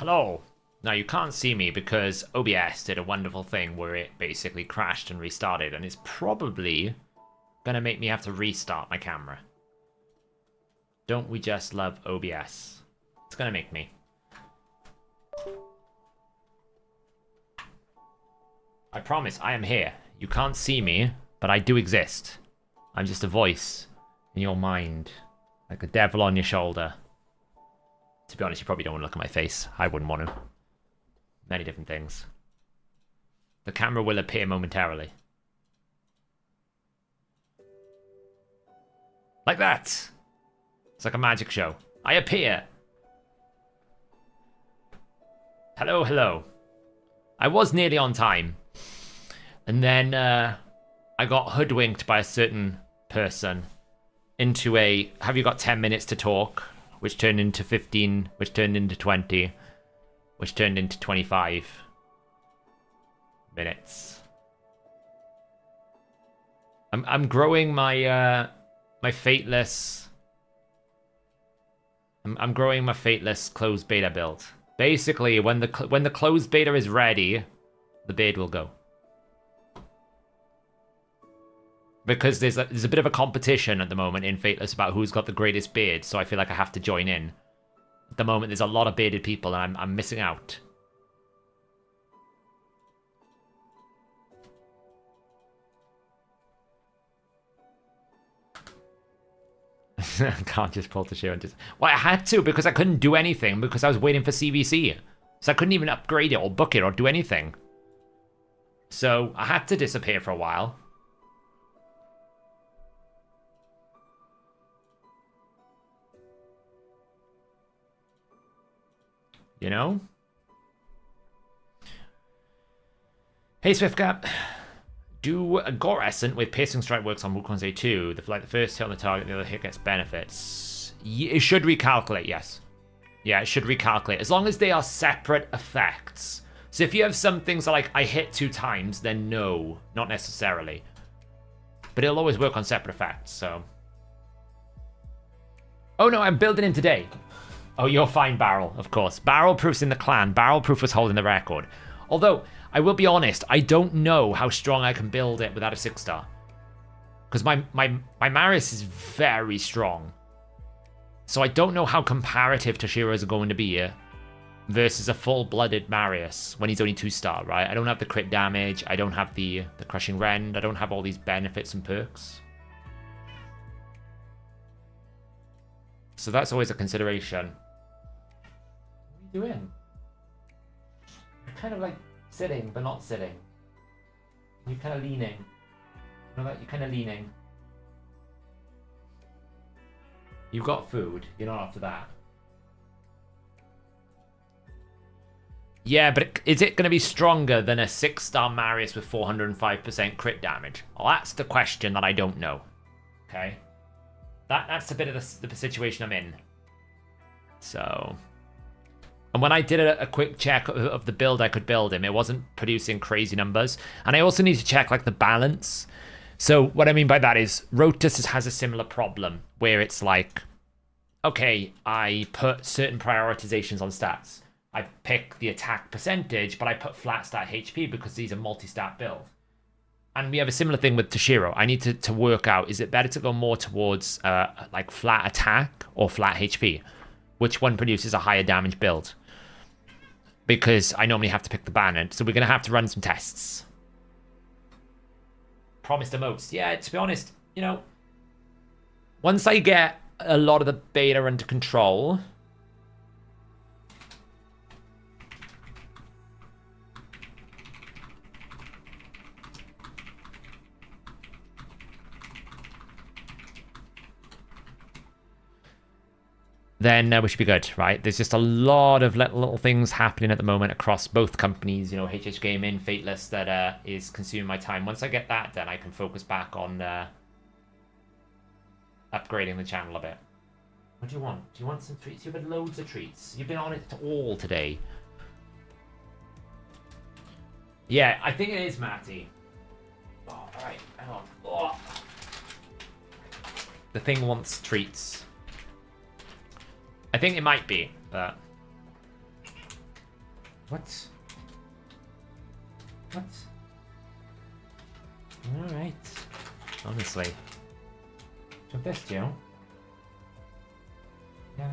Hello. Now you can't see me because OBS did a wonderful thing where it basically crashed and restarted, and it's probably gonna make me have to restart my camera. Don't we just love OBS? It's gonna make me. I promise I am here. You can't see me, but I do exist. I'm just a voice in your mind, like a devil on your shoulder. To be honest, you probably don't want to look at my face. I wouldn't want to. Many different things. The camera will appear momentarily. Like that! It's like a magic show. I appear! Hello, hello. I was nearly on time. And then I got hoodwinked by a certain person into a, have you got 10 minutes to talk? Which turned into 15, which turned into 20, which turned into 25 minutes. I'm growing my my fateless. I'm growing my fateless closed beta build. Basically, when the closed beta is ready, the beard will go. Because there's a bit of a competition at the moment in Fateless about who's got the greatest beard, so I feel like I have to join in. At the moment, there's a lot of bearded people, and I'm missing out. I can't just pull Toshiro and just... Well, I had to, because I couldn't do anything, because I was waiting for CVC. So I couldn't even upgrade it, or book it, or do anything. So I had to disappear for a while. You know? Hey, Swiftgap. Do a Gore Essence with Piercing Strike works on Wukong's A2. The first hit on the target, the other hit gets benefits. It should recalculate, yes. Yeah, it should recalculate. As long as they are separate effects. So if you have some things like, I hit 2 times, then no. Not necessarily. But it'll always work on separate effects, so... Oh no, I'm building him today. Oh, you're fine, Barrel, of course. Barrel Proof's in the clan. Barrel Proof was holding the record. Although, I will be honest, I don't know how strong I can build it without a 6-star. Because my Marius is very strong. So I don't know how comparative Toshiro's are going to be here versus a full-blooded Marius when he's only 2-star, right? I don't have the crit damage. I don't have the crushing rend. I don't have all these benefits and perks. So that's always a consideration. What are you doing? You're kind of like sitting, but not sitting. You're kind of leaning. You know that? You're kind of leaning. You've got food. You're not after that. Yeah, but is it going to be stronger than a 6-star Marius with 405% crit damage? Well, that's the question that I don't know. Okay? That's a bit of the situation I'm in. So... And when I did a quick check of the build I could build him, it wasn't producing crazy numbers. And I also need to check like the balance. So what I mean by that is Rotus has a similar problem where it's like, okay, I put certain prioritizations on stats. I pick the attack percentage, but I put flat stat HP because these are multi-stat build. And we have a similar thing with Toshiro. I need to work out, is it better to go more towards like flat attack or flat HP? Which one produces a higher damage build? Because I normally have to pick the banner. So we're going to have to run some tests. Promised emotes. Yeah, to be honest, you know, once I get a lot of the beta under control... then we should be good, right? There's just a lot of little things happening at the moment across both companies, you know, HH Gaming, Fateless, that is consuming my time. Once I get that done, I can focus back on upgrading the channel a bit. What do you want? Do you want some treats? You've had loads of treats. You've been on it all today. Yeah, I think it is, Matty. Oh, all right, hang on. Oh. The thing wants treats. I think it might be, but... What? What? Alright. Honestly. Took this, Joe. Yeah.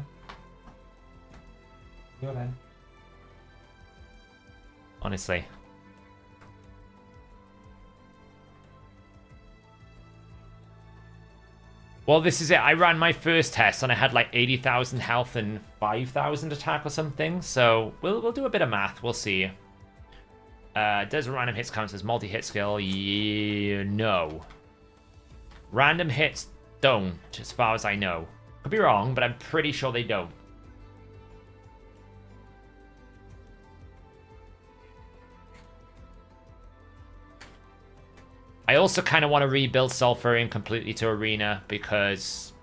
Go then. Honestly. Well, this is it. I ran my first test and I had like 80,000 health and 5,000 attack or something. So we'll do a bit of math. We'll see. Does random hits count as multi-hit skill? Yeah, no. Random hits don't, as far as I know. Could be wrong, but I'm pretty sure they don't. I also kind of want to rebuild Sulfurion completely to Arena because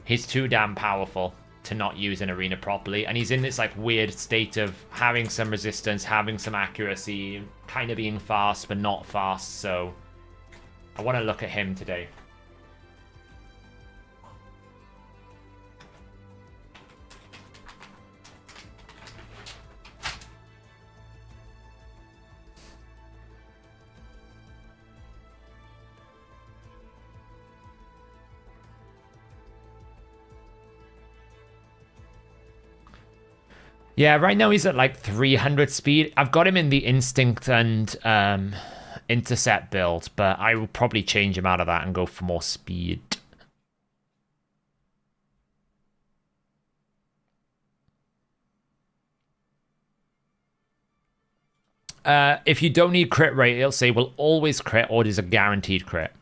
he's too damn powerful to not use in Arena properly. And he's in this like weird state of having some resistance, having some accuracy, kind of being fast, but not fast. So I want to look at him today. Yeah, right now he's at like 300 speed. I've got him in the Instinct and Intercept build, but I will probably change him out of that and go for more speed. If you don't need crit rate, it'll say will always crit or is a guaranteed crit.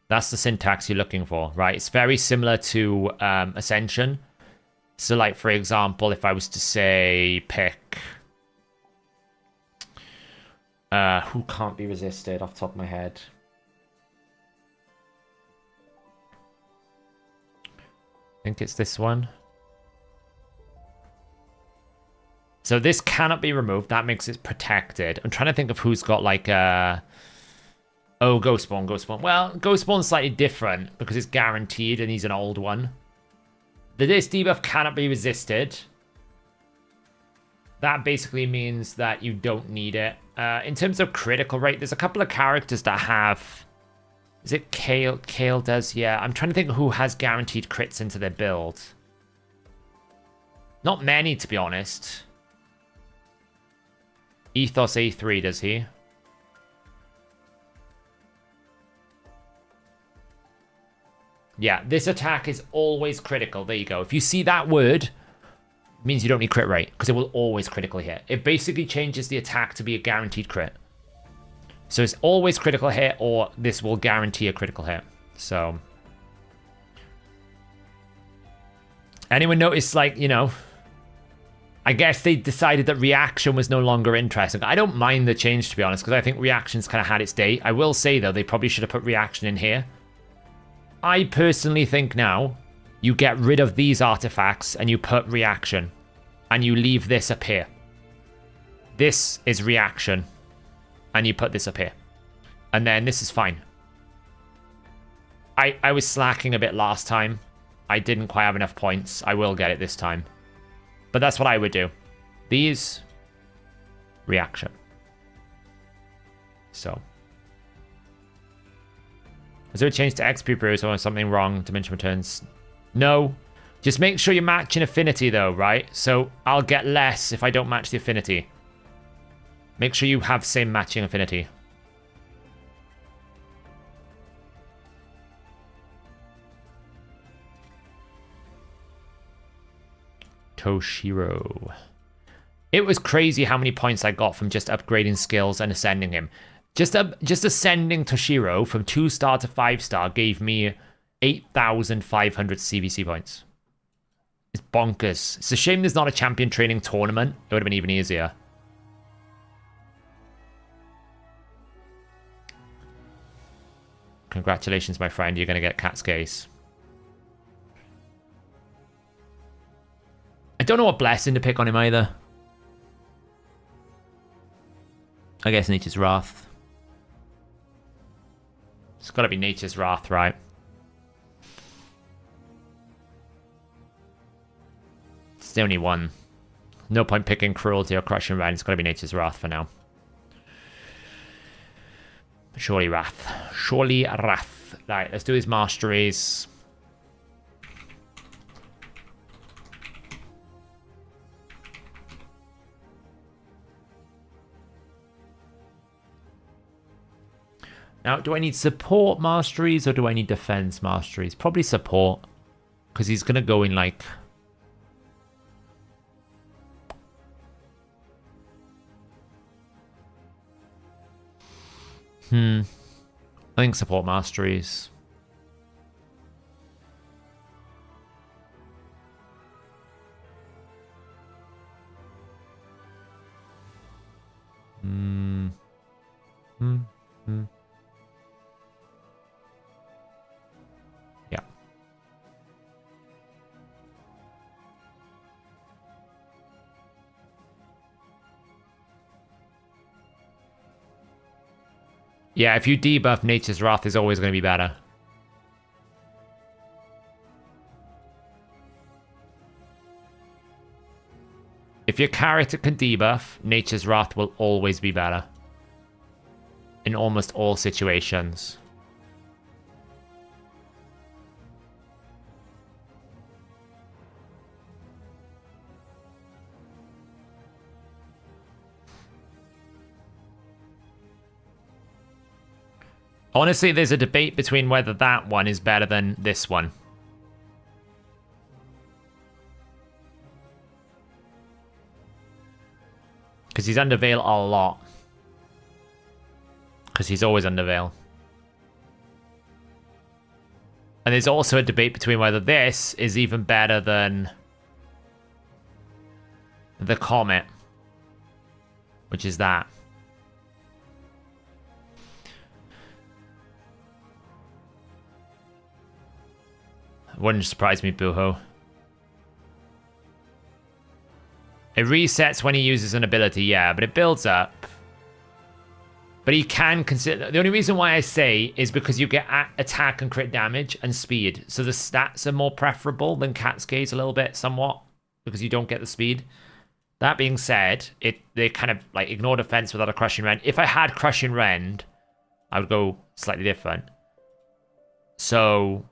That's the syntax you're looking for, right? It's very similar to Ascension. So, like, for example, if I was to say pick... who can't be resisted off the top of my head? I think it's this one. So this cannot be removed. That makes it protected. I'm trying to think of who's got, like, Oh, Ghostborn, Ghostborn. Well, Ghostborn's slightly different because it's guaranteed and he's an old one. This debuff cannot be resisted. That basically means that you don't need it. In terms of critical rate, there's a couple of characters that have... Is it Kale? Kale does, yeah. I'm trying to think who has guaranteed crits into their build. Not many, to be honest. Ethos A3, does he? Yeah, this attack is always critical. There you go. If you see that word, it means you don't need crit rate, because it will always critically hit. It basically changes the attack to be a guaranteed crit. So it's always critical hit, or this will guarantee a critical hit. So... anyone notice, like, you know... I guess they decided that reaction was no longer interesting. I don't mind the change, to be honest, because I think reaction's kind of had its day. I will say, though, they probably should have put reaction in here. I personally think now you get rid of these artifacts and you put reaction and you leave this up here. This is reaction and you put this up here. And then this is fine. I was slacking a bit last time. I didn't quite have enough points. I will get it this time. But that's what I would do. These, reaction. So... is there a change to XP brews or something wrong? Dimension returns. No. Just make sure you match in affinity though, right? So I'll get less if I don't match the affinity. Make sure you have same matching affinity. Toshiro. It was crazy how many points I got from just upgrading skills and ascending him. Just ascending Toshiro from 2-star to 5-star gave me 8,500 CVC points. It's bonkers. It's a shame there's not a champion training tournament. It would have been even easier. Congratulations, my friend. You're going to get Cat's Case. I don't know what blessing to pick on him either. I guess Nature's Wrath. It's got to be Nature's Wrath, right? It's the only one. No point picking Cruelty or Crushing Rend. It's got to be Nature's Wrath for now. Surely Wrath. Surely Wrath. Right, let's do his masteries. Now, do I need support masteries or do I need defense masteries? Probably support. Because he's going to go in like... I think support masteries. Yeah. Yeah, if you debuff Nature's Wrath, is always going to be better. If your character can debuff, Nature's Wrath will always be better. In almost all situations. Honestly, there's a debate between whether that one is better than this one. Because he's under veil a lot. Because he's always under veil. And there's also a debate between whether this is even better than the Comet. Which is that. Wouldn't surprise me, Booho. It resets when he uses an ability, yeah, but it builds up. But he can consider... The only reason why I say is because you get attack and crit damage and speed. So the stats are more preferable than Cat's Gaze a little bit, somewhat. Because you don't get the speed. That being said, they kind of like ignore defense without a Crushing Rend. If I had Crushing Rend, I would go slightly different. So...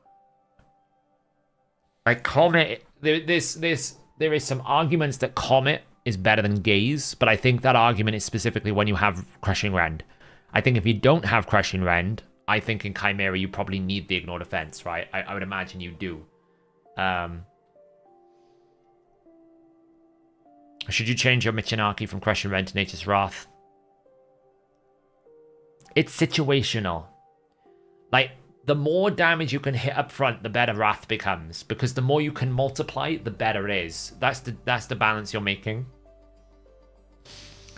Like Comet, there is some arguments that Comet is better than Gaze, but I think that argument is specifically when you have Crushing Rend. I think if you don't have Crushing Rend, I think in Chimera you probably need the Ignore Defense, right? I would imagine you do. Should you change your Michinaki from Crushing Rend to Nature's Wrath? It's situational. Like, the more damage you can hit up front, the better Wrath becomes. Because the more you can multiply, the better it is. That's the balance you're making.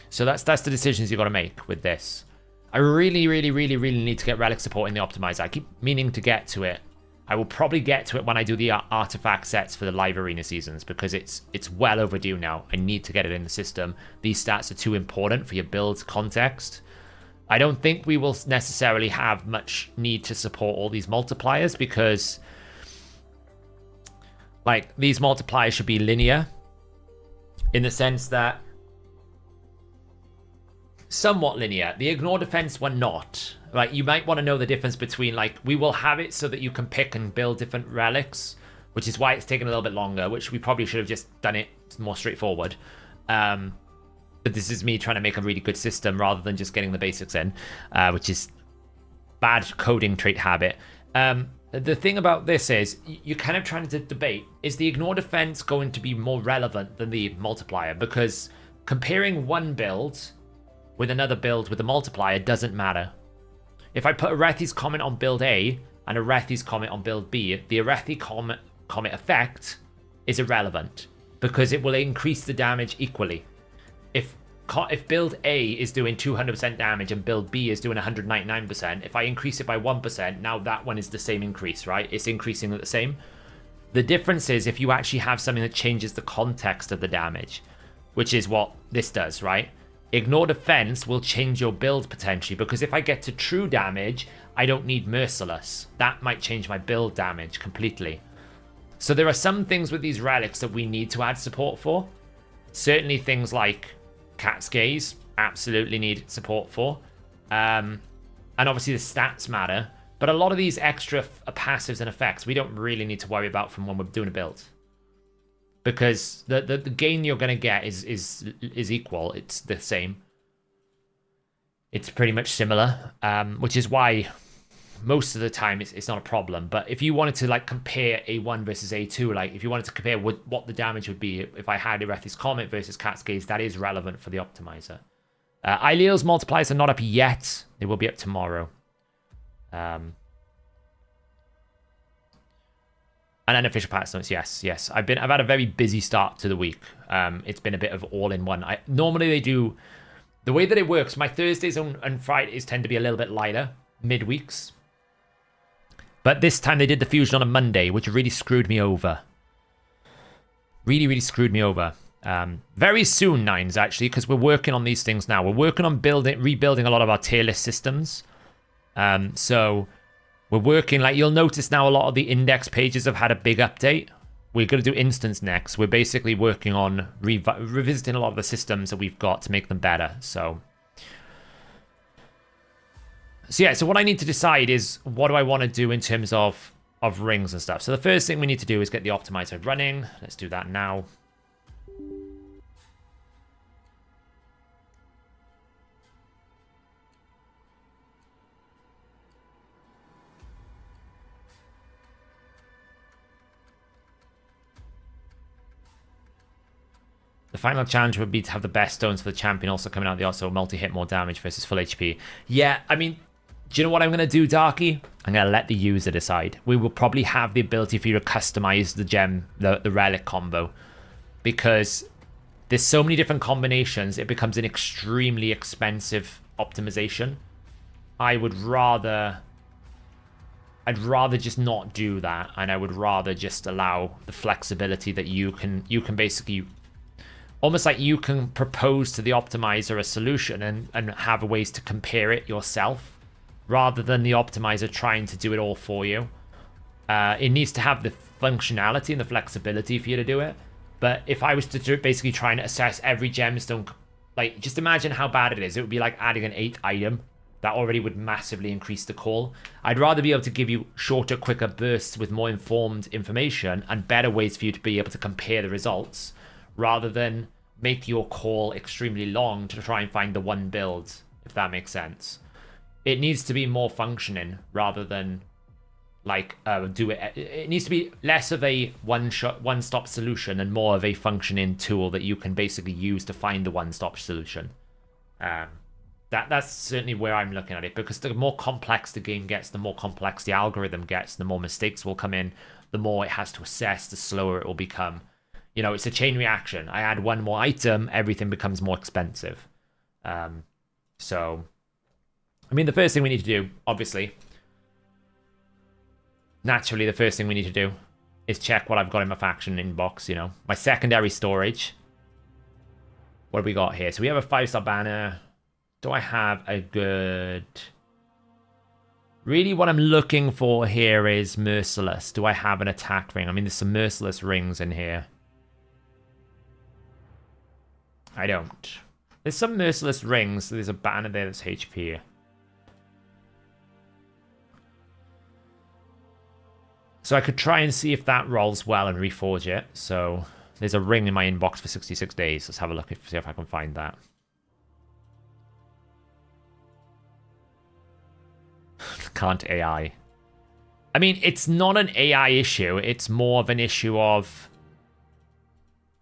So that's the decisions you got to make with this. I really need to get Relic support in the Optimizer. I keep meaning to get to it. I will probably get to it when I do the artifact sets for the live arena seasons, because it's well overdue now. I need to get it in the system. These stats are too important for your build context. I don't think we will necessarily have much need to support all these multipliers, because like these multipliers should be linear in the sense that somewhat linear. The Ignore Defense one not. Like, you might want to know the difference between, like, we will have it so that you can pick and build different relics, which is why it's taken a little bit longer, which we probably should have just done it more straightforward. But this is me trying to make a really good system rather than just getting the basics in, which is bad coding trait habit. The thing about this is, you're kind of trying to debate, is the Ignore Defense going to be more relevant than the multiplier? Because comparing one build with another build with a multiplier doesn't matter. If I put a Arethi's Comet on build A and a Arethi's Comet on build B, the Arethi Comet effect is irrelevant because it will increase the damage equally. If build A is doing 200% damage and build B is doing 199%, if I increase it by 1%, now that one is the same increase, right? It's increasing at the same. The difference is if you actually have something that changes the context of the damage, which is what this does, right? Ignore Defense will change your build potentially, because if I get to true damage, I don't need Merciless. That might change my build damage completely. So there are some things with these relics that we need to add support for. Certainly things like Cat's Gaze, absolutely need support for. And obviously the stats matter. But a lot of these extra passives and effects, we don't really need to worry about from when we're doing a build. Because the gain you're going to get is equal. It's the same. It's pretty much similar, which is why most of the time it's not a problem. But if you wanted to like compare A1 versus A2, like if you wanted to compare what the damage would be if I had Erethys Comet versus Cat's Gaze, that is relevant for the optimizer. Ileal's multipliers are not up yet. They will be up tomorrow. And unofficial patch notes, yes. I've had a very busy start to the week. It's been a bit of all in one. Normally they do the way that it works. My Thursdays and Fridays tend to be a little bit lighter midweeks, but this time they did the fusion on a Monday, which really screwed me over. Really screwed me over. Very soon, Nines, actually, because we're working on these things now. We're working on rebuilding a lot of our tier list systems. So we're working, like you'll notice now a lot of the index pages have had a big update. We're going to do instance next. We're basically working on revisiting a lot of the systems that we've got to make them better. So yeah, so what I need to decide is what do I want to do in terms of rings and stuff. So the first thing we need to do is get the optimizer running. Let's do that now. The final challenge would be to have the best stones for the champion also coming out the also multi-hit more damage versus full HP. Yeah, I mean, do you know what I'm going to do, Darky? I'm going to let the user decide. We will probably have the ability for you to customize the gem, the relic combo. Because there's so many different combinations, it becomes an extremely expensive optimization. I'd rather just not do that, and I would rather just allow the flexibility that you can basically... Almost like you can propose to the optimizer a solution and have ways to compare it yourself, rather than the optimizer trying to do it all for you. It needs to have the functionality and the flexibility for you to do it. But if I was to basically try and assess every gemstone, like just imagine how bad it is. It would be like adding an 8th item. That already would massively increase the call. I'd rather be able to give you shorter, quicker bursts with more informed information and better ways for you to be able to compare the results, rather than make your call extremely long to try and find the one build, if that makes sense. It needs to be more functioning rather than like do it. It needs to be less of a one-stop solution and more of a functioning tool that you can basically use to find the one-stop solution. That's certainly where I'm looking at it, because the more complex the game gets, the more complex the algorithm gets, the more mistakes will come in, the more it has to assess, the slower it will become. You know, it's a chain reaction. I add one more item, everything becomes more expensive. So, I mean, the first thing we need to do, obviously, naturally, the first thing we need to do is check what I've got in my faction inbox, you know. My secondary storage. What have we got here? So we have a 5-star banner. Do I have a good... Really, what I'm looking for here is Merciless. Do I have an attack ring? I mean, there's some Merciless rings in here. I don't. There's some Merciless rings. There's a banner there that's HP. So I could try and see if that rolls well and reforge it. So there's a ring in my inbox for 66 days. Let's have a look, see if I can find that. Can't AI. I mean, it's not an AI issue. It's more of an issue of...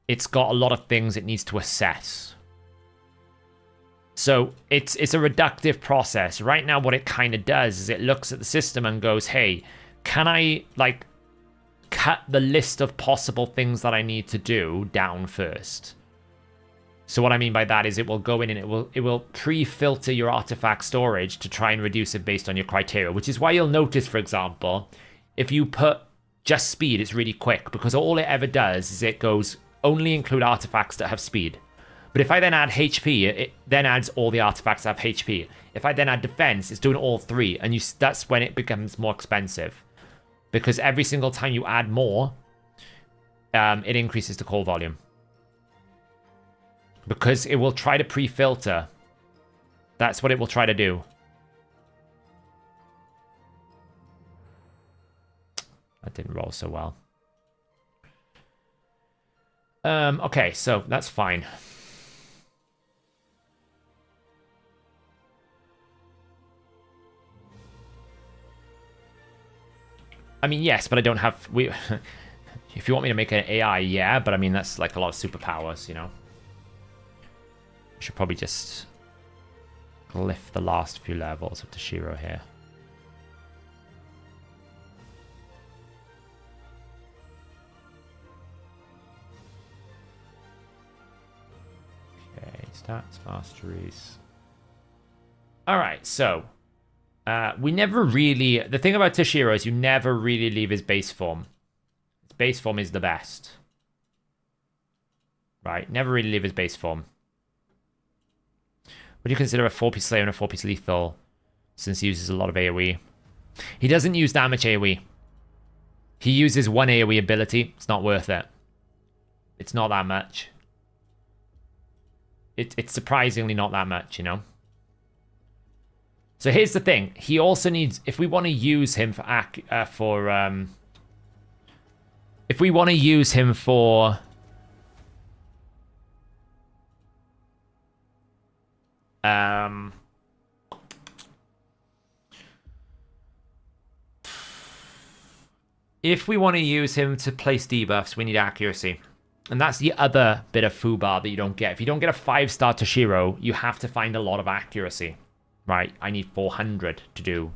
It's got a lot of things it needs to assess. So it's a reductive process. Right now, what it kind of does is it looks at the system and goes, hey, can I, like, cut the list of possible things that I need to do down first? So what I mean by that is it will go in and it will pre-filter your artifact storage to try and reduce it based on your criteria, which is why you'll notice, for example, if you put just speed, it's really quick, because all it ever does is it goes... only include artifacts that have speed. But if I then add HP, it then adds all the artifacts that have HP. If I then add defense, it's doing all three, and that's when it becomes more expensive. Because every single time you add more, it increases the call volume. Because it will try to pre-filter. That's what it will try to do. That didn't roll so well. Okay, so that's fine. I mean, yes, but I don't have... If you want me to make an AI, yeah, but I mean, that's like a lot of superpowers, you know? I should probably just lift the last few levels of Toshiro here. Okay, stats, masteries. Alright, so... we never really... The thing about Toshiro is you never really leave his base form. His base form is the best. Right, never really leave his base form. Would you consider a 4-piece Slayer and a 4-piece Lethal, since he uses a lot of AoE? He doesn't use that much AoE. He uses one AoE ability. It's not worth it. It's not that much. It's surprisingly not that much, you know? So here's the thing. He also needs... If we want to use him for... if we want to use him for... if we want to use him to place debuffs, we need accuracy. And that's the other bit of foobar that you don't get. If you don't get a 5-star Toshiro, you have to find a lot of accuracy. Right, I need 400 to do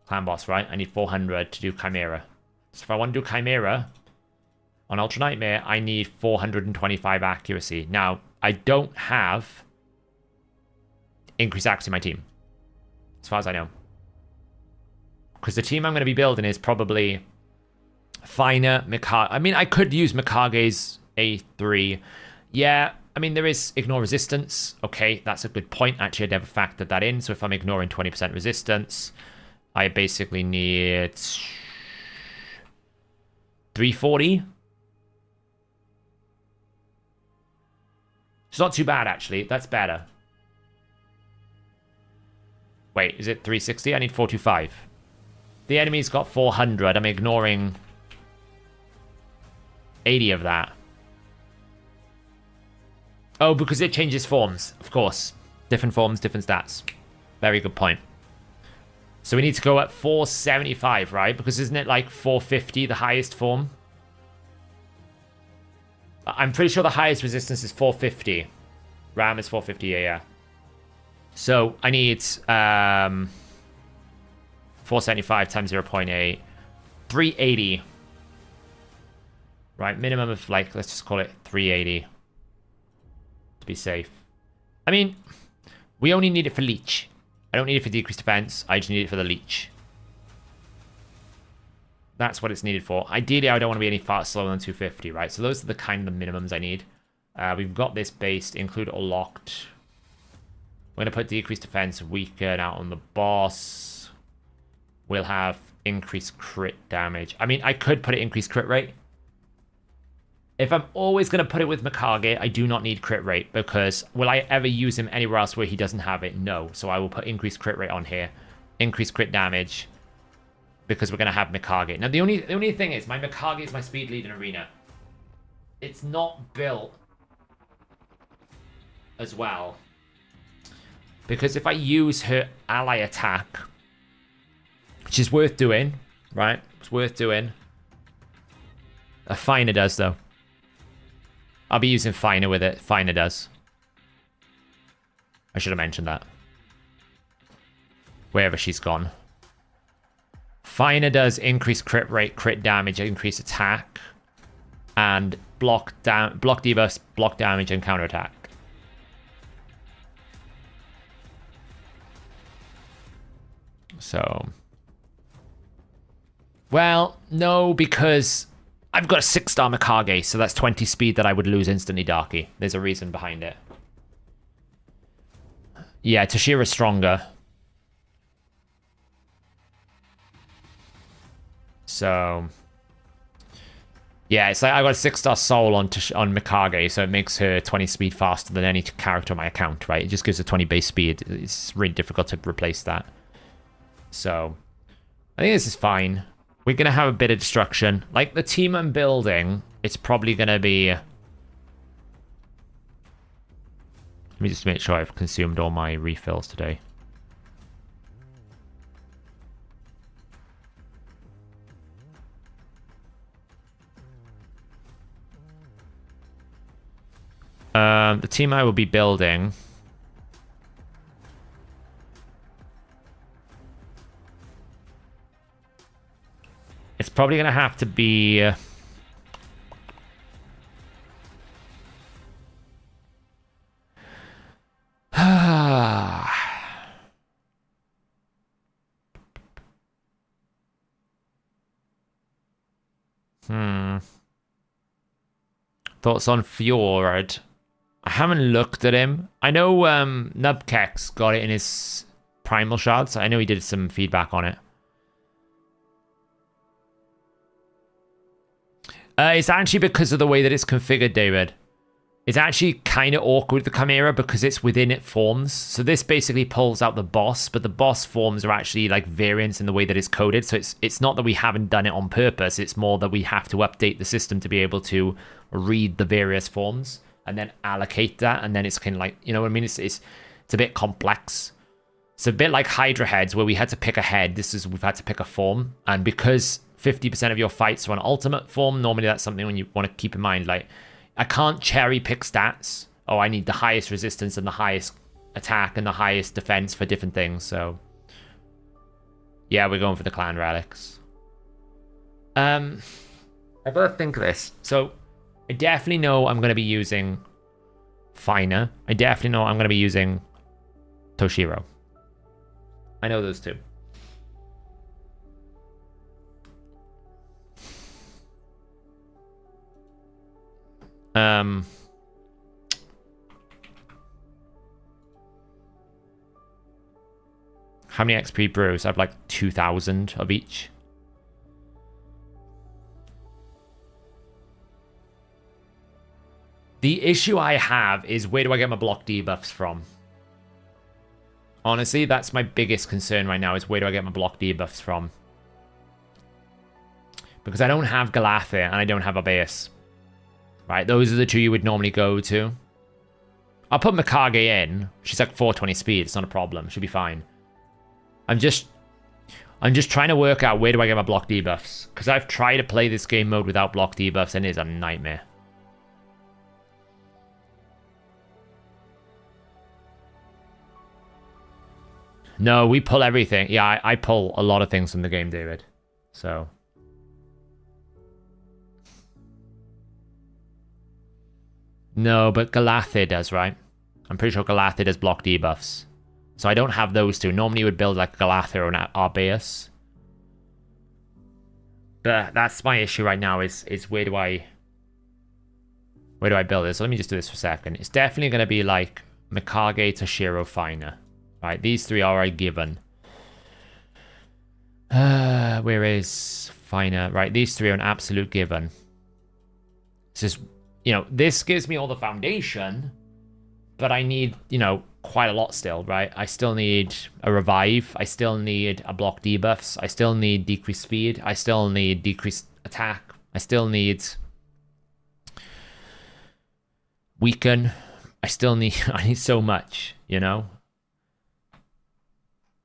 Clan Boss, right? I need 400 to do Chimera. So if I want to do Chimera on Ultra Nightmare, I need 425 accuracy. Now, I don't have increased accuracy in my team, as far as I know. Because the team I'm going to be building is probably Finer, Mikage. I mean, I could use Mikage's A3. Yeah, I mean, there is ignore resistance. Okay, that's a good point. Actually, I never factored that in. So if I'm ignoring 20% resistance, I basically need 340. It's not too bad, actually. That's better. Wait, is it 360? I need 425. The enemy's got 400. I'm ignoring 80 of that. Oh, because it changes forms, of course. Different forms, different stats. Very good point. So we need to go at 475, right? Because isn't it like 450, the highest form? I'm pretty sure the highest resistance is 450. RAM is 450, yeah. So I need 475 times 0.8. 380. Right, minimum of like, let's just call it 380. To be safe. I mean, we only need it for leech. I don't need it for decreased defense. I just need it for the leech. That's what it's needed for. Ideally, I don't want to be any far slower than 250, right? So those are the kind of minimums I need. We've got this based, include or locked. We're going to put decreased defense, weaken out on the boss. We'll have increased crit damage. I mean, I could put it increased crit rate. If I'm always going to put it with Mikage, I do not need crit rate, because will I ever use him anywhere else where he doesn't have it? No. So I will put increased crit rate on here. Increased crit damage, because we're going to have Mikage. Now, the only thing is, my Mikage is my speed lead in Arena. It's not built as well. Because if I use her ally attack, which is worth doing, right? It's worth doing. A Finer does, though. I'll be using Finer with it. Finer does. I should have mentioned that. Wherever she's gone. Finer does increase crit rate, crit damage, increase attack, and block debuffs, block damage, and counterattack. So, well, no, because I've got a 6-star Mikage, so that's 20 speed that I would lose instantly, Darky. There's a reason behind it. Yeah, Toshiro's stronger. So, Yeah, it's like I got a 6-star soul on Mikage, so it makes her 20 speed faster than any character on my account, right? It just gives her 20 base speed. It's really difficult to replace that. So, I think this is fine. We're going to have a bit of destruction. Like, the team I'm building, it's probably going to be... Let me just make sure I've consumed all my refills today. The team I will be building... It's probably going to have to be... Thoughts on Fjord? I haven't looked at him. I know Nubkex got it in his primal shards. I know he did some feedback on it. It's actually because of the way that it's configured, David. It's actually kind of awkward, the Chimera, because it's within it forms. So this basically pulls out the boss, but the boss forms are actually like variants in the way that it's coded. So it's not that we haven't done it on purpose. It's more that we have to update the system to be able to read the various forms and then allocate that. And then it's kind of like, you know what I mean? It's a bit complex. It's a bit like Hydra heads where we had to pick a head. We've had to pick a form. And because 50% of your fights are on ultimate form, normally that's something when you want to keep in mind, like, I can't cherry pick stats. Oh, I need the highest resistance and the highest attack and the highest defense for different things. So, yeah, we're going for the clan relics. I gotta think of this. So, I definitely know I'm going to be using Finer. I definitely know I'm going to be using Toshiro. I know those two. How many XP brews? I have like 2,000 of each. The issue I have is where do I get my block debuffs from? Honestly, that's my biggest concern right now is where do I get my block debuffs from? Because I don't have Galathir and I don't have Abeus. Right, those are the two you would normally go to. I'll put Mikage in. She's like 420 speed. It's not a problem. She'll be fine. I'm just trying to work out where do I get my block debuffs. Because I've tried to play this game mode without block debuffs and it is a nightmare. No, we pull everything. Yeah, I pull a lot of things from the game, David. So... No, but Galathir does, right? I'm pretty sure Galathir does block debuffs. So I don't have those two. Normally you would build like Galathir or an Arbaeus. But that's my issue right now is where do I build this? So let me just do this for a second. It's definitely going to be like Mikage, Toshiro, Finer. Right, these three are a given. Where is Finer? Right, these three are an absolute given. This is... You know, this gives me all the foundation, but I need, you know, quite a lot still, right? I still need a revive. I still need a block debuffs. I still need decreased speed. I still need decreased attack. I still need weaken. I need so much, you know?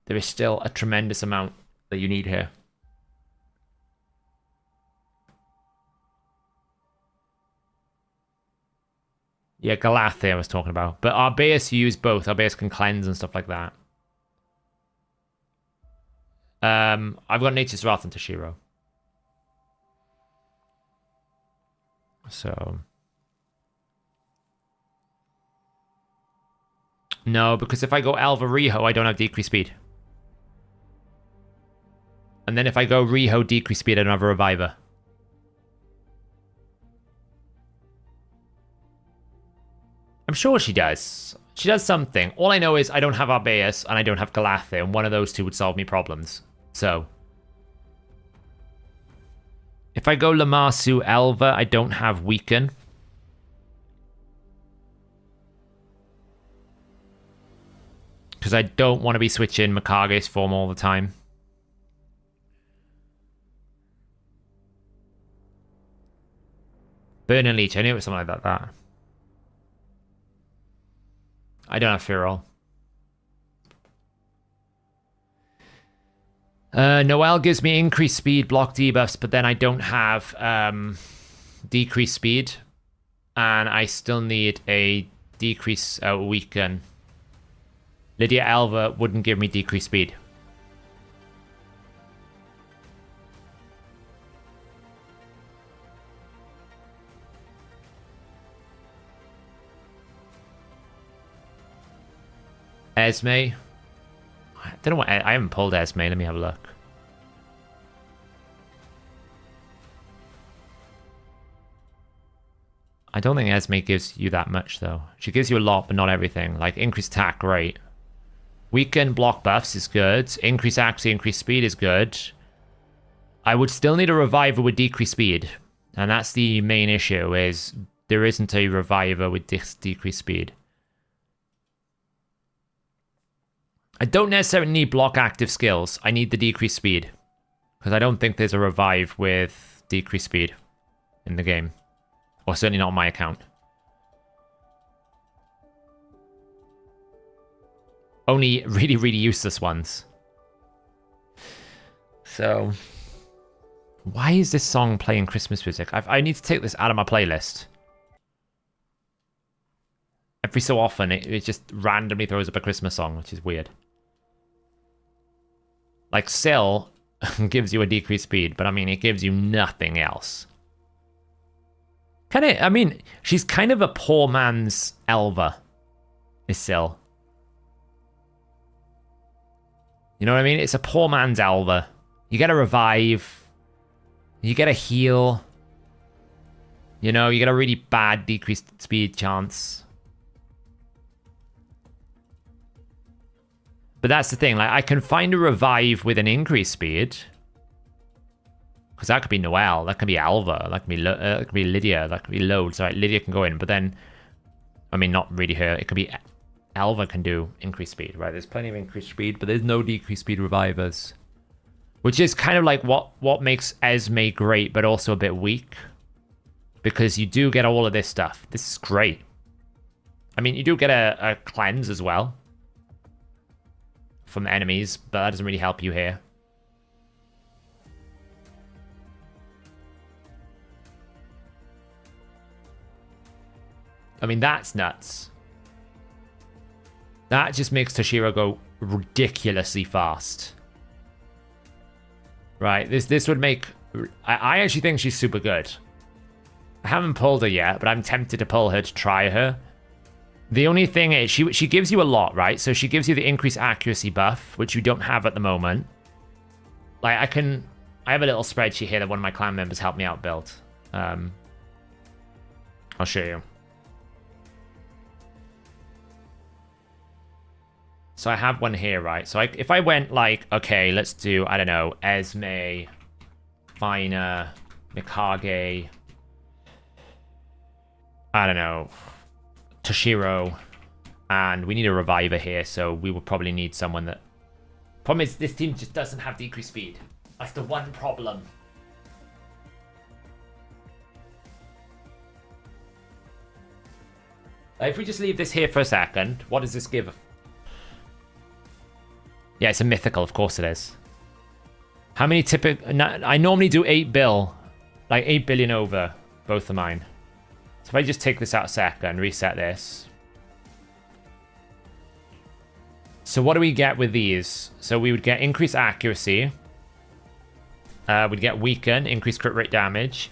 There is still a tremendous amount that you need here. Yeah, Galathir I was talking about. But Arbaeus use both. Arbaeus can cleanse and stuff like that. I've got Nature's Wrath and Toshiro. So... No, because if I go Alva Riho, I don't have decreased speed. And then if I go Riho decreased speed, I don't have a Reviver. I'm sure she does. She does something. All I know is I don't have Arbaeus and I don't have Galathir, and one of those two would solve me problems. So. If I go Lamarsu Elva, I don't have Weaken. Because I don't want to be switching Mikage's form all the time. Burning Leech, I knew it was something like that. I don't have Feral. Noel gives me increased speed, block debuffs, but then I don't have decreased speed. And I still need a decrease weaken. Lydia Alva wouldn't give me decreased speed. Esme. I don't know what. I haven't pulled Esme. Let me have a look. I don't think Esme gives you that much, though. She gives you a lot, but not everything. Like, increased attack, great. Weaken block buffs is good. Increased accuracy, increased speed is good. I would still need a reviver with decreased speed. And that's the main issue, is there isn't a reviver with decreased speed. I don't necessarily need block active skills. I need the decreased speed. Because I don't think there's a revive with decreased speed in the game. Or certainly not on my account. Only really, really useless ones. So, why is this song playing Christmas music? I need to take this out of my playlist. Every so often, it just randomly throws up a Christmas song, which is weird. Like, Syl gives you a decreased speed, but I mean, it gives you nothing else. I mean, she's kind of a poor man's Elva, is Syl. You know what I mean? It's a poor man's Elva. You get a revive. You get a heal. You know, you get a really bad decreased speed chance. But that's the thing. Like, I can find a revive with an increased speed. Because that could be Noel. That could be Alva. That could be Lydia. That could be loads. Right, Lydia can go in. But then, I mean, not really her. It could be Alva can do increased speed, right? There's plenty of increased speed, but there's no decreased speed revivers. Which is kind of like what makes Esme great, but also a bit weak. Because you do get all of this stuff. This is great. I mean, you do get a cleanse as well. From enemies, but that doesn't really help you here. I mean, that's nuts. That just makes Toshiro go ridiculously fast. Right, this would make... I actually think she's super good. I haven't pulled her yet, but I'm tempted to pull her to try her. The only thing is, she gives you a lot, right? So she gives you the increased accuracy buff, which you don't have at the moment. Like, I have a little spreadsheet here that one of my clan members helped me out build. I'll show you. So I have one here, right? So if I went like, okay, let's do, I don't know, Esme, Fina, Mikage, I don't know, Toshiro, and we need a reviver here, so we will probably need someone that... Problem is, this team just doesn't have decreased speed. That's the one problem. If we just leave this here for a second, what does this give? Yeah, it's a mythical, of course it is. How many typical... I normally do 8 bill, like 8 billion over, both of mine. So if I just take this out a second, reset this. So what do we get with these? So we would get increased accuracy. We'd get weaken, increased crit rate damage.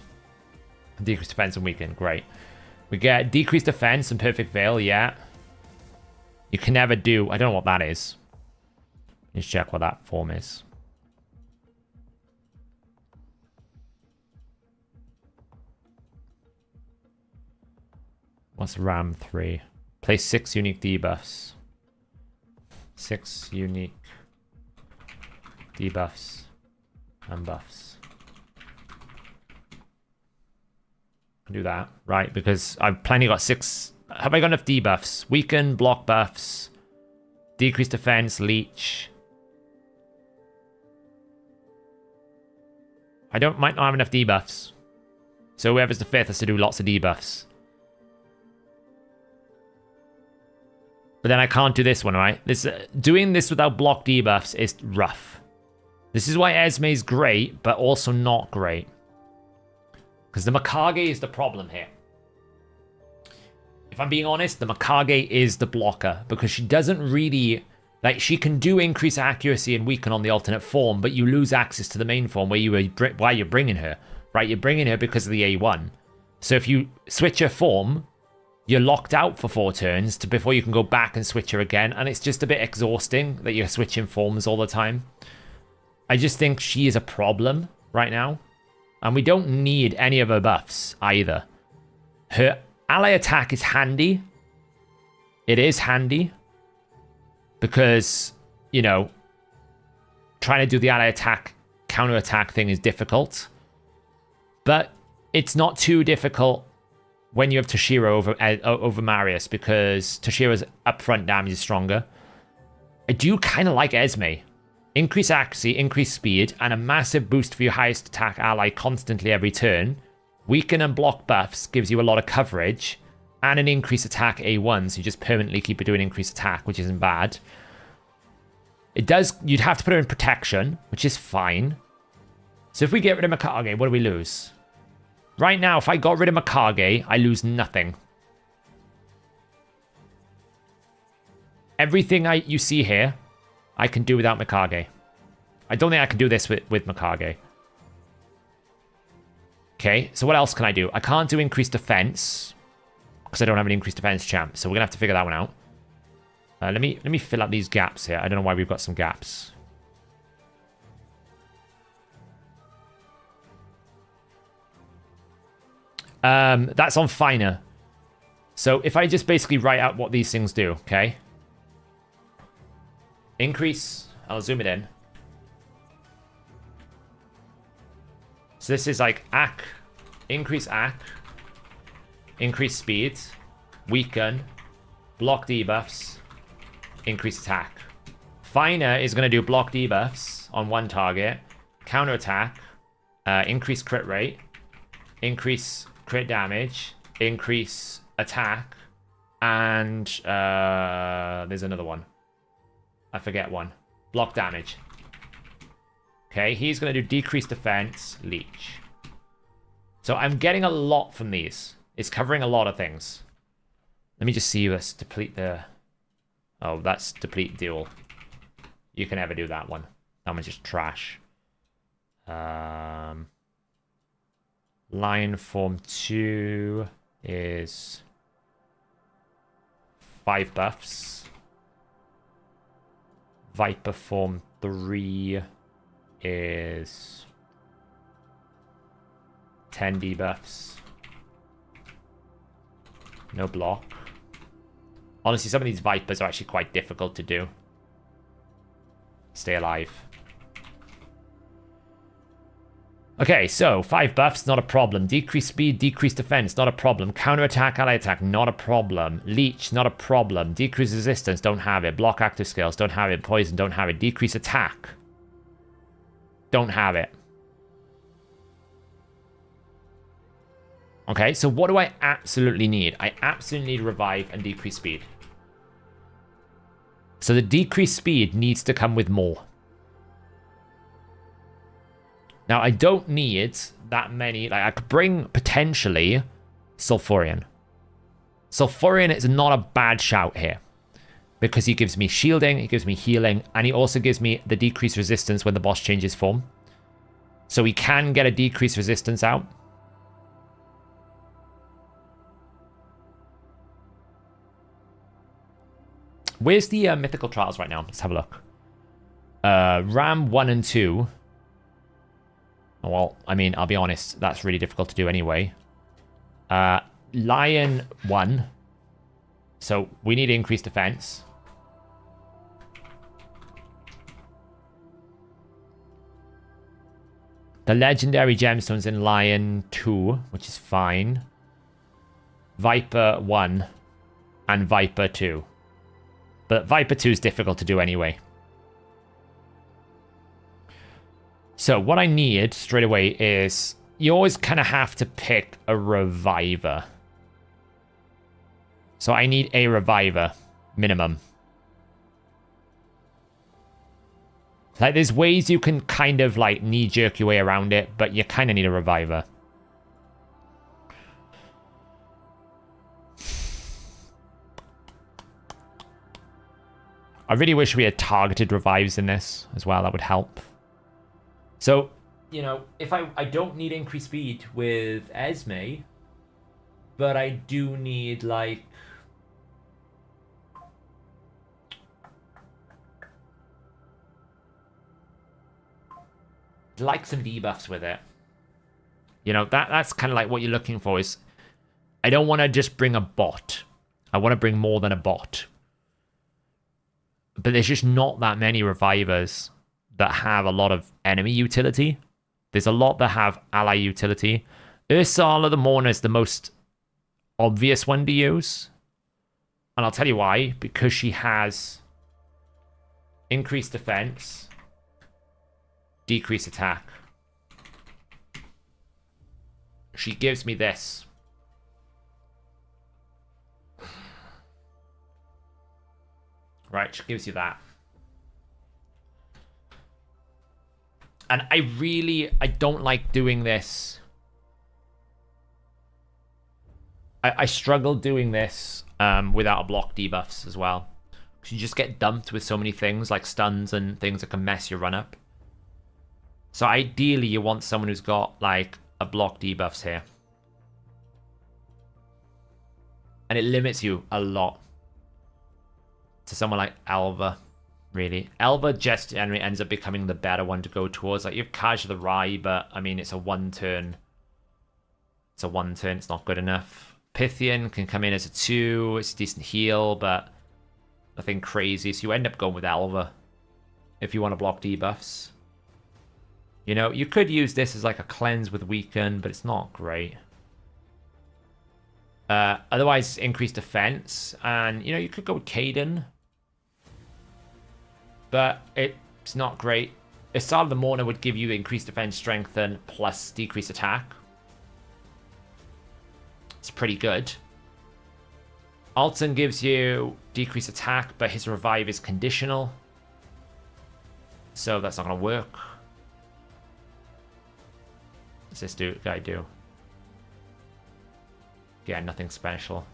Decreased defense and weaken, great. We get decreased defense and perfect veil, yeah. You can never do... I don't know what that is. Let's check what that form is. What's RAM 3? Place 6 unique debuffs. 6 unique debuffs and buffs. Do that, right? Because I've plenty got 6. Have I got enough debuffs? Weaken, block buffs, decrease defense, leech. Might not have enough debuffs. So whoever's the 5th has to do lots of debuffs. But then I can't do this one, right? Doing this without block debuffs is rough. This is why Esme's great, but also not great. Because the Mikage is the problem here. If I'm being honest, the Mikage is the blocker. Because she doesn't really... Like, she can do increase accuracy and weaken on the alternate form, but you lose access to the main form where you're bringing her. Right, you're bringing her because of the A1. So if you switch her form, you're locked out for 4 turns before you can go back and switch her again. And it's just a bit exhausting that you're switching forms all the time. I just think she is a problem right now. And we don't need any of her buffs either. Her ally attack is handy. It is handy. Because, you know, trying to do the ally attack, counter attack thing is difficult. But it's not too difficult when you have Toshiro over Marius, because Toshiro's upfront damage is stronger. I do kind of like Esme. Increase accuracy, increase speed, and a massive boost for your highest attack ally constantly every turn. Weaken and block buffs gives you a lot of coverage, and an increased attack A1, so you just permanently keep it doing increased attack, which isn't bad. It does, you'd have to put her in protection, which is fine. So if we get rid of Mikage, what do we lose? Right now, if I got rid of Mikage, I lose nothing. Everything you see here, I can do without Mikage. I don't think I can do this with Mikage. Okay, so what else can I do? I can't do increased defense, because I don't have an increased defense champ, so we're going to have to figure that one out. Let me fill out these gaps here. I don't know why we've got some gaps. That's on finer. So if I just basically write out what these things do, okay? Increase, I'll zoom it in. So this is like increase speed, weaken, block debuffs, increase attack. Finer is going to do block debuffs on one target, counter attack, increase crit rate, increase crit damage, increase attack, and there's another one. I forget one. Block damage. Okay, he's going to do decreased defense, leech. So I'm getting a lot from these. It's covering a lot of things. Let me just see this. Deplete the... Oh, that's deplete duel. You can never do that one. That one's just trash. Lion form 2 is 5 buffs. Viper form 3 is 10 debuffs. No block. Honestly, some of these Vipers are actually quite difficult to do. Stay alive. Okay, so 5 buffs, not a problem. Decrease speed, decrease defense, not a problem. Counter attack, ally attack, not a problem. Leech, not a problem. Decrease resistance, don't have it. Block active skills, don't have it. Poison, don't have it. Decrease attack, don't have it. Okay, so what do I absolutely need? I absolutely need revive and decrease speed. So the decreased speed needs to come with more. Now, I don't need that many. Like, I could bring, potentially, Sulfurion. Sulfurion is not a bad shout here. Because he gives me shielding, he gives me healing, and he also gives me the decreased resistance when the boss changes form. So we can get a decreased resistance out. Where's the mythical trials right now? Let's have a look. Ram 1 and 2. Well, I mean, I'll be honest, that's really difficult to do anyway. Lion 1. So we need increased defense. The legendary gemstones in Lion 2, which is fine. Viper 1 and Viper 2. But Viper 2 is difficult to do anyway. So what I need straight away is... You always kind of have to pick a reviver. So I need a reviver, minimum. Like, there's ways you can kind of, like, knee-jerk your way around it, but you kind of need a reviver. I really wish we had targeted revives in this as well. That would help. So, you know, if I don't need increased speed with Esme, but I do need, like... some debuffs with it. You know, that's kind of like what you're looking for is... I don't want to just bring a bot. I want to bring more than a bot. But there's just not that many revivers that have a lot of enemy utility. There's a lot that have ally utility. Ursala the Mourner is the most obvious one to use. And I'll tell you why. Because she has increased defense, decreased attack. She gives me this. Right, she gives you that. And I don't like doing this. I struggle doing this without a block debuffs as well. Because you just get dumped with so many things, like stuns and things that can mess your run up. So ideally, you want someone who's got, like, a block debuffs here. And it limits you a lot. To someone like Alva, really. Alva just generally ends up becoming the better one to go towards. Like, you have Kaj the Rai, but, I mean, it's a one turn. It's a one turn, it's not good enough. Pythian can come in as a 2, it's a decent heal, but nothing crazy. So you end up going with Alva if you want to block debuffs. You know, you could use this as like a cleanse with weaken, but it's not great. Otherwise, increased defense. And, you know, you could go with Caden. But it's not great. Esal the Mourner would give you increased defense, strengthen, plus decreased attack. It's pretty good. Alton gives you decreased attack, but his revive is conditional. So that's not going to work. What's this guy do? Yeah, nothing special.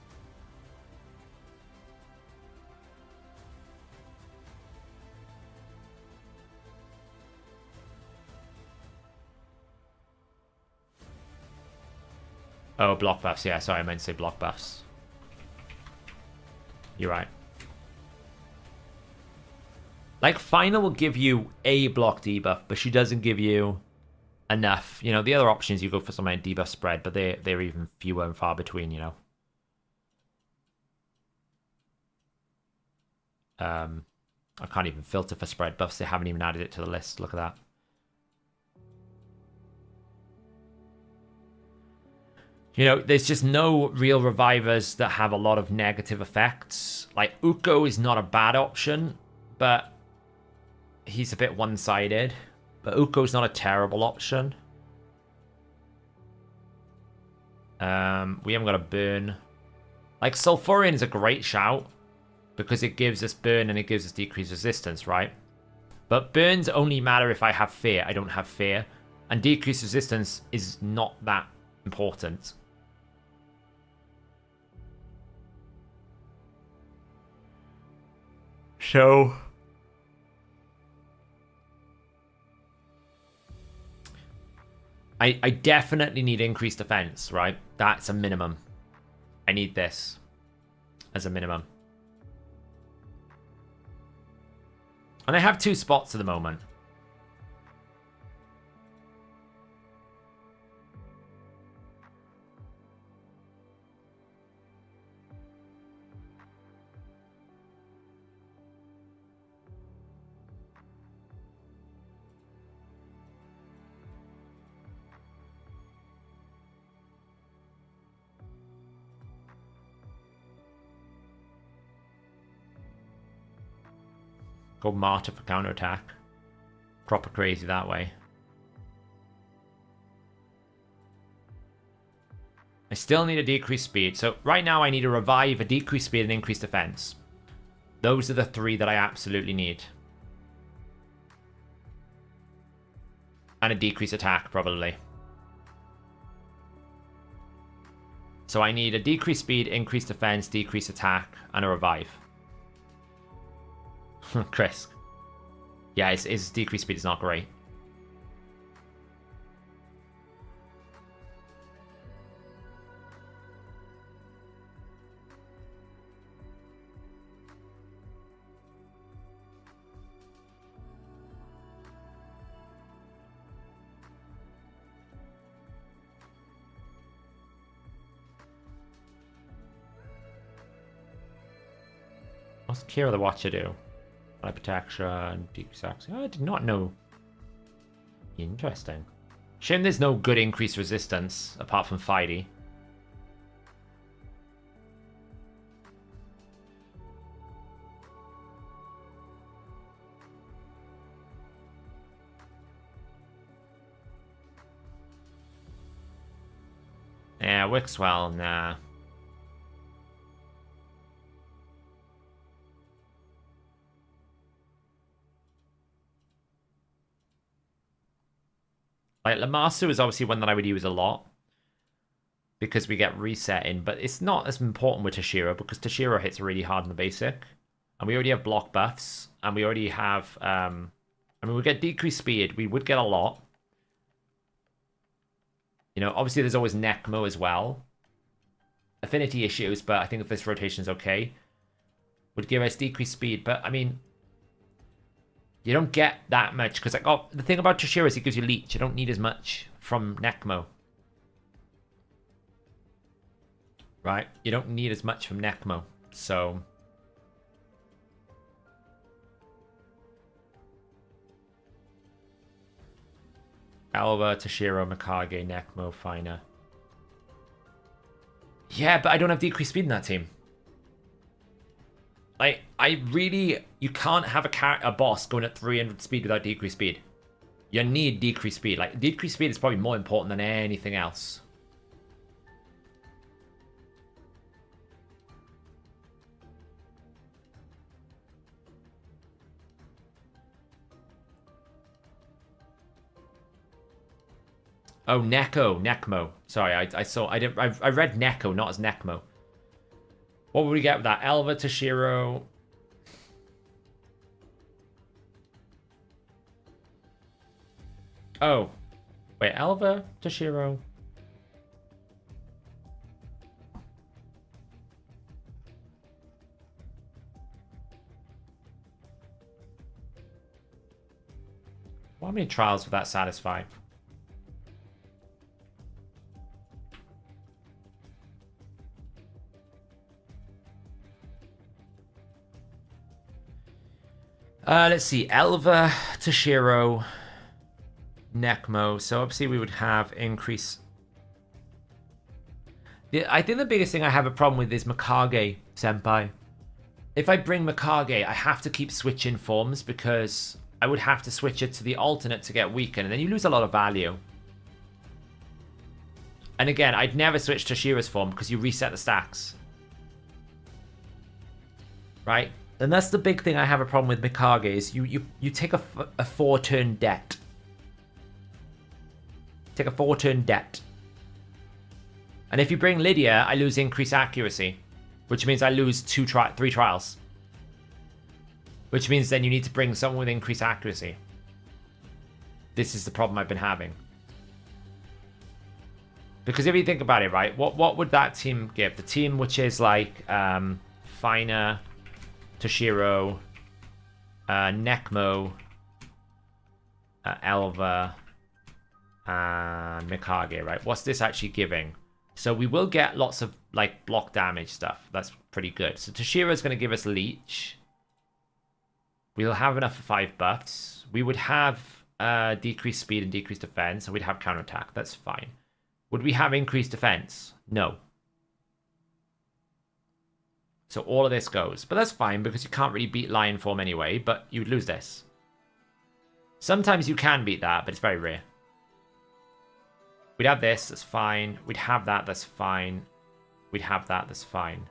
Oh, block buffs. Yeah, sorry, I meant to say block buffs. You're right. Like, Final will give you a block debuff, but she doesn't give you enough. You know, the other options, you go for some debuff spread, but they're even fewer and far between, you know. I can't even filter for spread buffs. They haven't even added it to the list. Look at that. You know, there's just no real revivers that have a lot of negative effects. Like, Uko is not a bad option, but he's a bit one-sided. But Uko's not a terrible option. We haven't got a burn. Like, Sulfurion is a great shout, because it gives us burn and it gives us decreased resistance, right? But burns only matter if I have fear. I don't have fear. And decreased resistance is not that important. So I definitely need increased defense, right? That's a minimum. I need this as a minimum. And I have 2 spots at the moment. Go Martyr for counterattack. Proper crazy that way. I still need a decreased speed. So right now I need a revive, a decreased speed, and increased defense. Those are the three that I absolutely need. And a decreased attack, probably. So I need a decreased speed, increased defense, decreased attack, and a revive. Chris. Yeah, his decreased speed is not great. What's Kira the Watcher do? Light protection, decrease accuracy. I did not know. Interesting. Shame there's no good increased resistance apart from Fidey. Yeah, Wixwell, nah. Like, Lamasu is obviously one that I would use a lot. Because we get resetting. But it's not as important with Toshiro. Because Toshiro hits really hard in the basic. And we already have block buffs. And we already have... I mean, we get decreased speed. We would get a lot. You know, obviously there's always Necmo as well. Affinity issues. But I think if this rotation is okay. Would give us decreased speed. But, I mean... You don't get that much, because like, oh, the thing about Toshiro is it gives you leech. You don't need as much from Necmo. Right? You don't need as much from Necmo. So... Alva, Toshiro, Mikage, Necmo, Fina. Yeah, but I don't have decreased speed in that team. Like, I really... You can't have a boss going at 300 speed without decreased speed. You need decreased speed. Like, decreased speed is probably more important than anything else. Oh, Necmo. Sorry, I read Neko, not as Necmo. What would we get with that? Alva, Toshiro. Oh. Wait, Alva, Toshiro. How many trials would that satisfy? Let's see. Alva, Toshiro, Necmo. So obviously we would have increase. I think the biggest thing I have a problem with is Mikage, Senpai. If I bring Mikage, I have to keep switching forms because I would have to switch it to the alternate to get weakened, and then you lose a lot of value. And again, I'd never switch to Shira's form because you reset the stacks. Right? And that's the big thing I have a problem with Mikage is you take a 4-turn debt. Take a 4-turn debt. And if you bring Lydia, I lose increased accuracy. Which means I lose 3 trials. Which means then you need to bring someone with increased accuracy. This is the problem I've been having. Because if you think about it, right? What would that team give? The team which is like Fina, Toshiro, Necmo, Alva, and Mikage, right? What's this actually giving? So we will get lots of like block damage stuff. That's pretty good. So Toshiro is going to give us leech. We'll have enough for 5 buffs. We would have decreased speed and decreased defense, so we'd have counterattack. That's fine. Would we have increased defense? No. So all of this goes. But that's fine because you can't really beat lion form anyway, but you would lose this. Sometimes you can beat that, but it's very rare. We'd have this, that's fine. We'd have that, that's fine. We'd have that, that's fine.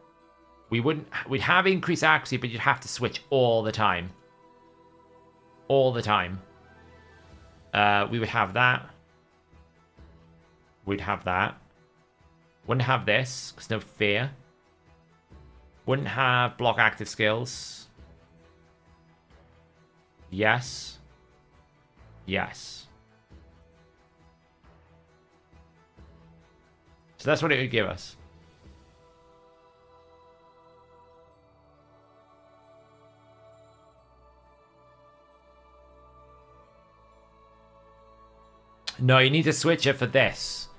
We'd have increased accuracy, but you'd have to switch all the time. All the time. We would have that. We'd have that. Wouldn't have this, because no fear. Wouldn't have block active skills. Yes. Yes. So that's what it would give us. No, you need to switch it for this.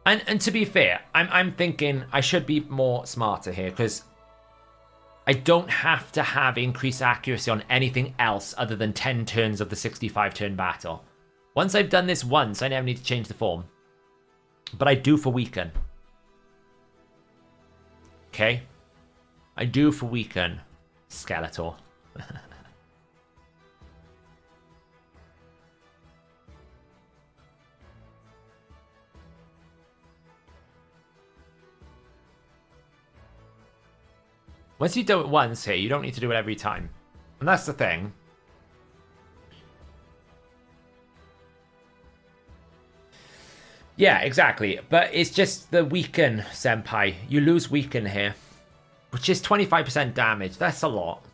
And to be fair, I'm thinking I should be more smarter here because I don't have to have increased accuracy on anything else other than 10 turns of the 65 turn battle. Once I've done this once, I never need to change the form. But I do for weaken. Okay? I do for weaken. Skeletor. Once you do it once here, you don't need to do it every time. And that's the thing. Yeah, exactly. But it's just the weaken, Senpai. You lose weaken here. Which is 25% damage. That's a lot.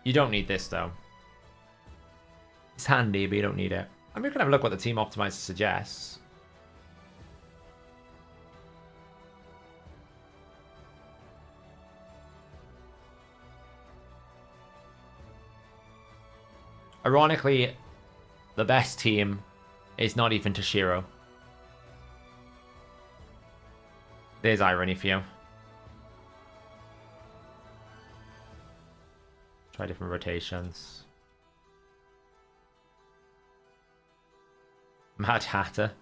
You don't need this, though. It's handy, but you don't need it. I'm going to have a look what the team optimizer suggests. Ironically, the best team is not even Toshiro. There's irony for you. Try different rotations. Mad Hatter.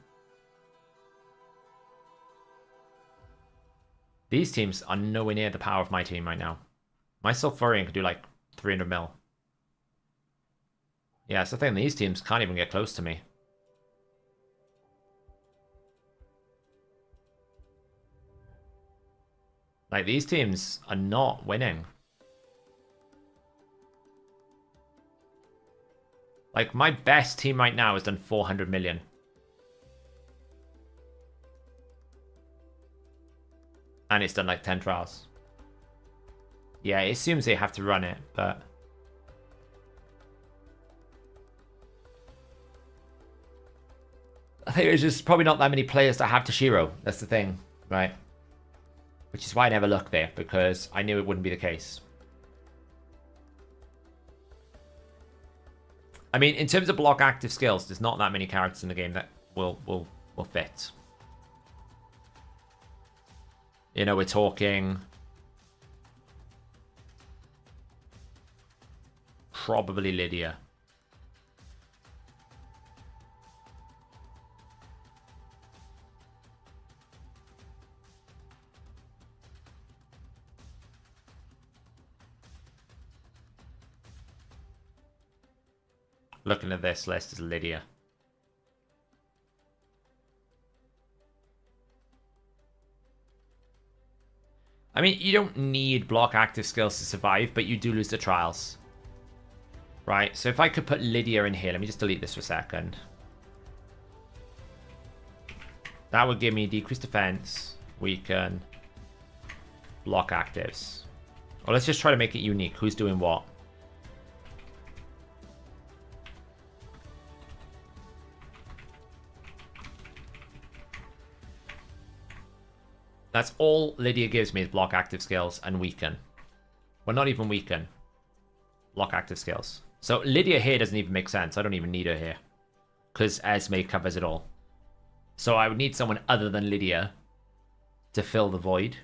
These teams are nowhere near the power of my team right now. My Sulfurion could do like 300 mil. Yeah, it's the thing. These teams can't even get close to me. Like, these teams are not winning. Like, my best team right now has done 400 million. And it's done like 10 trials. Yeah, it assumes they have to run it, but... I think there's just probably not that many players that have Toshiro. That's the thing, right? Which is why I never looked there, because I knew it wouldn't be the case. I mean, in terms of block active skills, there's not that many characters in the game that will fit. You know, we're talking... probably Lydia. Looking at this list is Lydia. I mean, you don't need block active skills to survive, but you do lose the trials. Right, so if I could put Lydia in here, let me just delete this for a second. That would give me decreased defense, weaken, block actives. Well, let's just try to make it unique. Who's doing what? That's all Lydia gives me is block active skills and weaken. Well, not even weaken. Block active skills. So Lydia here doesn't even make sense. I don't even need her here. Because Esme covers it all. So I would need someone other than Lydia to fill the void.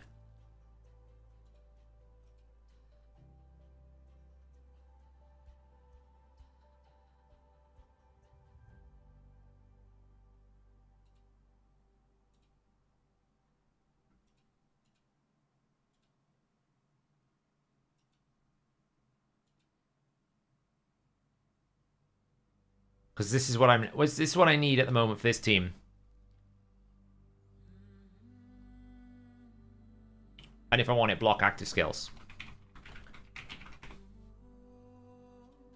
Because this is what this is what I need at the moment for this team. And if I want it, block active skills.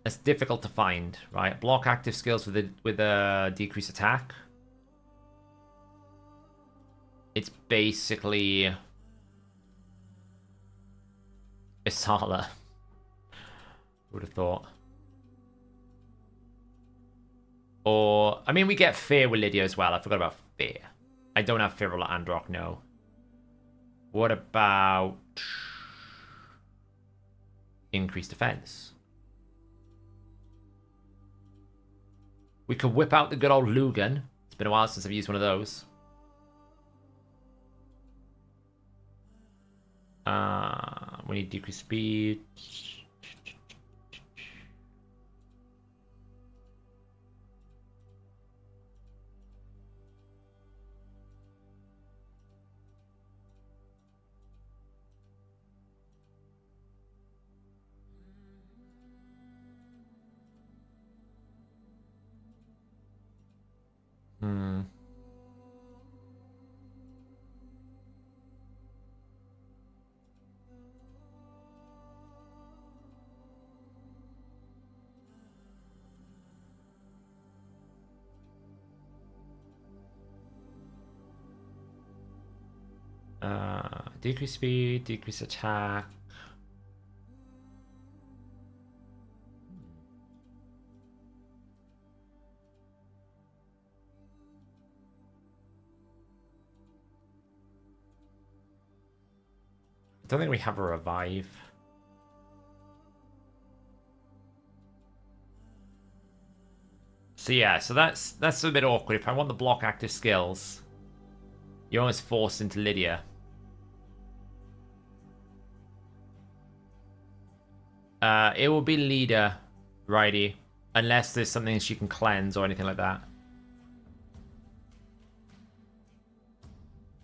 It's difficult to find, right? Block active skills with a decreased attack. It's basically Isala. Would have thought. Or, I mean, we get Fear with Lydia as well. I forgot about Fear. I don't have Fear or Androck, no. What about increased defense? We could whip out the good old Lugan. It's been a while since I've used one of those. We need decreased speed. Decrease speed, decrease attack. I don't think we have a revive. So yeah, so that's a bit awkward. If I want the block active skills, you're almost forced into Lydia. It will be leader, righty, unless there's something she can cleanse or anything like that.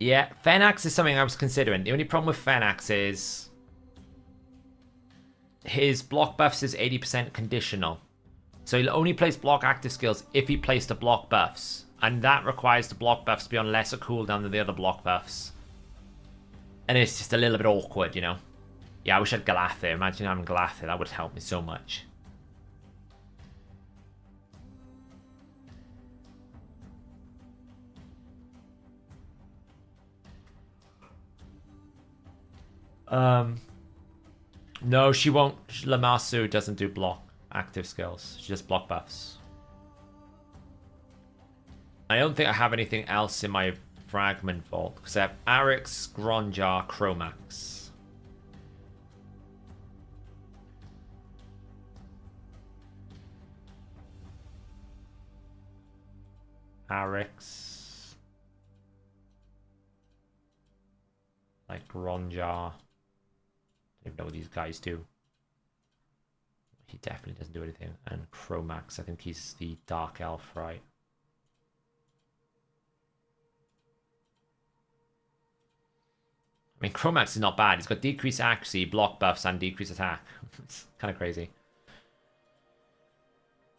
Yeah, Fenax is something I was considering. The only problem with Fenax is his block buffs is 80% conditional. So he'll only place block active skills if he placed the block buffs. And that requires the block buffs to be on lesser cooldown than the other block buffs. And it's just a little bit awkward, you know. Yeah, I wish I had Galather. Imagine having Galather. That would help me so much. No, she won't. Lamasu doesn't do block active skills. She just block buffs. I don't think I have anything else in my fragment vault because I have Arix, Gronjar, Chromax. Arix. Like Gronjar. I don't know what these guys do. He definitely doesn't do anything. And Chromax, I think he's the Dark Elf, right? I mean, Chromax is not bad. He's got decreased accuracy, block buffs, and decreased attack. It's kind of crazy.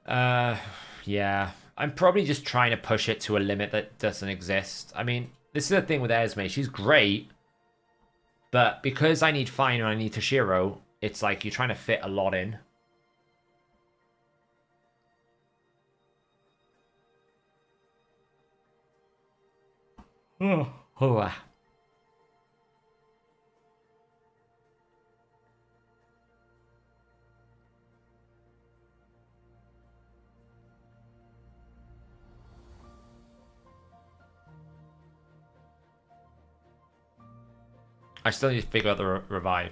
Yeah. I'm probably just trying to push it to a limit that doesn't exist. I mean, this is the thing with Esme. She's great. But because I need Fine and I need Toshiro, it's like you're trying to fit a lot in. Oh. I still need to figure out the revive.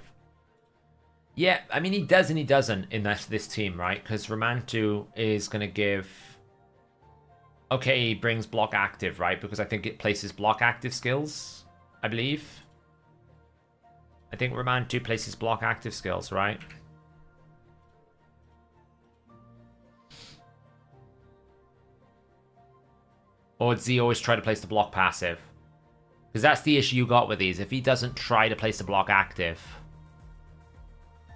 Yeah, I mean, he does and he doesn't in this team, right? Because Romantu is going to give... Okay, he brings block active, right? Because I think it places block active skills, I believe. I think Romantu places block active skills, right? Or does he always try to place the block passive? Because that's the issue you got with these. If he doesn't try to place the block active.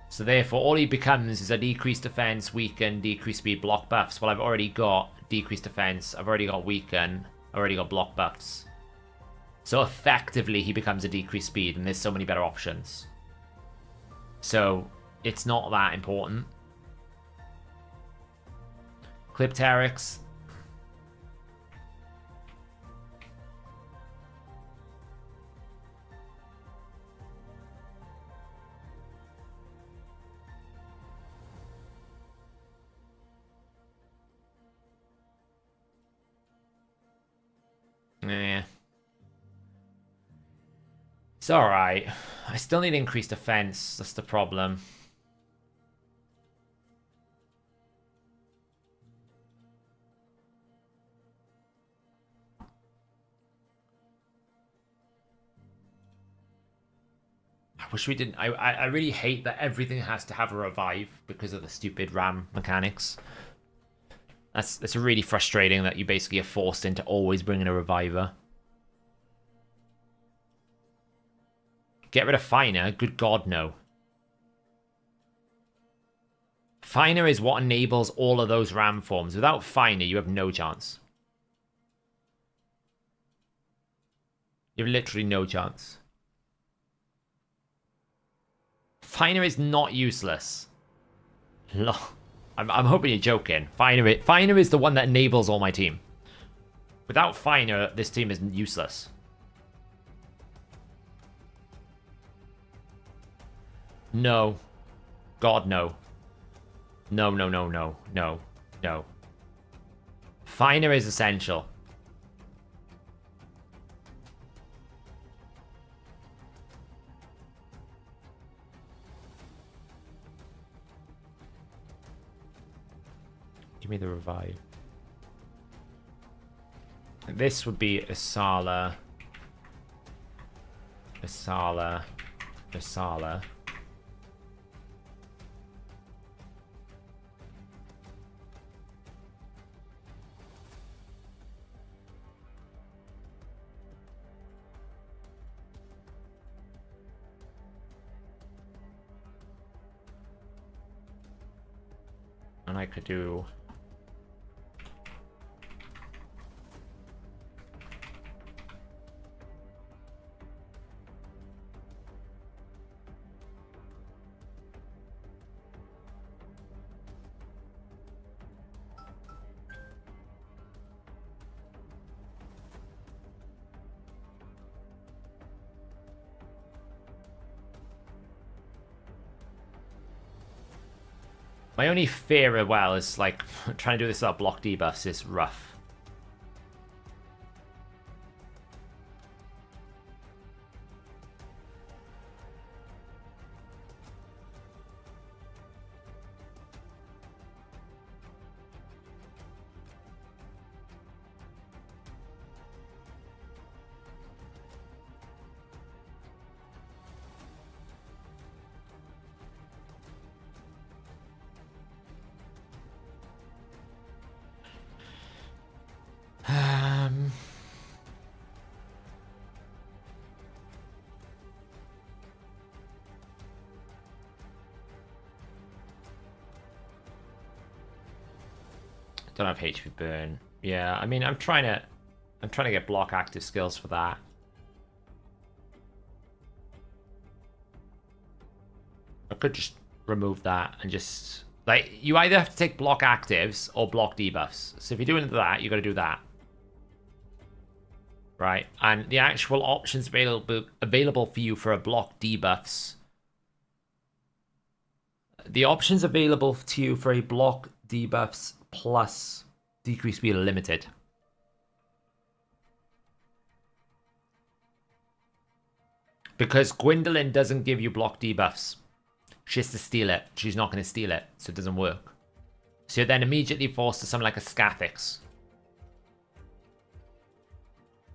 So therefore, all he becomes is a decreased defense, weaken, decreased speed, block buffs. Well, I've already got decreased defense. I've already got weaken. I've already got block buffs. So effectively, he becomes a decreased speed, and there's so many better options. So it's not that important. Clipterix. Yeah. It's alright. I still need increased defense. That's the problem. I wish we didn't. I really hate that everything has to have a revive because of the stupid RAM mechanics. That's really frustrating that you basically are forced into always bringing a reviver. Get rid of Finer? Good God, no. Finer is what enables all of those RAM forms. Without Finer, you have no chance. You have literally no chance. Finer is not useless. I'm hoping you're joking. Finer is the one that enables all my team. Without Finer, this team is useless. No. God, no. No, no, no, no, no, no. Finer is essential. Give me the revive. This would be Asala. Asala. Asala. And I could do... My only fear as well is, like, trying to do this without block debuffs is rough. Don't have HP burn. Yeah, I mean, I'm trying to get block active skills for that. I could just remove that and just, like, you either have to take block actives or block debuffs. So if you're doing that, you got to do that. Right? And the actual options available for you for a block debuffs. The options available to you for a block debuffs plus decreased speed are limited. Because Gwendolyn doesn't give you block debuffs. She has to steal it. She's not going to steal it, so it doesn't work. So you're then immediately forced to something like a Scathix.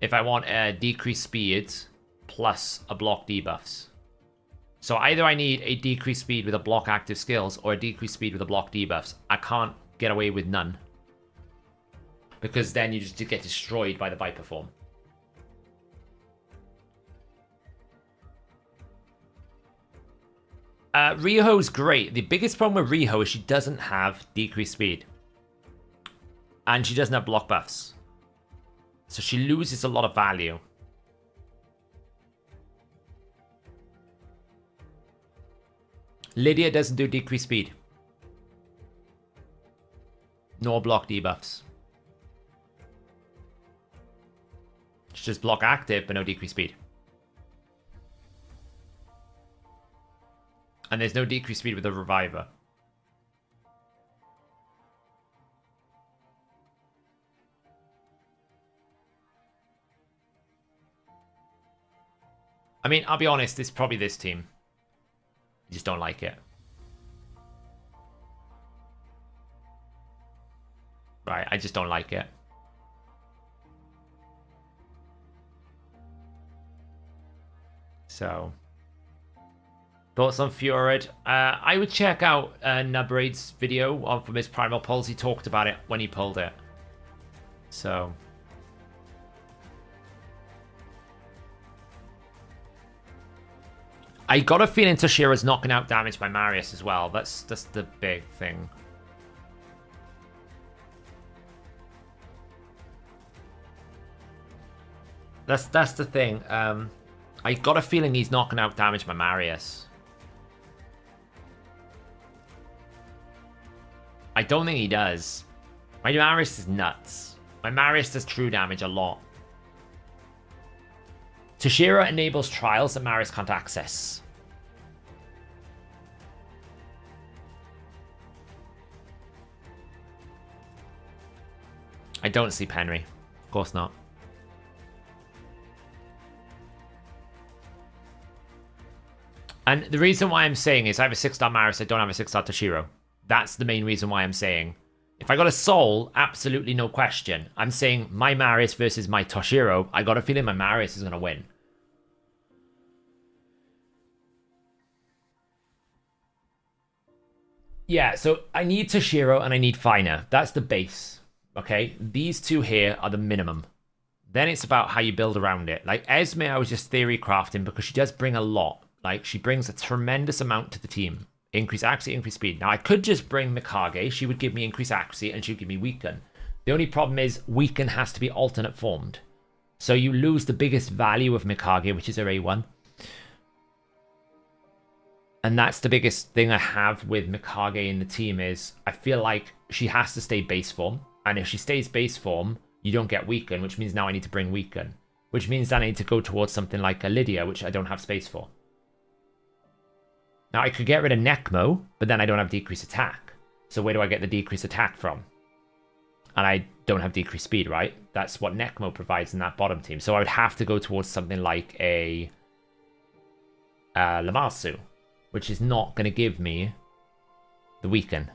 If I want a decreased speed plus a block debuffs. So either I need a decreased speed with a block active skills or a decreased speed with a block debuffs. I can't get away with none. Because then you just get destroyed by the Viper form. Riho's great. The biggest problem with Riho is she doesn't have decreased speed. And she doesn't have block buffs. So she loses a lot of value. Lydia doesn't do decreased speed. Nor block debuffs. She just block active, but no decreased speed. And there's no decreased speed with the Reviver. I mean, I'll be honest, it's probably this team. I just don't like it. Right, I just don't like it. So, thoughts on Furid? I would check out Nubraid's video from his Primal Pulse. He talked about it when he pulled it. So, I got a feeling Toshiro's knocking out damage by Marius as well. That's the big thing. That's the thing. I got a feeling he's knocking out damage by Marius. I don't think he does. My Marius is nuts. My Marius does true damage a lot. Toshiro enables trials that Marius can't access. I don't sleep Henry. Of course not. And the reason why I'm saying is I have a 6-star Marius, I don't have a 6-star Toshiro. That's the main reason why I'm saying. If I got a soul, absolutely no question. I'm saying my Marius versus my Toshiro. I got a feeling my Marius is going to win. Yeah, so I need Toshiro and I need Finer. That's the base. Okay? These two here are the minimum. Then it's about how you build around it. Like Esme, I was just theory crafting because she does bring a lot. Like she brings a tremendous amount to the team. Increase accuracy, increase speed. Now I could just bring Mikage. She would give me increased accuracy and she would give me weaken. The only problem is weaken has to be alternate formed. So you lose the biggest value of Mikage, which is her A1. And that's the biggest thing I have with Mikage in the team is I feel like she has to stay base form. And if she stays base form, you don't get weaken, which means now I need to bring weaken. Which means that I need to go towards something like a Lydia, which I don't have space for. Now I could get rid of Necmo, but then I don't have decreased attack. So where do I get the decreased attack from? And I don't have decreased speed, right? That's what Necmo provides in that bottom team. So I would have to go towards something like a Lamarsu, which is not going to give me the weaken.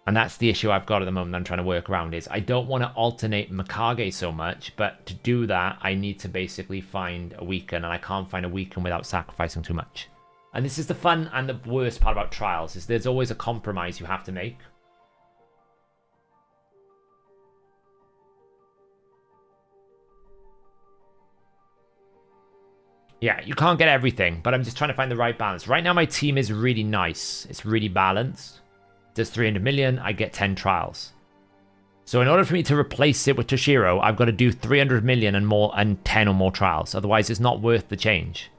And that's the issue I've got at the moment I'm trying to work around is I don't want to alternate Mikage so much, but to do that, I need to basically find a weaken, and I can't find a weaken without sacrificing too much. And this is the fun and the worst part about trials, is there's always a compromise you have to make. Yeah, you can't get everything, but I'm just trying to find the right balance. Right now, my team is really nice. It's really balanced. Does 300 million, I get 10 trials. So in order for me to replace it with Toshiro, I've got to do 300 million and more and 10 or more trials. Otherwise, it's not worth the change.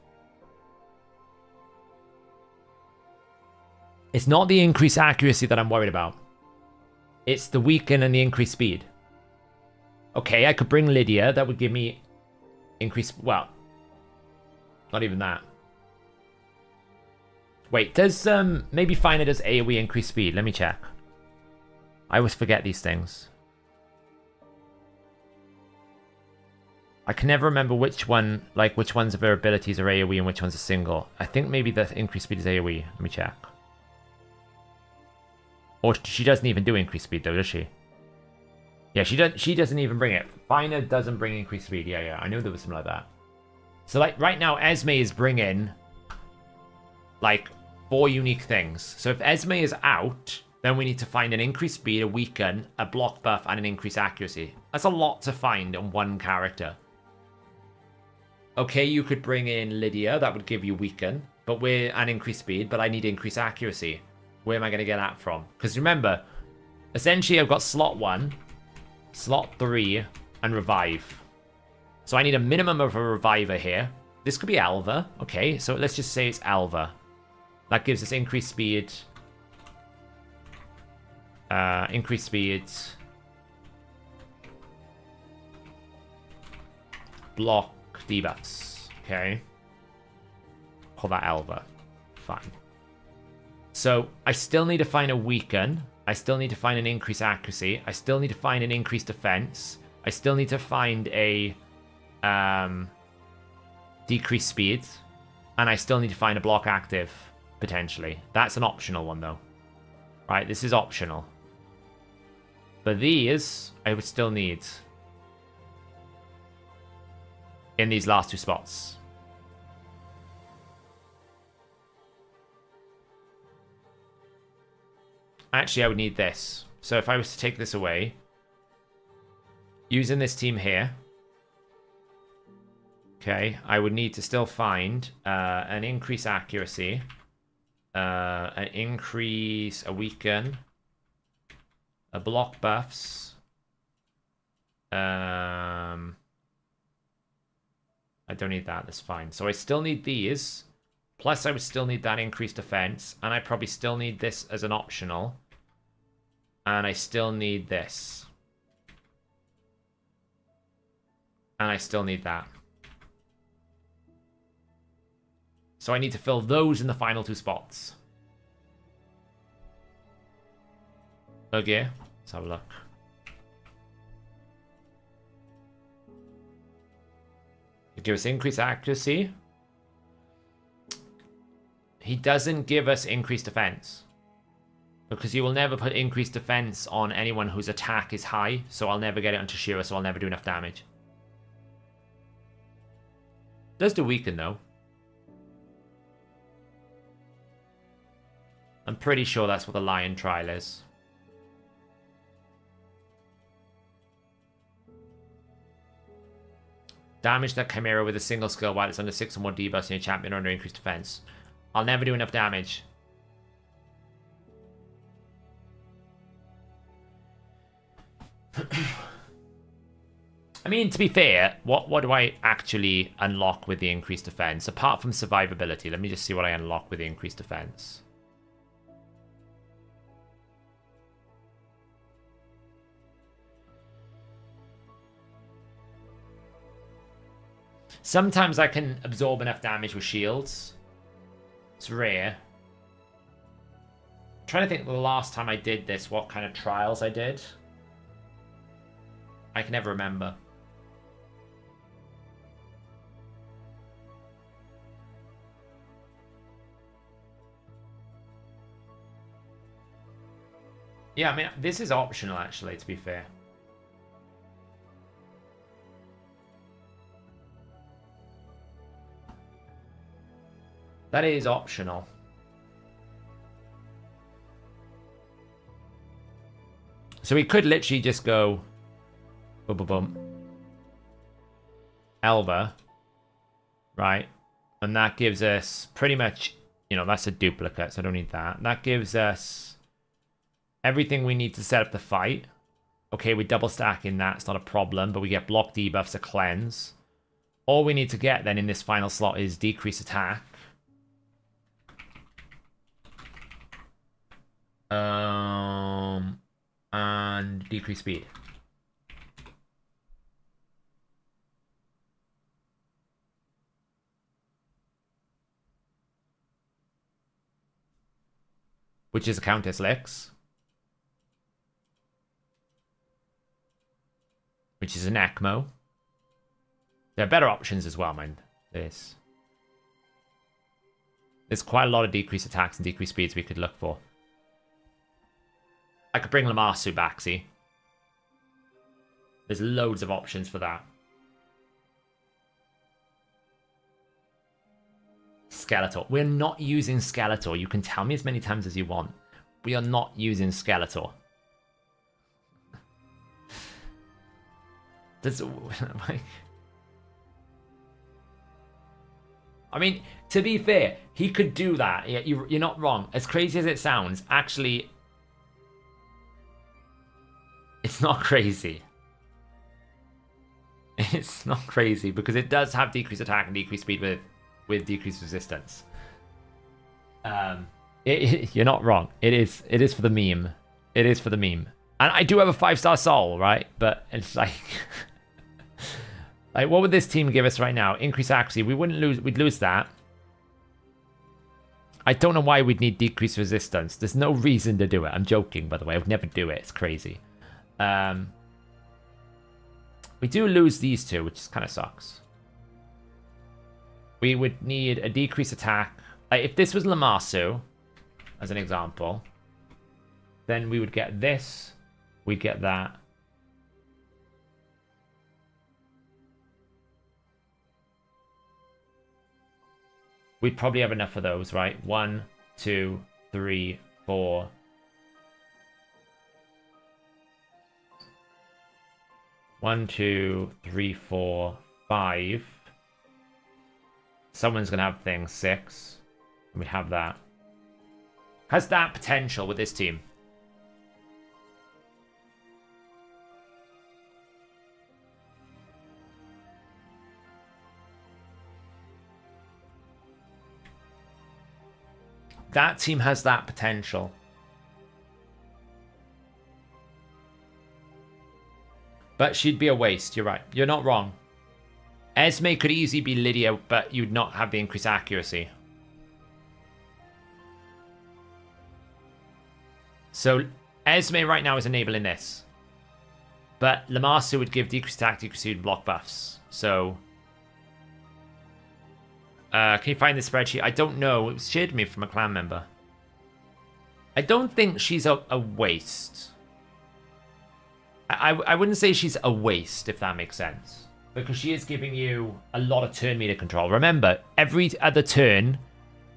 It's not the increased accuracy that I'm worried about. It's the weaken and the increased speed. Okay, I could bring Lydia. That would give me increased... Well, not even that. Wait, does... maybe Finer does AoE increased speed. Let me check. I always forget these things. I can never remember which one... Like, which ones of her abilities are AoE and which ones are single. I think maybe the increased speed is AoE. Let me check. Or she doesn't even do increased speed though, does she? Yeah, she doesn't even bring it. Finer doesn't bring increased speed. Yeah, I knew there was something like that. So like right now, Esme is bringing like 4 unique things. So if Esme is out, then we need to find an increased speed, a weaken, a block buff, and an increased accuracy. That's a lot to find on one character. Okay, you could bring in Lydia. That would give you weaken, but we're an increased speed, but I need increased accuracy. Where am I going to get that from? Because remember, essentially I've got slot 1, slot 3, and revive. So I need a minimum of a reviver here. This could be Alva. Okay, so let's just say it's Alva. That gives us increased speed. Increased speed. Block debuffs. Okay. Call that Alva. Fine. So I still need to find a weaken. I still need to find an increased accuracy. I still need to find an increased defense. I still need to find a decreased speed. And I still need to find a block active, potentially. That's an optional one, though. Right, this is optional. But these, I would still need in these last 2 spots. Actually, I would need this. So if I was to take this away, using this team here, okay, I would need to still find an increased accuracy, an increase, a weaken, a block buffs, I don't need that, that's fine. So I still need these, plus I would still need that increased defense, and I probably still need this as an optional, and I still need this. And I still need that. So I need to fill those in the final 2 spots. Okay, let's have a look. It gives us increased accuracy. He doesn't give us increased defense. Because you will never put increased defense on anyone whose attack is high. So I'll never get it on Toshiro, so I'll never do enough damage. Does do weaken though. I'm pretty sure that's what the lion trial is. Damage that Chimera with a single skill while it's under 6 or more debuffs in your champion or under increased defense. I'll never do enough damage. I mean, to be fair, what do I actually unlock with the increased defense? Apart from survivability, let me just see what I unlock with the increased defense. Sometimes I can absorb enough damage with shields. It's rare. I'm trying to think the last time I did this, what kind of trials I did. I can never remember. Yeah, I mean, this is optional actually, to be fair. That is optional. So we could literally just go boom, boom, boom. Elva. Right? And that gives us pretty much, you know, that's a duplicate, so I don't need that. That gives us everything we need to set up the fight. Okay, we're double stacking that, it's not a problem, but we get block debuffs, a cleanse. All we need to get then in this final slot is decrease attack. And decrease speed. Which is a Countess Licks. Which is an ECMO. There are better options as well, mind this. There's quite a lot of decreased attacks and decreased speeds we could look for. I could bring Lamasu back, see? There's loads of options for that. Skeletor. We're not using Skeletor. You can tell me as many times as you want. We are not using Skeletor. That's like... I mean, to be fair, he could do that. You're not wrong. As crazy as it sounds, actually... It's not crazy. It's not crazy because it does have decreased attack and decreased speed with decreased resistance. You're not wrong. It is for the meme. It is for the meme. And I do have a 5-star soul, right? But it's like like what would this team give us right now? Increase accuracy. We wouldn't lose. We'd lose that. I don't know why we'd need decreased resistance. There's no reason to do it. I'm joking, by the way. I would never do it. It's crazy. We do lose these two, which kind of sucks. We would need a decreased attack. If this was Lamasu, as an example, then we would get this. We'd get that. We'd probably have enough of those, right? 1, 2, 3, 4. One, 2, 3, 4, 5. Someone's gonna have things 6. And we have that. Has that potential with this team? That team has that potential. But she'd be a waste. You're right. You're not wrong. Esme could easily be Lydia, but you'd not have the increased accuracy. So Esme right now is enabling this. But Lamasu would give decreased attack, decreased speed, block buffs. So can you find the spreadsheet? I don't know. It was shared to me from a clan member. I don't think she's a waste. I wouldn't say she's a waste, if that makes sense. Because she is giving you a lot of turn meter control. Remember, every other turn,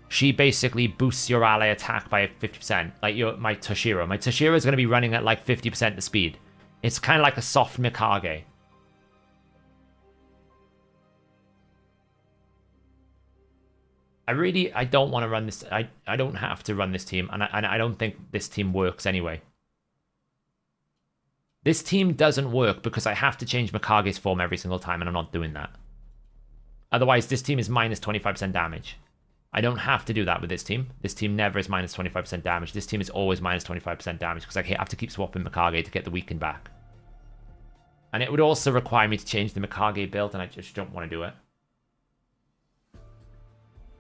she basically boosts your ally attack by 50%. Like my Toshiro. My Toshiro is going to be running at like 50% the speed. It's kind of like a soft Mikage. I don't want to run this. I don't have to run this team. And I don't think this team works anyway. This team doesn't work because I have to change Mikage's form every single time, and I'm not doing that. Otherwise, this team is minus 25% damage. I don't have to do that with this team. This team never is minus 25% damage. This team is always minus 25% damage because I have to keep swapping Mikage to get the weaken back. And it would also require me to change the Mikage build, and I just don't want to do it.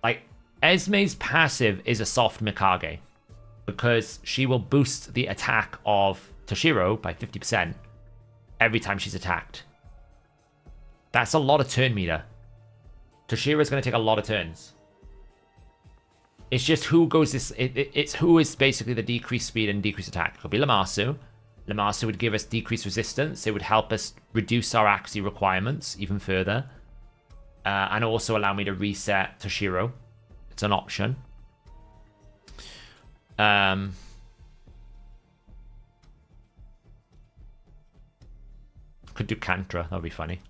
Like, Esme's passive is a soft Mikage because she will boost the attack of Toshiro by 50% every time she's attacked. That's a lot of turn meter. Toshiro is going to take a lot of turns. It's just who goes this. It's who is basically the decreased speed and decreased attack. It could be Lamasu. Lamasu would give us decreased resistance. It would help us reduce our accuracy requirements even further. And also allow me to reset Toshiro. It's an option. Could do Kantra. That would be funny.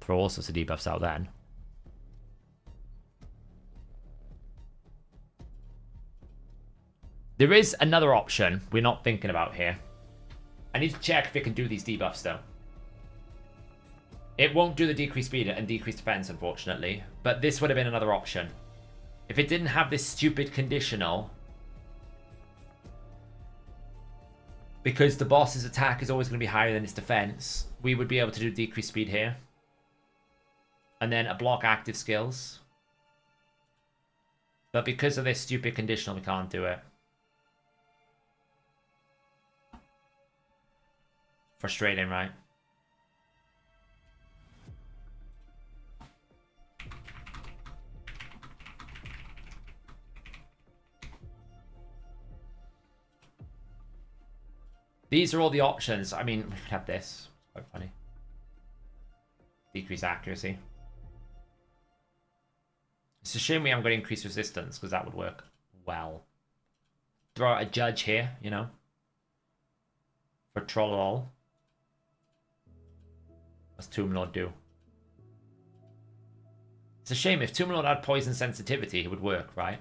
Throw all sorts of debuffs out then. There is another option we're not thinking about here. I need to check if it can do these debuffs though. It won't do the decreased speed and decreased defense, unfortunately. But this would have been another option. If it didn't have this stupid conditional, because the boss's attack is always going to be higher than its defense, we would be able to do decreased speed here. And then a block active skills. But because of this stupid conditional, we can't do it. Frustrating, right? These are all the options. I mean, we could have this. Quite funny. Decrease accuracy. It's a shame we haven't got increased resistance, because that would work well. Throw out a judge here, you know. For Trollol. What's Tomb Lord do? It's a shame. If Tomb Lord had poison sensitivity, it would work, right?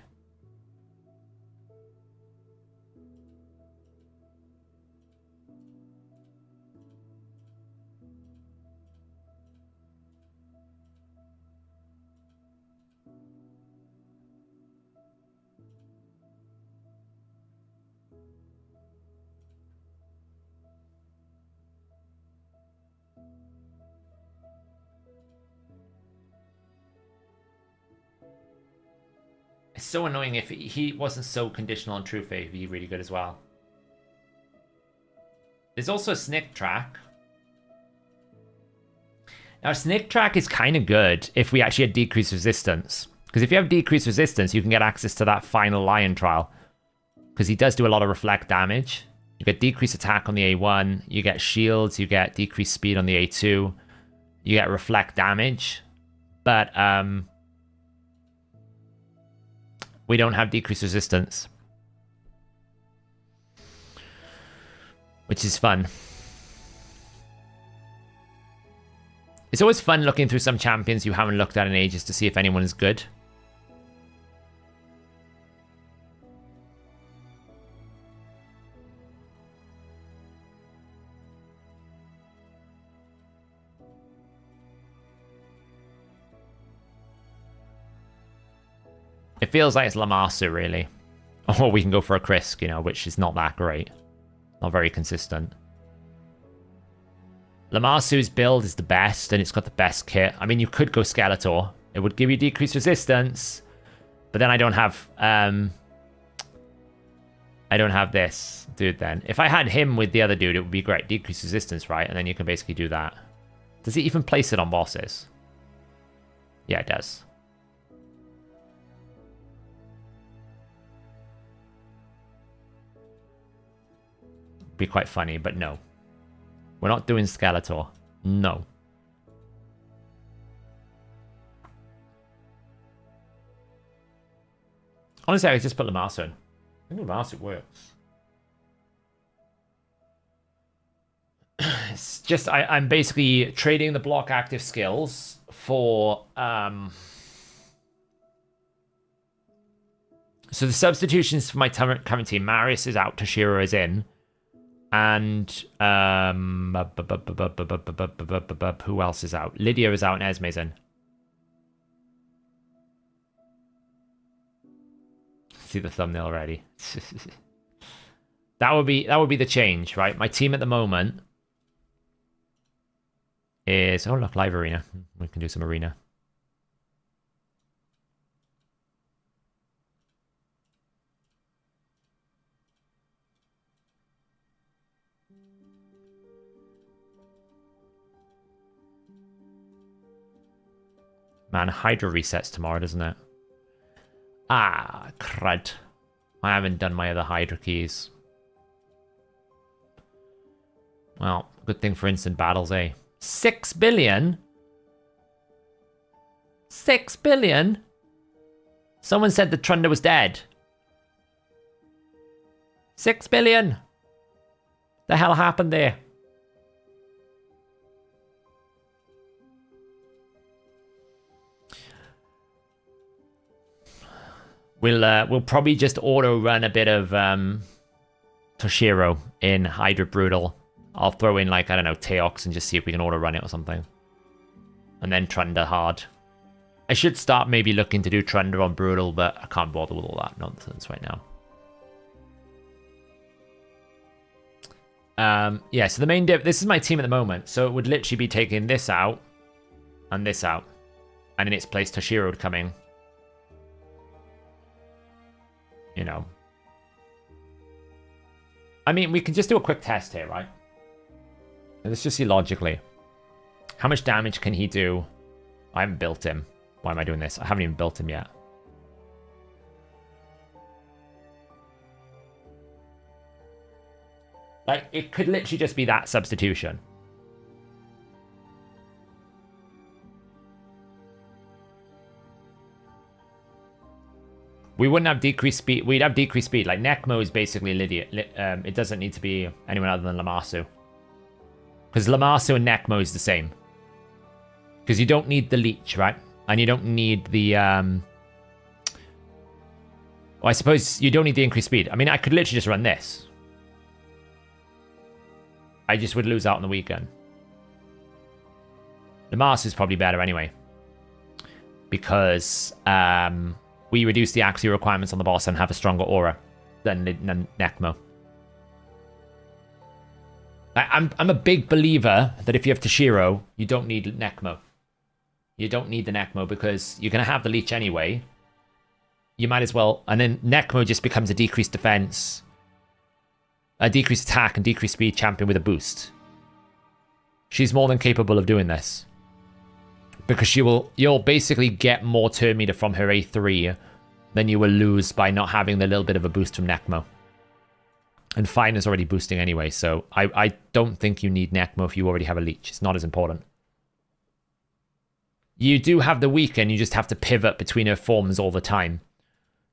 It's so annoying. If he wasn't so conditional on True Faith, he'd be really good as well. There's also a Snick Track. Now, Snick Track is kind of good if we actually had decreased resistance. Because if you have decreased resistance, you can get access to that final Lion trial. Because he does do a lot of reflect damage. You get decreased attack on the A1. You get shields. You get decreased speed on the A2. You get reflect damage. But we don't have decreased resistance. Which is fun. It's always fun looking through some champions you haven't looked at in ages to see if anyone is good. It feels like it's Lamasu, really. Or we can go for a Krisk, you know, which is not that great. Not very consistent. Lamasu's build is the best, and it's got the best kit. I mean, you could go Skeletor. It would give you decreased resistance, but then I don't have this dude then. If I had him with the other dude, it would be great. Decreased resistance, right? And then you can basically do that. Does it even place it on bosses? Yeah, it does. Be quite funny, but no. We're not doing Skeletor. No. Honestly, I could just put Lamasu in. I think Lamasu works. It's just, I'm basically trading the block active skills for... So the substitutions for my current team, Marius is out, Toshiro is in. And who else is out? Lydia is out and Esme's in. See the thumbnail already. that would be the change, right? My team at the moment is look, live arena. We can do some arena. Man, Hydra resets tomorrow, doesn't it? Ah, crud. I haven't done my other Hydra keys. Well, good thing for instant battles, eh? 6 billion? 6 billion? Someone said the Trunder was dead. 6 billion? The hell happened there? We'll probably just auto run a bit of Toshiro in Hydra Brutal. I'll throw in, like, I don't know, Teox and just see if we can auto run it or something. And then Trunder hard. I should start maybe looking to do Trunder on Brutal, but I can't bother with all that nonsense right now. Yeah, so the main this is my team at the moment, so it would literally be taking this out and this out, and in its place Toshiro would come in. You know. I mean, we can just do a quick test here, right? Let's just see logically. How much damage can he do? I haven't built him. Why am I doing this? I haven't even built him yet. Like, it could literally just be that substitution. We wouldn't have decreased speed. We'd have decreased speed. Like, Necmo is basically Lydia. It doesn't need to be anyone other than Lamasu. Because Lamasu and Necmo is the same. Because you don't need the leech, right? And you don't need the... Well, I suppose you don't need the increased speed. I mean, I could literally just run this. I just would lose out on the weekend. Lamasu is probably better anyway. Because... we reduce the accuracy requirements on the boss and have a stronger aura than Necmo. I'm a big believer that if you have Toshiro, you don't need Necmo. You don't need the Necmo because you're going to have the leech anyway. you might as well. And then Necmo just becomes a decreased defense, a decreased attack, and decreased speed champion with a boost. She's more than capable of doing this. Because you'll basically get more turn meter from her A3 than you will lose by not having the little bit of a boost from Necmo. And Fine is already boosting anyway, so I don't think you need Necmo if you already have a leech. It's not as important. You do have the weaken, you just have to pivot between her forms all the time.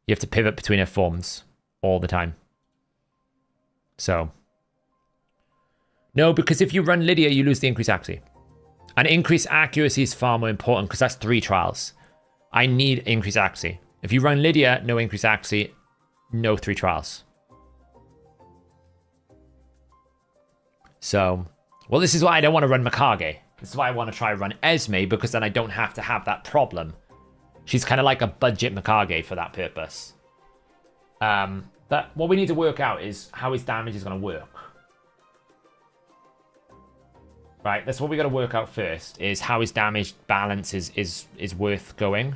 You have to pivot between her forms all the time. So. No, because if you run Lydia, you lose the increased accuracy. And increased accuracy is far more important because that's 3 trials. I need increased accuracy. If you run Lydia, no increased accuracy, no 3 trials. So, well, this is why I don't want to run Mikage. This is why I want to try run Esme, because then I don't have to have that problem. She's kind of like a budget Mikage for that purpose. But what we need to work out is how his damage is going to work. Right, that's what we got to work out first, is how his damage balance is worth going.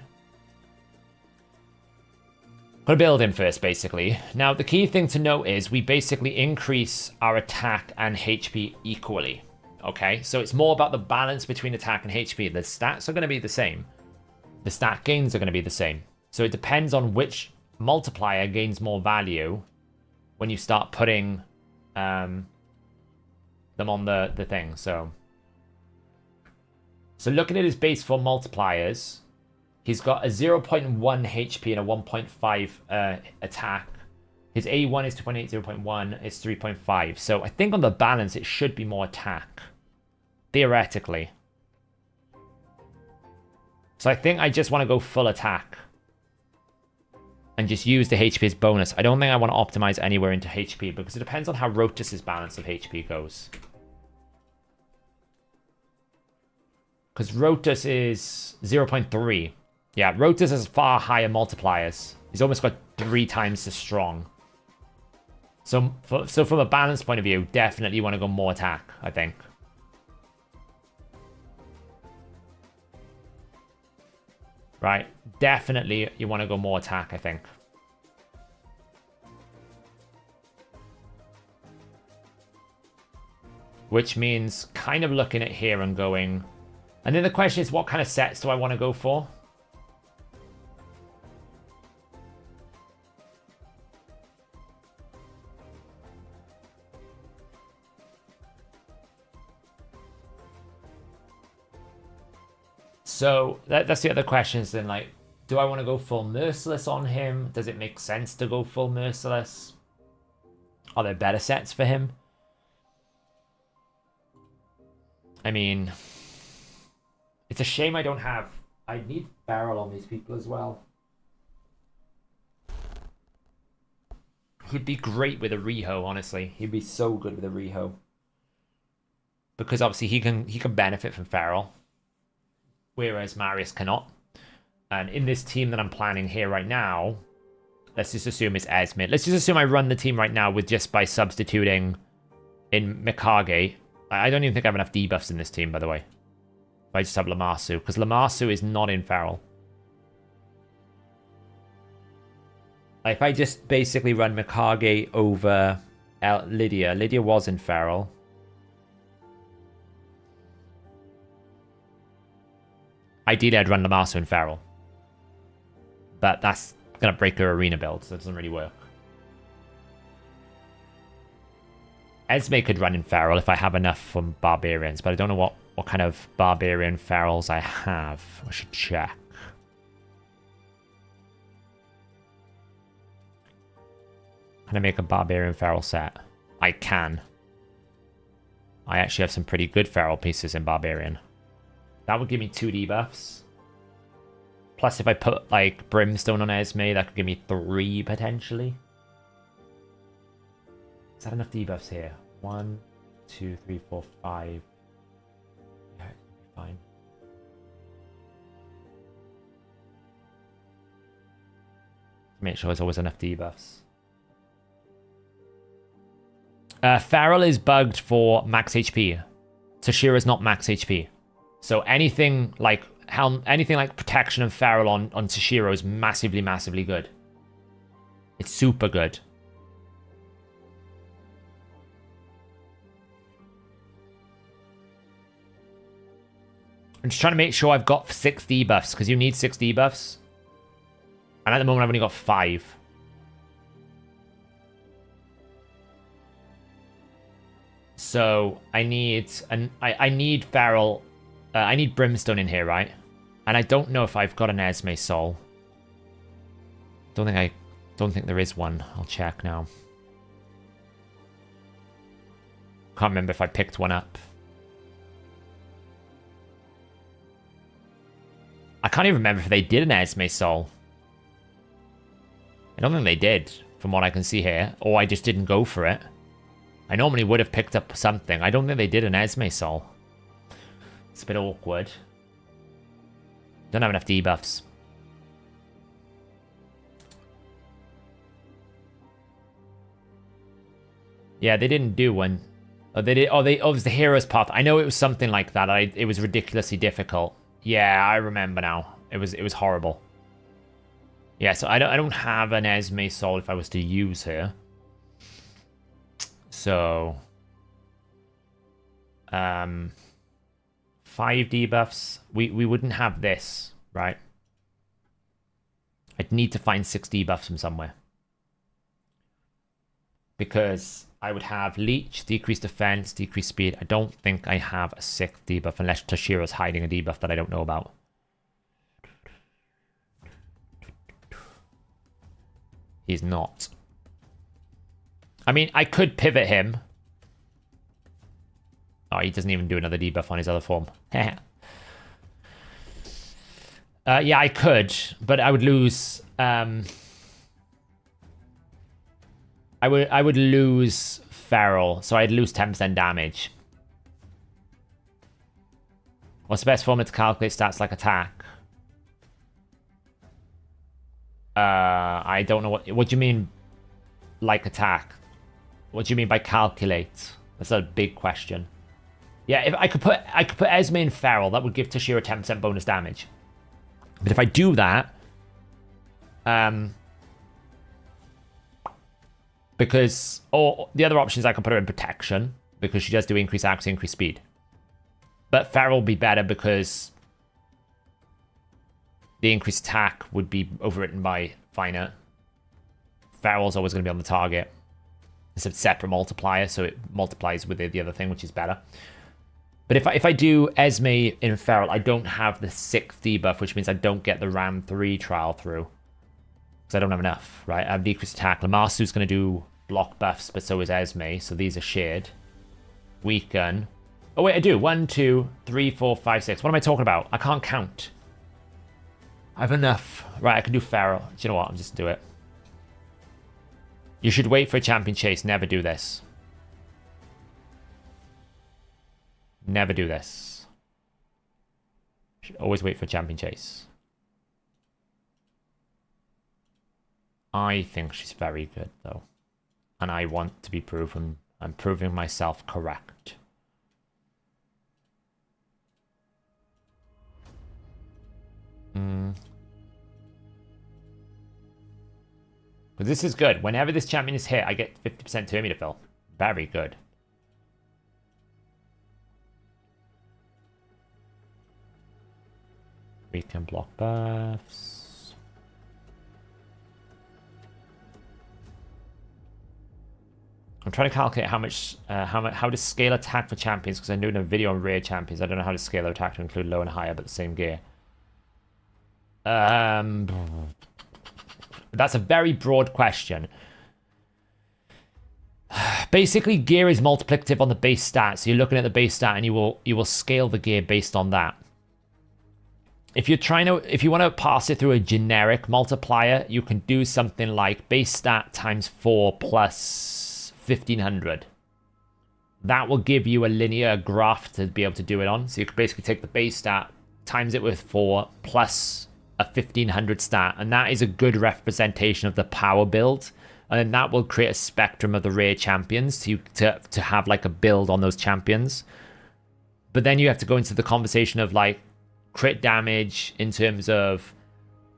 Gotta build him first, basically. Now, the key thing to note is we basically increase our attack and HP equally. Okay, so it's more about the balance between attack and HP. The stats are going to be the same. The stat gains are going to be the same. So it depends on which multiplier gains more value when you start putting them on the thing. So looking at his base 4 multipliers, he's got a 0.1 HP and a 1.5 attack. His A1 is 2.8, 0.1 is 3.5. So I think on the balance, it should be more attack. Theoretically. So I think I just want to go full attack. And just use the HP as bonus. I don't think I want to optimize anywhere into HP, because it depends on how Rotus's balance of HP goes. Because Rotus is 0.3. Yeah, Rotus has far higher multipliers. He's almost got 3 times as strong. So from a balance point of view, definitely want to go more attack, I think. Right, definitely you want to go more attack, I think. Which means kind of looking at here and going... And then the question is, what kind of sets do I want to go for? So that's the other questions then, like, do I want to go full Merciless on him? Does it make sense to go full Merciless? Are there better sets for him? I mean, it's a shame I don't have... I need Barrel on these people as well. He'd be great with a Riho, honestly. He'd be so good with a Riho. Because obviously he can benefit from Feral. Whereas Marius cannot. And in this team that I'm planning here right now, let's just assume it's Esme. Let's just assume I run the team right now with just by substituting in Mikage. I don't even think I have enough debuffs in this team, by the way. If I just have Lamassu, because Lamassu is not in Feral. Like, if I just basically run Mikage over Lydia. Lydia was in Feral. Ideally, I'd run Lamassu in Feral. But that's going to break her arena build, so it doesn't really work. Esme could run in Feral if I have enough from Barbarians, but I don't know what kind of Barbarian Ferals I have. I should check. Can I make a Barbarian Feral set? I can. I actually have some pretty good Feral pieces in Barbarian. That would give me 2 debuffs. Plus, if I put, like, Brimstone on Esme, that could give me 3, potentially. Is that enough debuffs here? 1, 2, 3, 4, 5. Yeah, it's fine. Make sure there's always enough debuffs. Feral is bugged for max HP. Toshiro's not max HP. So anything like protection and Feral on Toshiro is massively, massively good. It's super good. I'm just trying to make sure I've got 6 debuffs, because you need 6 debuffs. And at the moment, I've only got 5. So I need I need Feral. I need Brimstone in here, right? And I don't know if I've got an Esme Soul. Don't think there is one. I'll check now. Can't remember if I picked one up. I can't even remember if they did an Esme Soul. I don't think they did, from what I can see here. Or I just didn't go for it. I normally would have picked up something. I don't think they did an Esme Soul. It's a bit awkward. Don't have enough debuffs. Yeah, they didn't do one. Oh, they did. Oh, it was the hero's path. I know it was something like that. It was ridiculously difficult. Yeah, I remember now. It was horrible. Yeah, so I don't have an Esme Soul if I was to use her. So 5 debuffs. We wouldn't have this, right? I'd need to find 6 debuffs from somewhere. Because I would have Leech, decreased defense, decreased speed. I don't think I have a 6th debuff unless Toshiro's hiding a debuff that I don't know about. He's not. I mean, I could pivot him. Oh, he doesn't even do another debuff on his other form. Yeah, I could, but I would lose. I would lose Feral, so I'd lose 10% damage. What's the best format to calculate stats like attack? I don't know what do you mean, like attack? What do you mean by calculate? That's a big question. Yeah, if I could put Esme in Feral, that would give Toshiro 10% bonus damage. But if I do that, because the other option is I can put her in protection because she does do increase accuracy, increase speed. But Feral will be better because the increased attack would be overwritten by Finer. Feral's always going to be on the target. It's a separate multiplier, so it multiplies with the other thing, which is better. But if I do Esme in Feral, I don't have the 6th debuff, which means I don't get the Ram 3 trial through. Because I don't have enough, right? I have decreased attack. Lamasu's going to do block buffs, but so is Esme, so these are shared. Weaken. Oh wait, I do. 1, 2, 3, 4, 5, 6. What am I talking about? I can't count. I have enough. Right, I can do Feral. Do you know what? I'll just do it. You should wait for a champion chase. Never do this. Never do this. Should always wait for a champion chase. I think she's very good, though. And I want to be proven. I'm proving myself correct. But this is good. Whenever this champion is hit, I get 50% turn meter fill. Very good. We can block buffs. I'm trying to calculate how to scale attack for champions, because I'm doing a video on rare champions. I don't know how to scale their attack to include low and higher, but the same gear. That's a very broad question. Basically, gear is multiplicative on the base stat. So you're looking at the base stat, and you will scale the gear based on that. If you want to pass it through a generic multiplier, you can do something like base stat times 4 plus 1500. That will give you a linear graph to be able to do it on. So you can basically take the base stat, times it with 4 plus a 1500 stat, and that is a good representation of the power build. And then that will create a spectrum of the rare champions to have like a build on those champions. But then you have to go into the conversation of like crit damage in terms of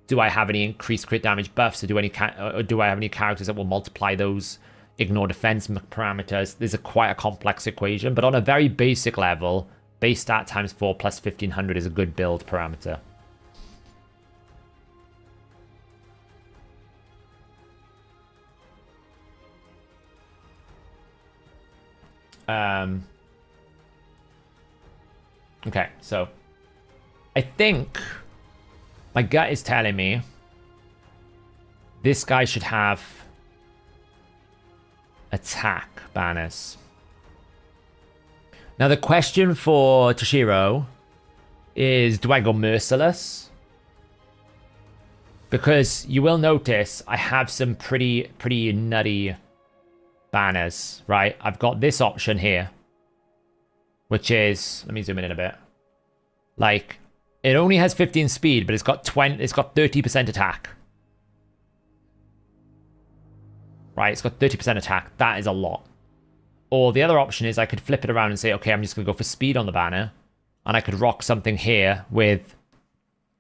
do I have any increased crit damage buffs, or do I have any characters that will multiply those ignore defense parameters? There's quite a complex equation, but on a very basic level, base stat times 4 plus 1500 is a good build parameter. Okay, so I think my gut is telling me this guy should have attack banners. Now the question for Toshiro is, do I go merciless? Because you will notice I have some pretty nutty banners, right? I've got this option here, which is, let me zoom in a bit. Like, it only has 15 speed, but it's got 30% attack. Right, it's got 30% attack. That is a lot. Or the other option is I could flip it around and say, okay, I'm just going to go for speed on the banner, and I could rock something here with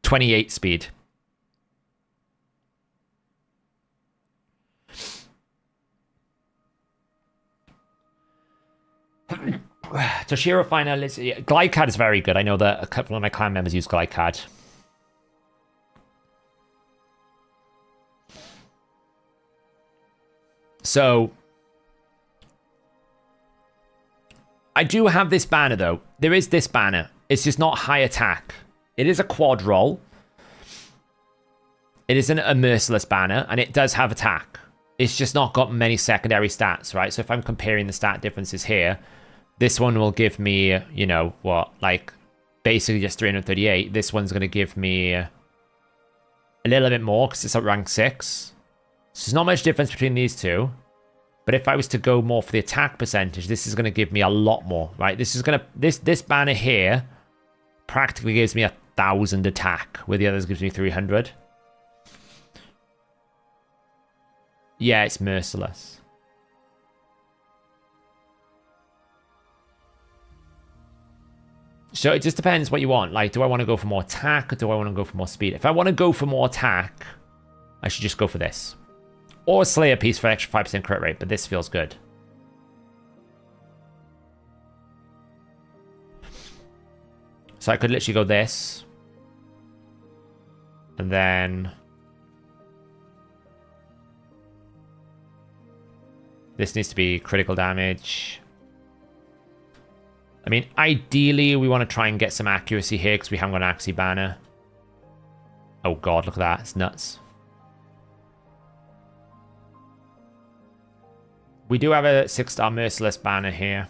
28 speed. Toshiro final is Glidecad is very good. I know that a couple of my clan members use Glidecad. So I do have this banner though. There is this banner. It's just not high attack. It is a quad roll. It isn't a merciless banner, and it does have attack. It's just not got many secondary stats, right? So if I'm comparing the stat differences here, this one will give me, you know, what, like, basically just 338. This one's going to give me a little bit more because it's at rank 6. So there's not much difference between these two. But if I was to go more for the attack percentage, this is going to give me a lot more, right? This is going to, this banner here practically gives me 1,000 attack, where the others gives me 300. Yeah, it's merciless. So it just depends what you want. Like, do I want to go for more attack, or do I want to go for more speed? If I want to go for more attack, I should just go for this. Or Slayer piece for an extra 5% crit rate, but this feels good. So I could literally go this. And then this needs to be critical damage. I mean, ideally, we want to try and get some accuracy here because we haven't got an accuracy banner. Oh god, look at that. It's nuts. We do have a 6-star Merciless banner here.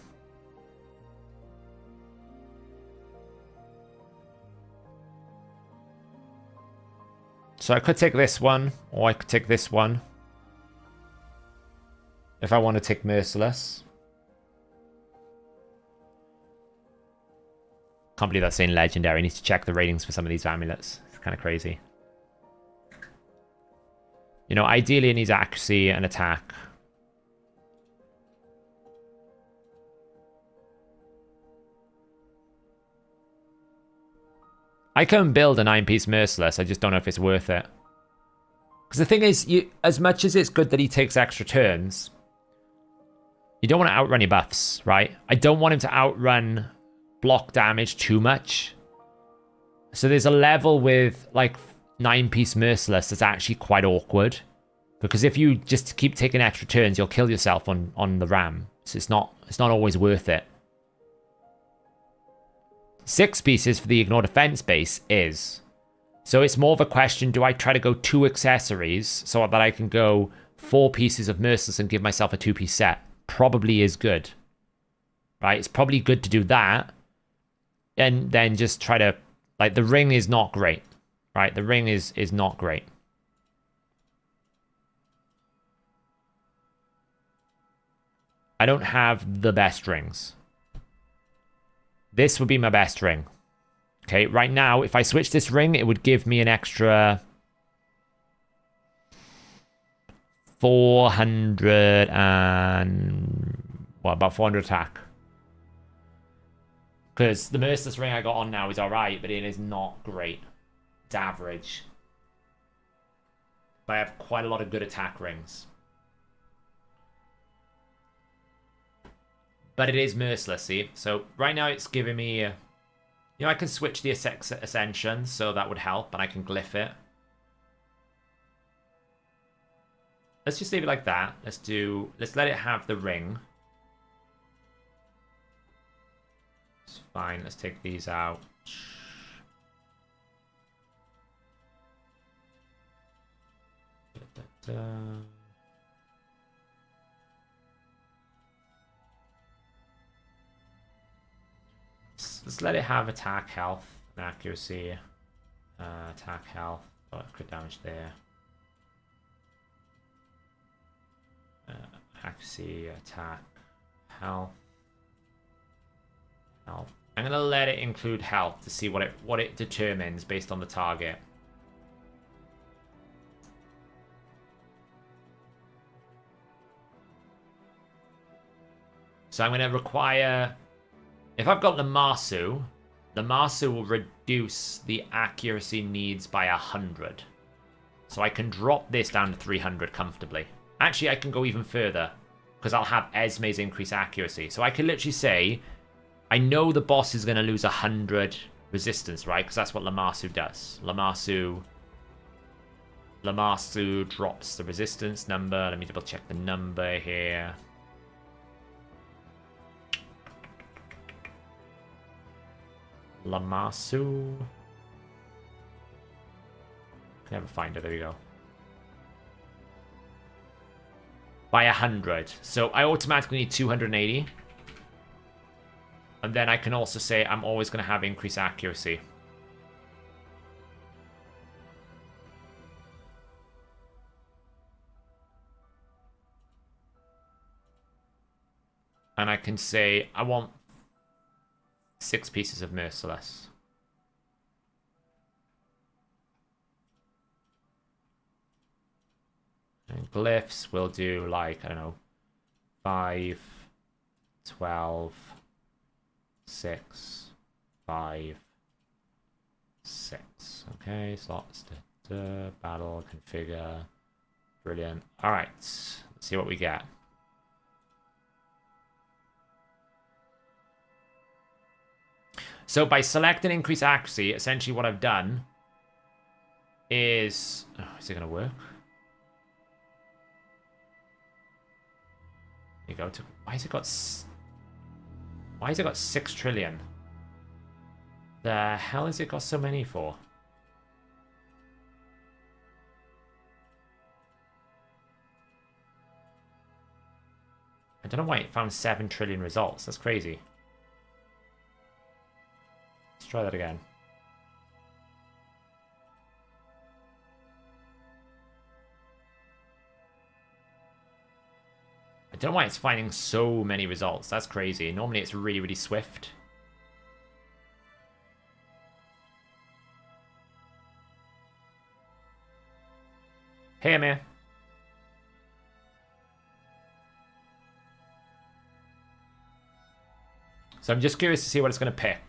So I could take this one, or I could take this one. If I want to take Merciless. Can't believe that's saying Legendary. I need to check the ratings for some of these amulets. It's kind of crazy. You know, ideally it needs accuracy and attack. I can build a 9-piece Merciless, I just don't know if it's worth it. Because the thing is, as much as it's good that he takes extra turns, you don't want to outrun your buffs, right? I don't want him to outrun block damage too much. So there's a level with, like, 9-piece Merciless that's actually quite awkward. Because if you just keep taking extra turns, you'll kill yourself on the ram. So it's not always worth it. 6 pieces for the ignore defense base is. So it's more of a question, do I try to go 2 accessories so that I can go 4 pieces of Merciless and give myself a 2-piece set? Probably is good. Right? It's probably good to do that. And then just try to, like, the ring is not great. Right? The ring is not great. I don't have the best rings. This would be my best ring. Okay, right now, if I switch this ring, it would give me an extra 400 and... what, about 400 attack. Because the Merciless ring I got on now is alright, but it is not great. It's average. But I have quite a lot of good attack rings. But it is merciless, see? So right now it's giving me... you know, I can switch the Ascension, so that would help, and I can glyph it. Let's just leave it like that. Let's let it have the ring. It's fine. Let's take these out. Let's let it have attack, health, and accuracy. Attack, health, crit damage there. Accuracy, attack, health, health. I'm gonna let it include health to see what it determines based on the target. So I'm gonna require, if I've got Lamassu will reduce the accuracy needs by 100. So I can drop this down to 300 comfortably. Actually, I can go even further, because I'll have Esme's increased accuracy. So I can literally say, I know the boss is going to lose 100 resistance, right? Because that's what Lamassu does. Lamassu drops the resistance number. Let me double check the number here. Lamassu. Can never find it. There we go. By 100. So I automatically need 280. And then I can also say I'm always going to have increased accuracy. And I can say I want 6 pieces of Merciless. And glyphs will do like, I don't know, 5, 12, 6, 5, 6. Okay, slots, battle, configure. Brilliant. Alright, let's see what we get. So by selecting increase accuracy, essentially what I've done is... Oh, is it going to work? There you go. Why has it got 6 trillion? The hell has it got so many for? I don't know why it found 7 trillion results. That's crazy. Let's try that again. I don't know why it's finding so many results. That's crazy. Normally it's really, really swift. Hey, Amir. So I'm just curious to see what it's going to pick.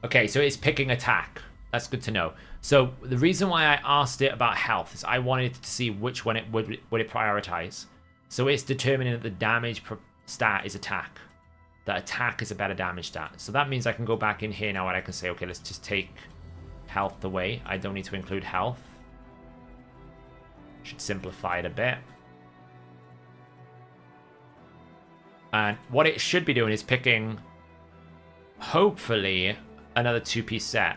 Okay, so it's picking attack. That's good to know. So the reason why I asked it about health is I wanted to see which one it would it prioritize. So it's determining that the damage stat is attack. That attack is a better damage stat. So that means I can go back in here now and I can say, okay, let's just take health away. I don't need to include health. Should simplify it a bit. And what it should be doing is picking, hopefully, another 2-piece set.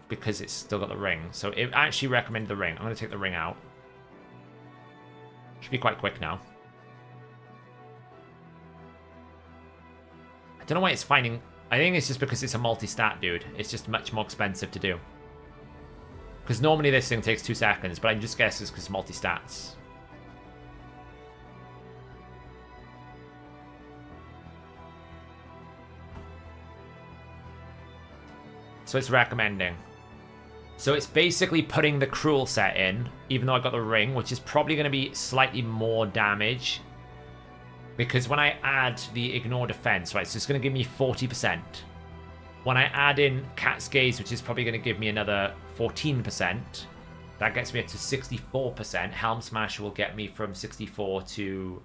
Because it's still got the ring. So it actually recommended the ring. I'm going to take the ring out. Should be quite quick now. I don't know why it's finding... I think it's just because it's a multi-stat, dude. It's just much more expensive to do. Because normally this thing takes 2 seconds, but I just guess it's because it's multi-stats. So it's recommending. So it's basically putting the cruel set in, even though I got the ring, which is probably going to be slightly more damage. Because when I add the ignore defense, right, so it's going to give me 40%. When I add in Cat's Gaze, which is probably going to give me another 14%, That gets me up to 64%. Helm Smash will get me from 64 to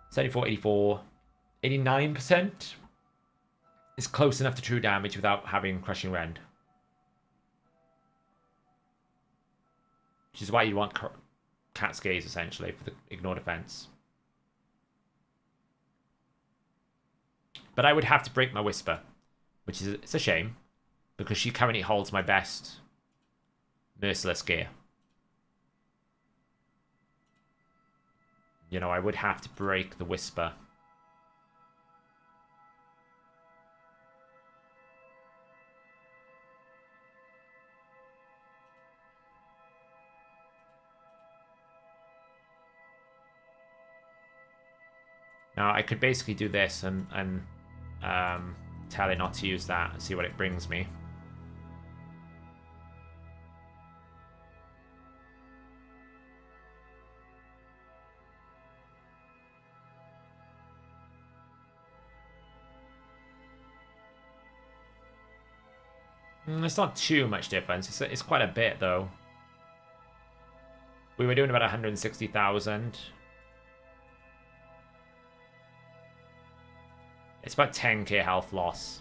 74, 84, 89%. It's close enough to true damage without having Crushing Rend. Which is why you want Cat's Gaze, essentially, for the Ignore Defense. But I would have to break my Whisper, which is it's a shame, because she currently holds my best Merciless gear. You know, I would have to break the Whisper. Now, I could basically do this and tell it not to use that and see what it brings me. It's not too much difference. It's quite a bit, though. We were doing about 160,000. It's about 10k health loss.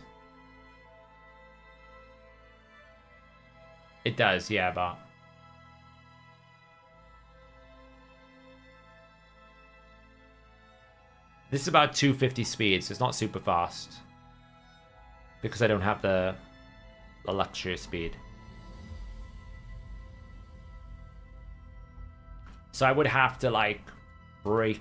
It does, yeah, but... This is about 250 speed, so it's not super fast. Because I don't have the luxury speed. So I would have to, like, break...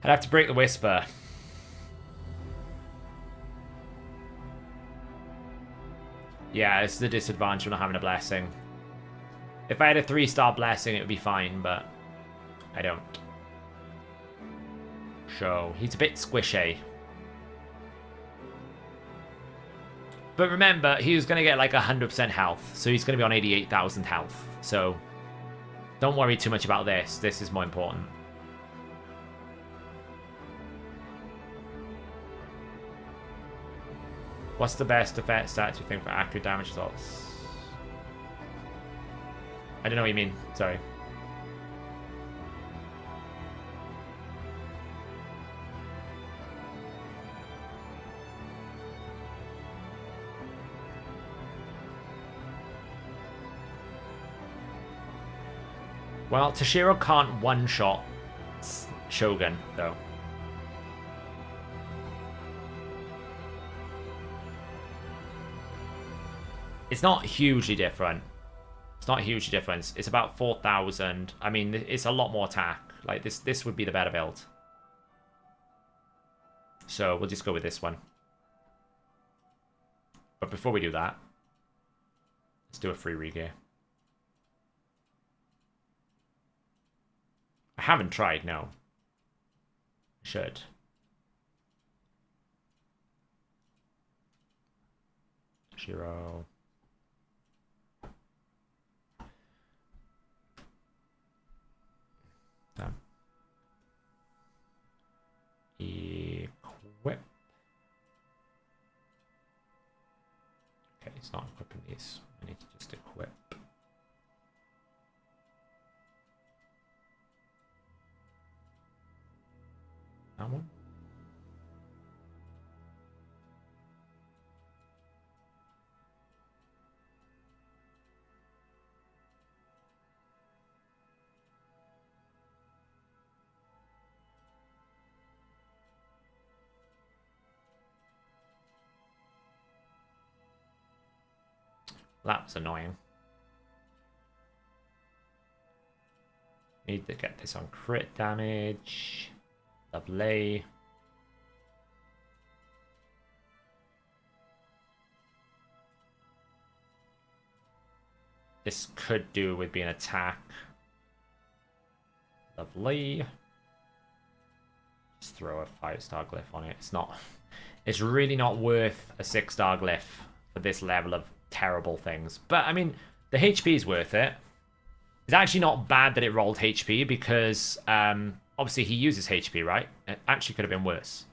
I'd have to break the Whisper. Yeah, it's the disadvantage of not having a Blessing. If I had a 3-star Blessing, it would be fine, but I don't. So, he's a bit squishy. But remember, he was going to get like 100% health, so he's going to be on 88,000 health. So, don't worry too much about this. This is more important. What's the best effect stat you think for accurate damage results? I don't know what you mean. Sorry. Well, Toshiro can't one-shot Shogun, though. It's not hugely different. It's not hugely different. It's about 4,000. I mean, it's a lot more attack. Like, this would be the better build. So, we'll just go with this one. But before we do that, let's do a free regear. I haven't tried, no. Should. Toshiro. Equip. Okay, it's not equipping these. I need to just equip. That one. That was annoying. Need to get this on crit damage. Lovely. This could do with being attack. Lovely. Just throw a 5-star glyph on it. It's not. It's really not worth a 6-star glyph for this level of terrible things. But I mean, the HP is worth it. It's actually not bad that it rolled HP because obviously he uses HP, right? It actually could have been worse.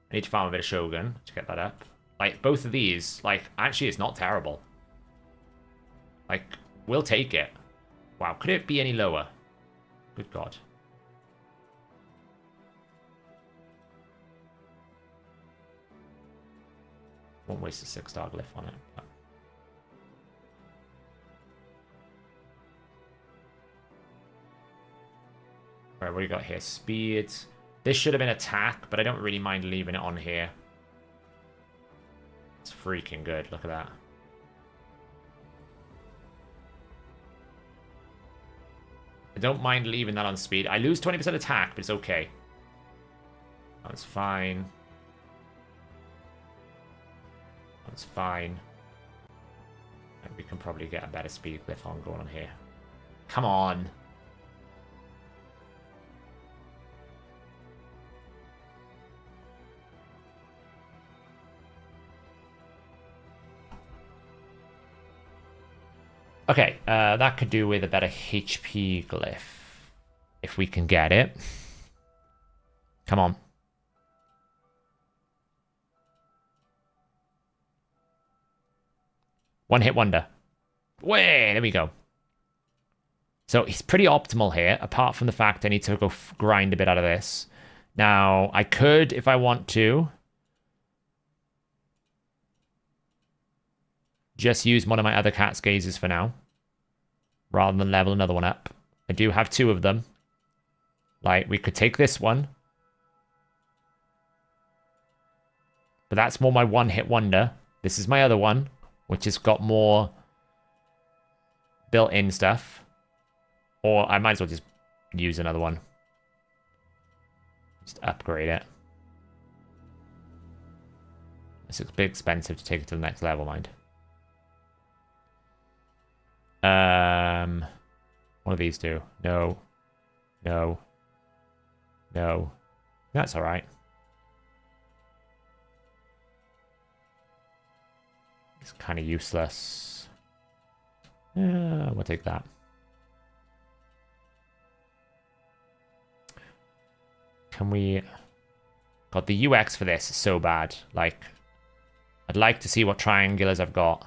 And I need to farm a bit of Shogun to get that up. Like, both of these, like, actually it's not terrible. Like, we'll take it. Wow, could it be any lower? Good God. Won't waste a 6-star glyph on it. But... Alright, what do you got here? Speed. This should have been attack, but I don't really mind leaving it on here. It's freaking good. Look at that. I don't mind leaving that on speed. I lose 20% attack, but it's okay. That's fine. That's fine. And we can probably get a better speed glyph on going on here. Come on. Okay, that could do with a better HP glyph. If we can get it. Come on. One hit wonder. Way, there we go. So he's pretty optimal here, apart from the fact I need to go grind a bit out of this. Now, I could, if I want to, just use one of my other cat's gazes for now, rather than level another one up. I do have 2 of them. Like, we could take this one. But that's more my one-hit wonder. This is my other one, which has got more built-in stuff. Or I might as well just use another one. Just upgrade it. It's a bit expensive to take it to the next level, mind. What do these do? No. No. No. That's alright. It's kind of useless. Yeah, we'll take that. Can we... God, the UX for this is so bad. Like, I'd like to see what triangulars I've got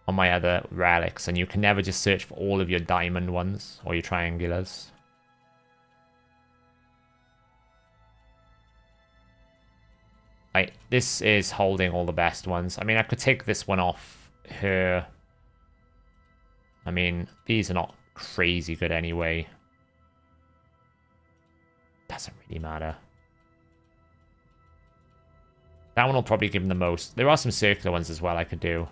on my other relics, and you can never just search for all of your diamond ones or your triangulars. Like, this is holding all the best ones. I mean, I could take this one off her. I mean, these are not crazy good anyway. Doesn't really matter. That one will probably give them the most. There are some circular ones as well I could do.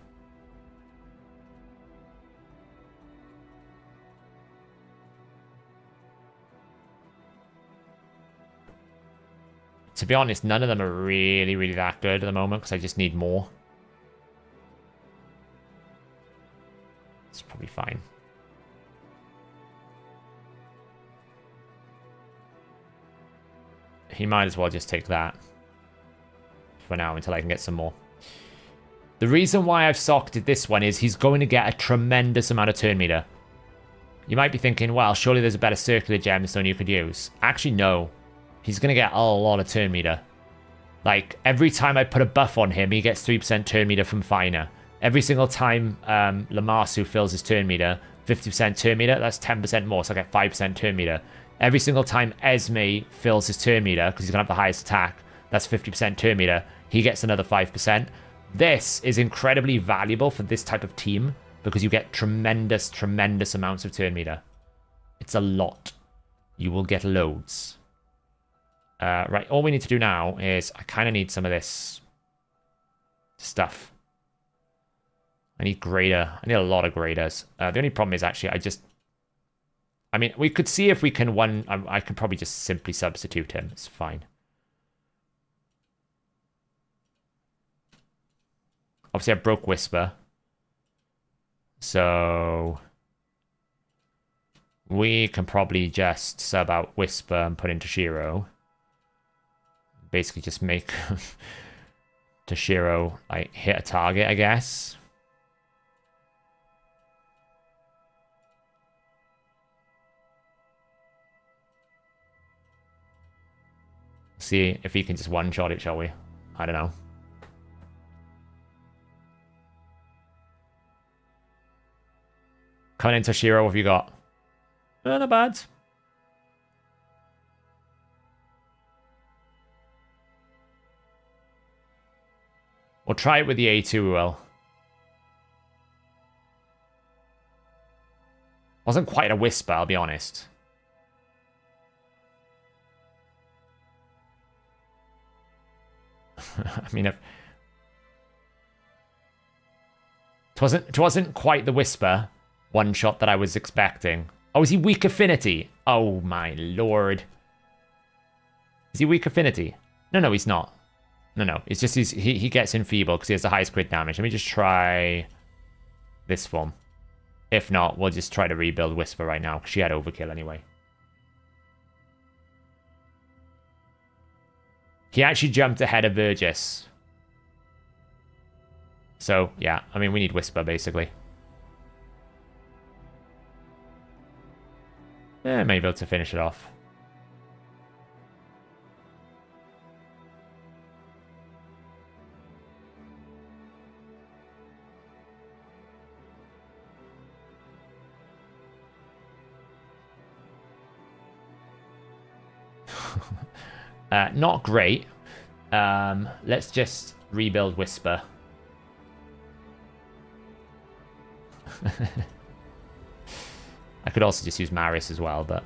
To be honest, none of them are really, really that good at the moment because I just need more. It's probably fine. He might as well just take that for now until I can get some more. The reason why I've socketed this one is he's going to get a tremendous amount of turn meter. You might be thinking, well, surely there's a better circular gemstone you could use. Actually, no. He's going to get a lot of turn meter. Like, every time I put a buff on him, he gets 3% turn meter from Finer. Every single time Lamassu fills his turn meter, 50% turn meter, that's 10% more, so I get 5% turn meter. Every single time Esme fills his turn meter, because he's going to have the highest attack, that's 50% turn meter, he gets another 5%. This is incredibly valuable for this type of team, because you get tremendous, tremendous amounts of turn meter. It's a lot. You will get loads. Right, all we need to do now is, I kind of need some of this stuff. I need grader. I need a lot of graders. The only problem is actually, I mean, we could see if we can I could probably just simply substitute him. It's fine. Obviously, I broke Whisper. So we can probably just sub out Whisper and put in Toshiro. Basically just make Toshiro like hit a target, I guess. See if he can just one-shot it, shall we? I don't know. Coming in, Toshiro, what have you got? Not bad. We'll try it with the A2, we will. Wasn't quite a whisper, I'll be honest. I mean, it wasn't quite the whisper one shot that I was expecting. Oh, is he weak affinity? Oh my lord. Is he weak affinity? No, he's not. No. It's just he gets enfeebled because he has the highest crit damage. Let me just try this form. If not, we'll just try to rebuild Whisper right now because she had overkill anyway. He actually jumped ahead of Vergis. So, yeah. I mean, we need Whisper, basically. Yeah, maybe able to finish it off. Not great. Let's just rebuild Whisper. I could also just use Marius as well, but...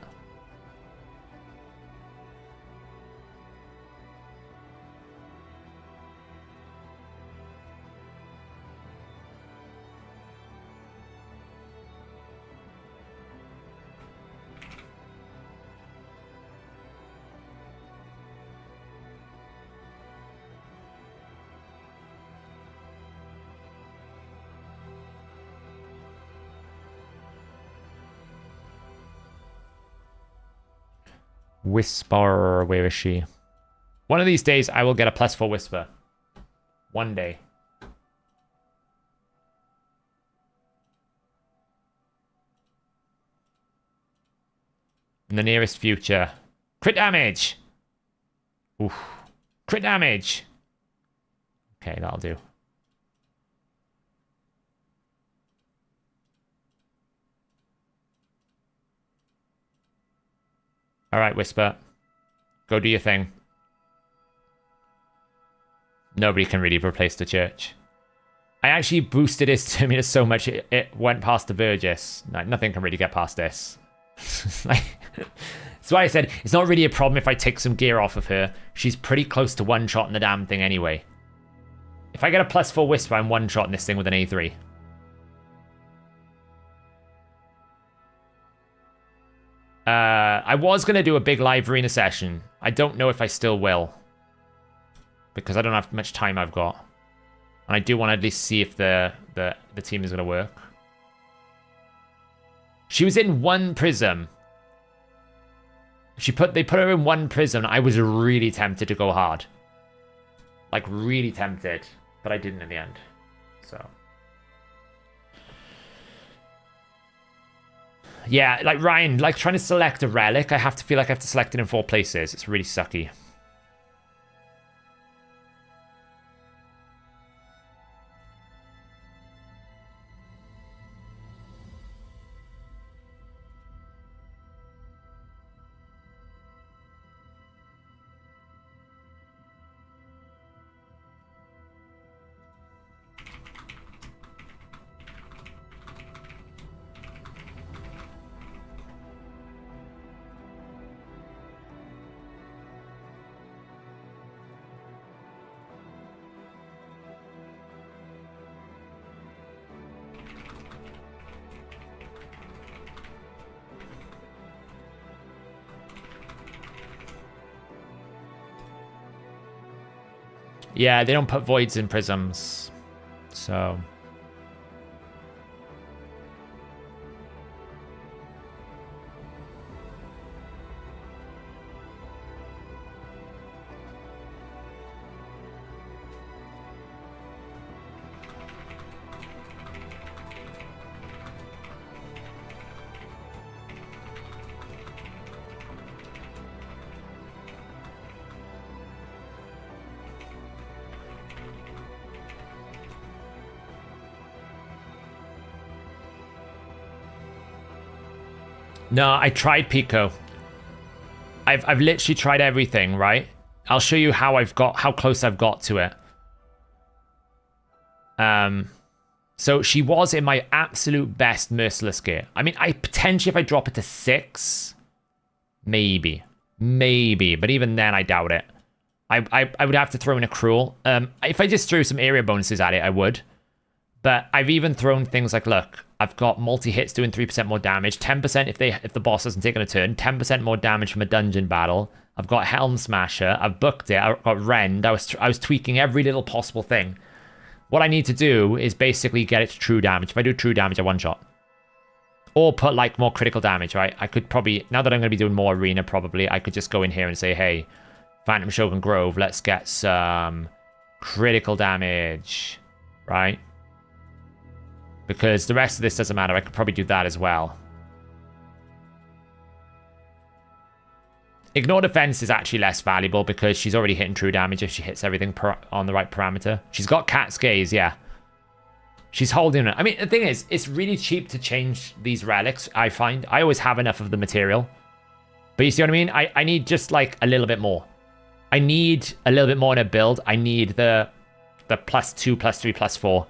Whisper, where is she? One of these days, I will get a +4 Whisper. One day. In the nearest future. Crit damage! Oof. Crit damage! Okay, that'll do. Alright, Whisper. Go do your thing. Nobody can really replace the church. I actually boosted his Terminus so much it went past the Vergis. Nothing can really get past this. That's why I said it's not really a problem if I take some gear off of her. She's pretty close to one-shotting the damn thing anyway. If I get a +4 Whisper, I'm one-shotting this thing with an A3. I was going to do a big live arena session. I don't know if I still will. Because I don't have much time I've got. And I do want to at least see if the team is going to work. She was in one prism. They put her in one prism. I was really tempted to go hard. Like, really tempted. But I didn't in the end. So... yeah, like Ryan, like trying to select a relic, I have to feel like I have to select it in 4 places. It's really sucky. Yeah, they don't put voids in prisms. So... No, I tried Pico. I've literally tried everything, right? I'll show you how close I've got to it. So she was in my absolute best merciless gear. I mean, I potentially, if I drop it to 6, maybe, but even then, I doubt it. I would have to throw in a cruel. If I just threw some area bonuses at it, I would. But I've even thrown things like, look, I've got multi-hits doing 3% more damage, 10% if the boss hasn't taken a turn, 10% more damage from a dungeon battle. I've got Helm Smasher, I've booked it, I've got Rend, I was tweaking every little possible thing. What I need to do is basically get it to true damage. If I do true damage, I one-shot. Or put, like, more critical damage, right? I could probably, now that I'm going to be doing more arena, probably, I could just go in here and say, hey, Phantom Shogun Grove, let's get some critical damage, right? Because the rest of this doesn't matter. I could probably do that as well. Ignore Defense is actually less valuable because she's already hitting true damage if she hits everything on the right parameter. She's got Cat's Gaze, yeah. She's holding it. I mean, the thing is, it's really cheap to change these relics, I find. I always have enough of the material. But you see what I mean? I need just, like, a little bit more. I need a little bit more in a build. I need the +2, +3, +4.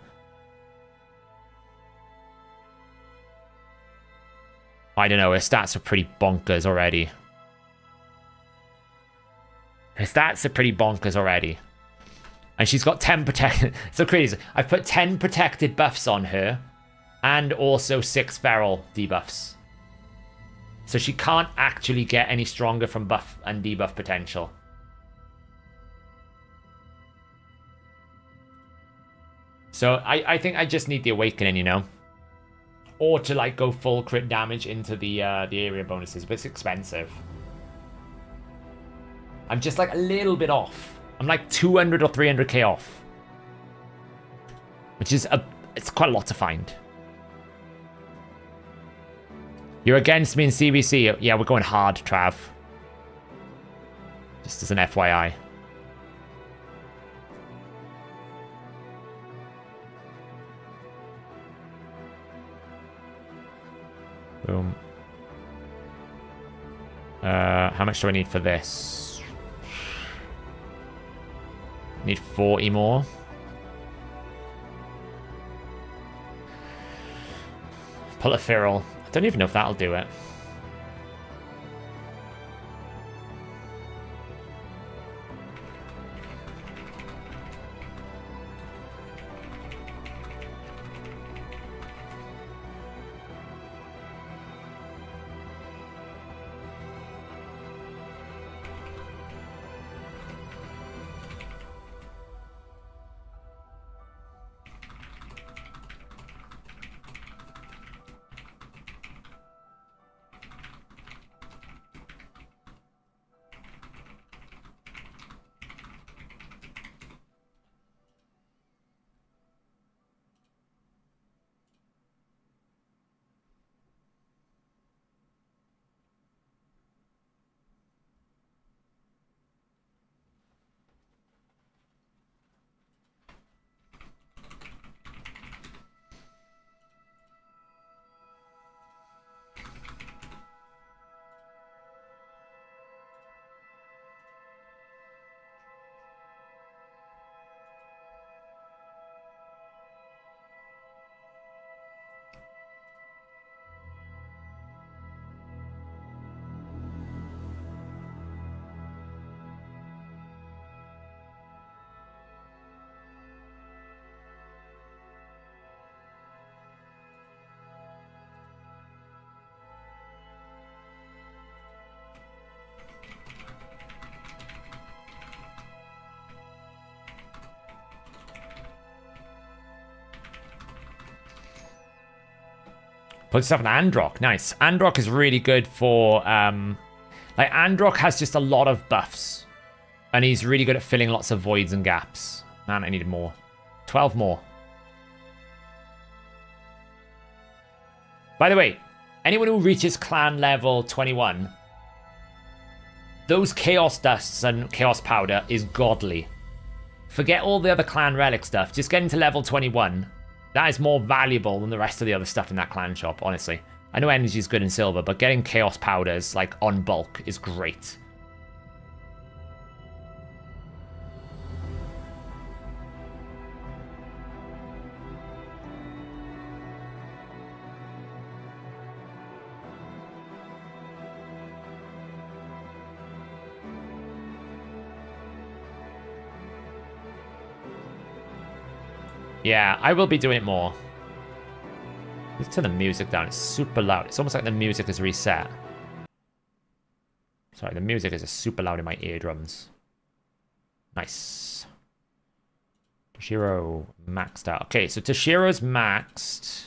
I don't know, her stats are pretty bonkers already. Her stats are pretty bonkers already. And she's got 10 protected... So crazy. I've put 10 protected buffs on her. And also 6 feral debuffs. So she can't actually get any stronger from buff and debuff potential. So I think I just need the Awakening, you know? Or to, like, go full crit damage into the area bonuses, but it's expensive. I'm just, like, a little bit off. I'm, like, 200 or 300k off. Which is, it's quite a lot to find. You're against me in CBC. Yeah, we're going hard, Trav. Just as an FYI. Boom. How much do I need for this? Need 40 more. Pull a Feral. I don't even know if that'll do it. Put yourself an Androck. Nice. Androck is really good for... like, Androck has just a lot of buffs. And he's really good at filling lots of voids and gaps. Man, I needed more. 12 more. By the way, anyone who reaches clan level 21, those Chaos Dusts and Chaos Powder is godly. Forget all the other clan relic stuff. Just getting to level 21. That is more valuable than the rest of the other stuff in that clan shop, honestly. I know energy is good in silver, but getting chaos powders, like, on bulk is great. Yeah, I will be doing it more. Let's turn the music down. It's super loud. It's almost like the music is reset. Sorry, the music is super loud in my eardrums. Nice. Toshiro maxed out. Okay, so Toshiro's maxed.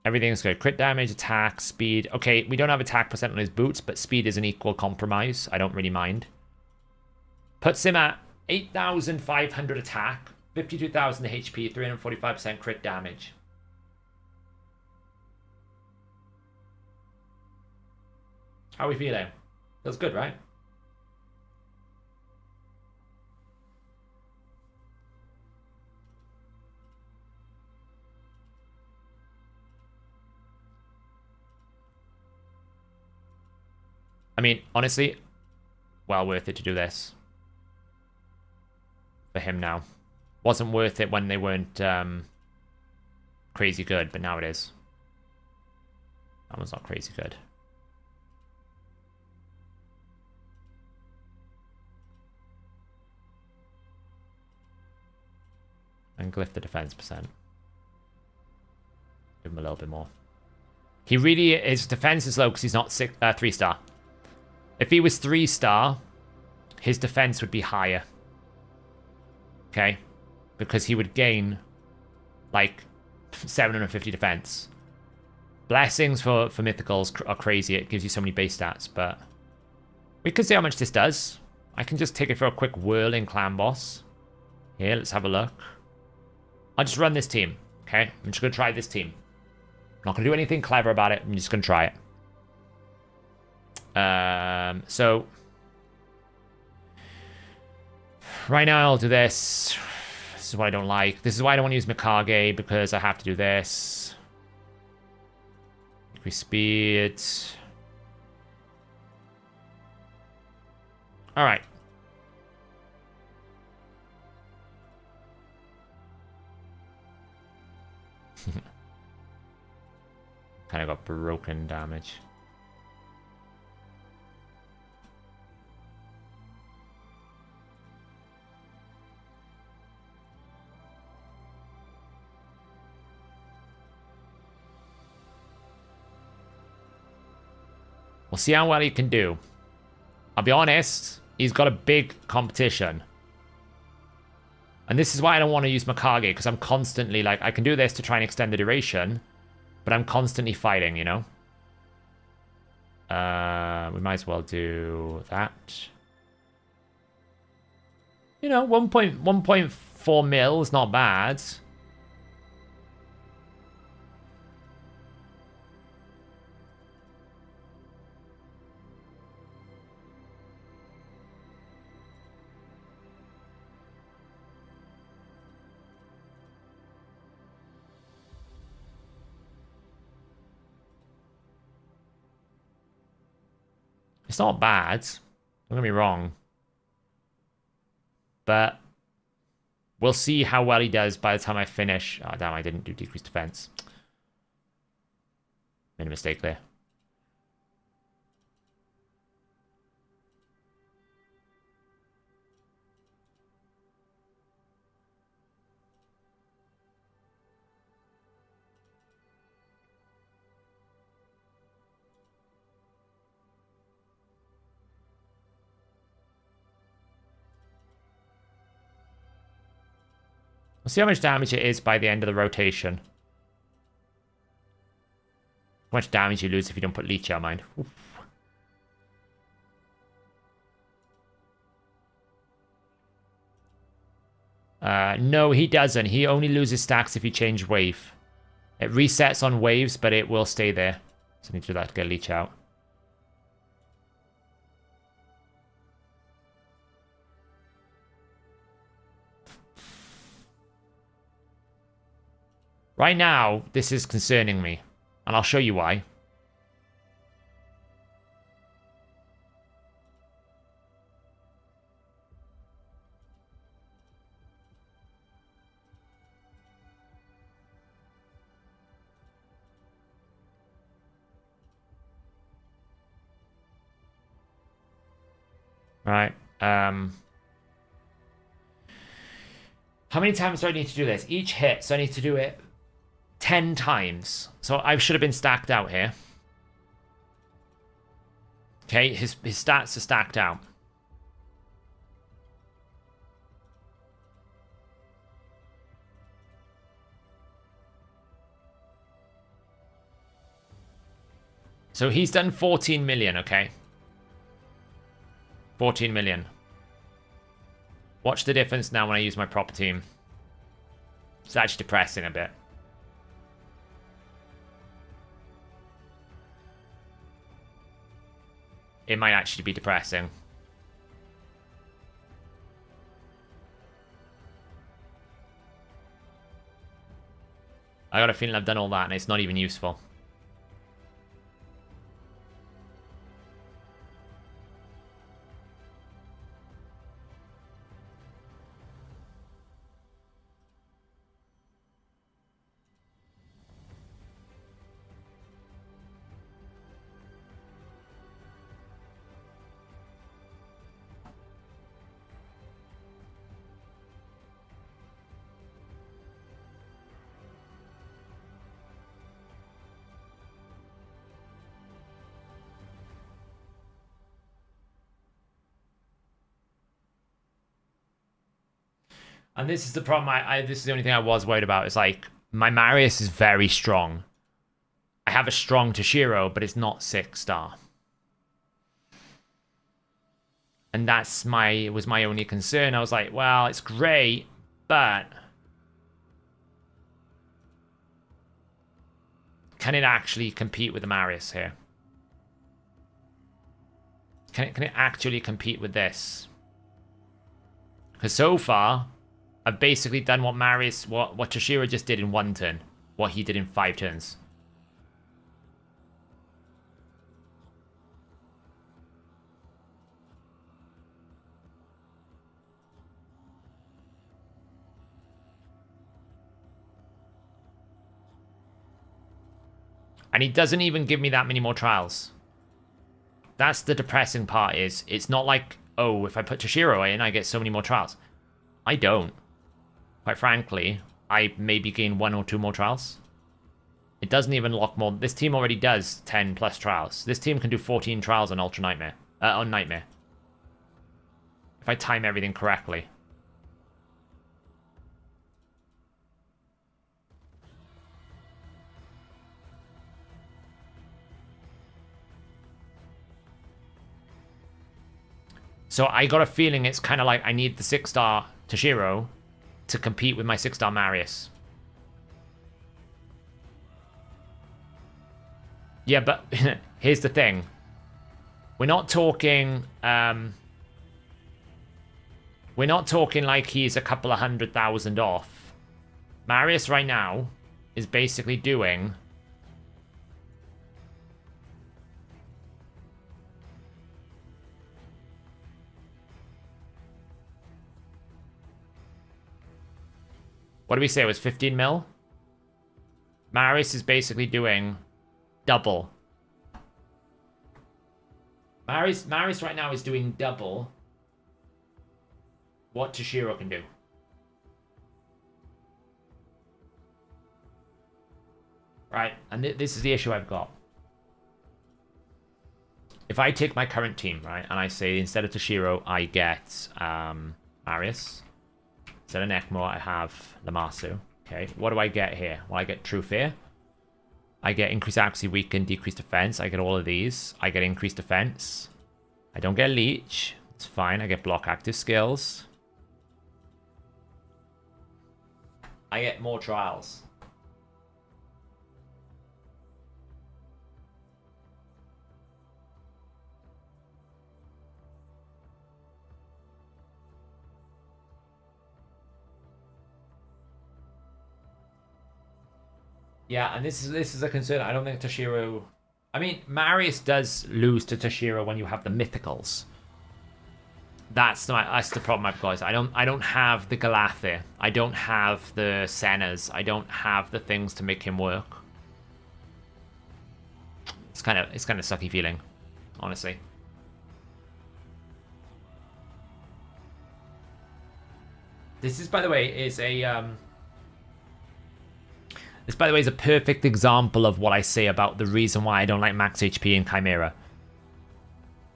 Everything's good. Crit damage, attack, speed. Okay, we don't have attack percent on his boots, but speed is an equal compromise. I don't really mind. Puts him at 8,500 attack, 52,000 HP, 345% crit damage. How are we feeling? Feels good, right? I mean, honestly, well worth it to do this. For him now. Wasn't worth it when they weren't crazy good, but now it is. That one's not crazy good. And glyph the defense percent. Give him a little bit more. He really, his defense is low because he's not 3-star. If he was 3-star, his defense would be higher. Okay? Because he would gain, like, 750 defense. Blessings for mythicals are crazy. It gives you so many base stats, but we can see how much this does. I can just take it for a quick whirling clan boss. Here, let's have a look. I'll just run this team, okay? I'm just going to try this team. I'm not going to do anything clever about it. I'm just going to try it. So right now I'll do this. This is what I don't like. This is why I don't want to use Mikage, because I have to do this. Increase speed. All right. Kind of got broken damage. We'll see how well he can do. I'll be honest, he's got a big competition. And this is why I don't want to use Mikage, because I'm constantly, like, I can do this to try and extend the duration, but I'm constantly fighting, you know? We might as well do that. You know, 1.4 mil is not bad. It's not bad. Don't get me wrong. But we'll see how well he does by the time I finish. Oh, damn, I didn't do decreased defense. Made a mistake there. We'll see how much damage it is by the end of the rotation. How much damage you lose if you don't put Leech out, mind. Oof. No, he doesn't. He only loses stacks if you change wave. It resets on waves, but it will stay there. So I need to do that to get Leech out. Right now, this is concerning me. And I'll show you why. Right. How many times do I need to do this? Each hit, so I need to do it 10 times. So I should have been stacked out here. Okay, his stats are stacked out. So he's done 14 million, okay? 14 million. Watch the difference now when I use my proper team. It's actually depressing a bit. It might actually be depressing. I got a feeling I've done all that and it's not even useful. And this is the problem. This is the only thing I was worried about. Is like my Marius is very strong. I have a strong Toshiro, but it's not 6-star. And that's was my only concern. I was like, well, it's great, but can it actually compete with the Marius here? Can it actually compete with this? Because so far, I've basically done what Marius, what Toshiro just did in 1 turn. What he did in 5 turns. And he doesn't even give me that many more trials. That's the depressing part is, it's not like, oh, if I put Toshiro in, I get so many more trials. I don't. Quite frankly, I maybe gain 1 or 2 more trials. It doesn't even lock more. This team already does 10 plus trials. This team can do 14 trials on Ultra Nightmare. On Nightmare. If I time everything correctly. So I got a feeling it's kind of like I need the 6-star Toshiro to compete with my 6-star Marius. Yeah, but here's the thing. We're not talking like he's a couple of 100,000 off. Marius right now is basically doing what did we say? It was 15 mil? Marius is basically doing double. Marius right now is doing double what Toshiro can do. Right, and this is the issue I've got. If I take my current team, right, and I say instead of Toshiro, I get Marius. Instead of Nekmo, I have Lamasu. Okay, what do I get here? Well, I get True Fear. I get increased accuracy, weaken, decreased defense. I get all of these. I get increased defense. I don't get Leech. It's fine. I get block active skills. I get more trials. Yeah, and this is a concern. I don't think Toshiro. I mean, Marius does lose to Toshiro when you have the mythicals. That's the problem I've got. Is I don't have the Galathir. I don't have the Sennas. I don't have the things to make him work. It's kind of sucky feeling, honestly. This is, by the way, is a this, by the way, is a perfect example of what I say about the reason why I don't like max HP in Chimera.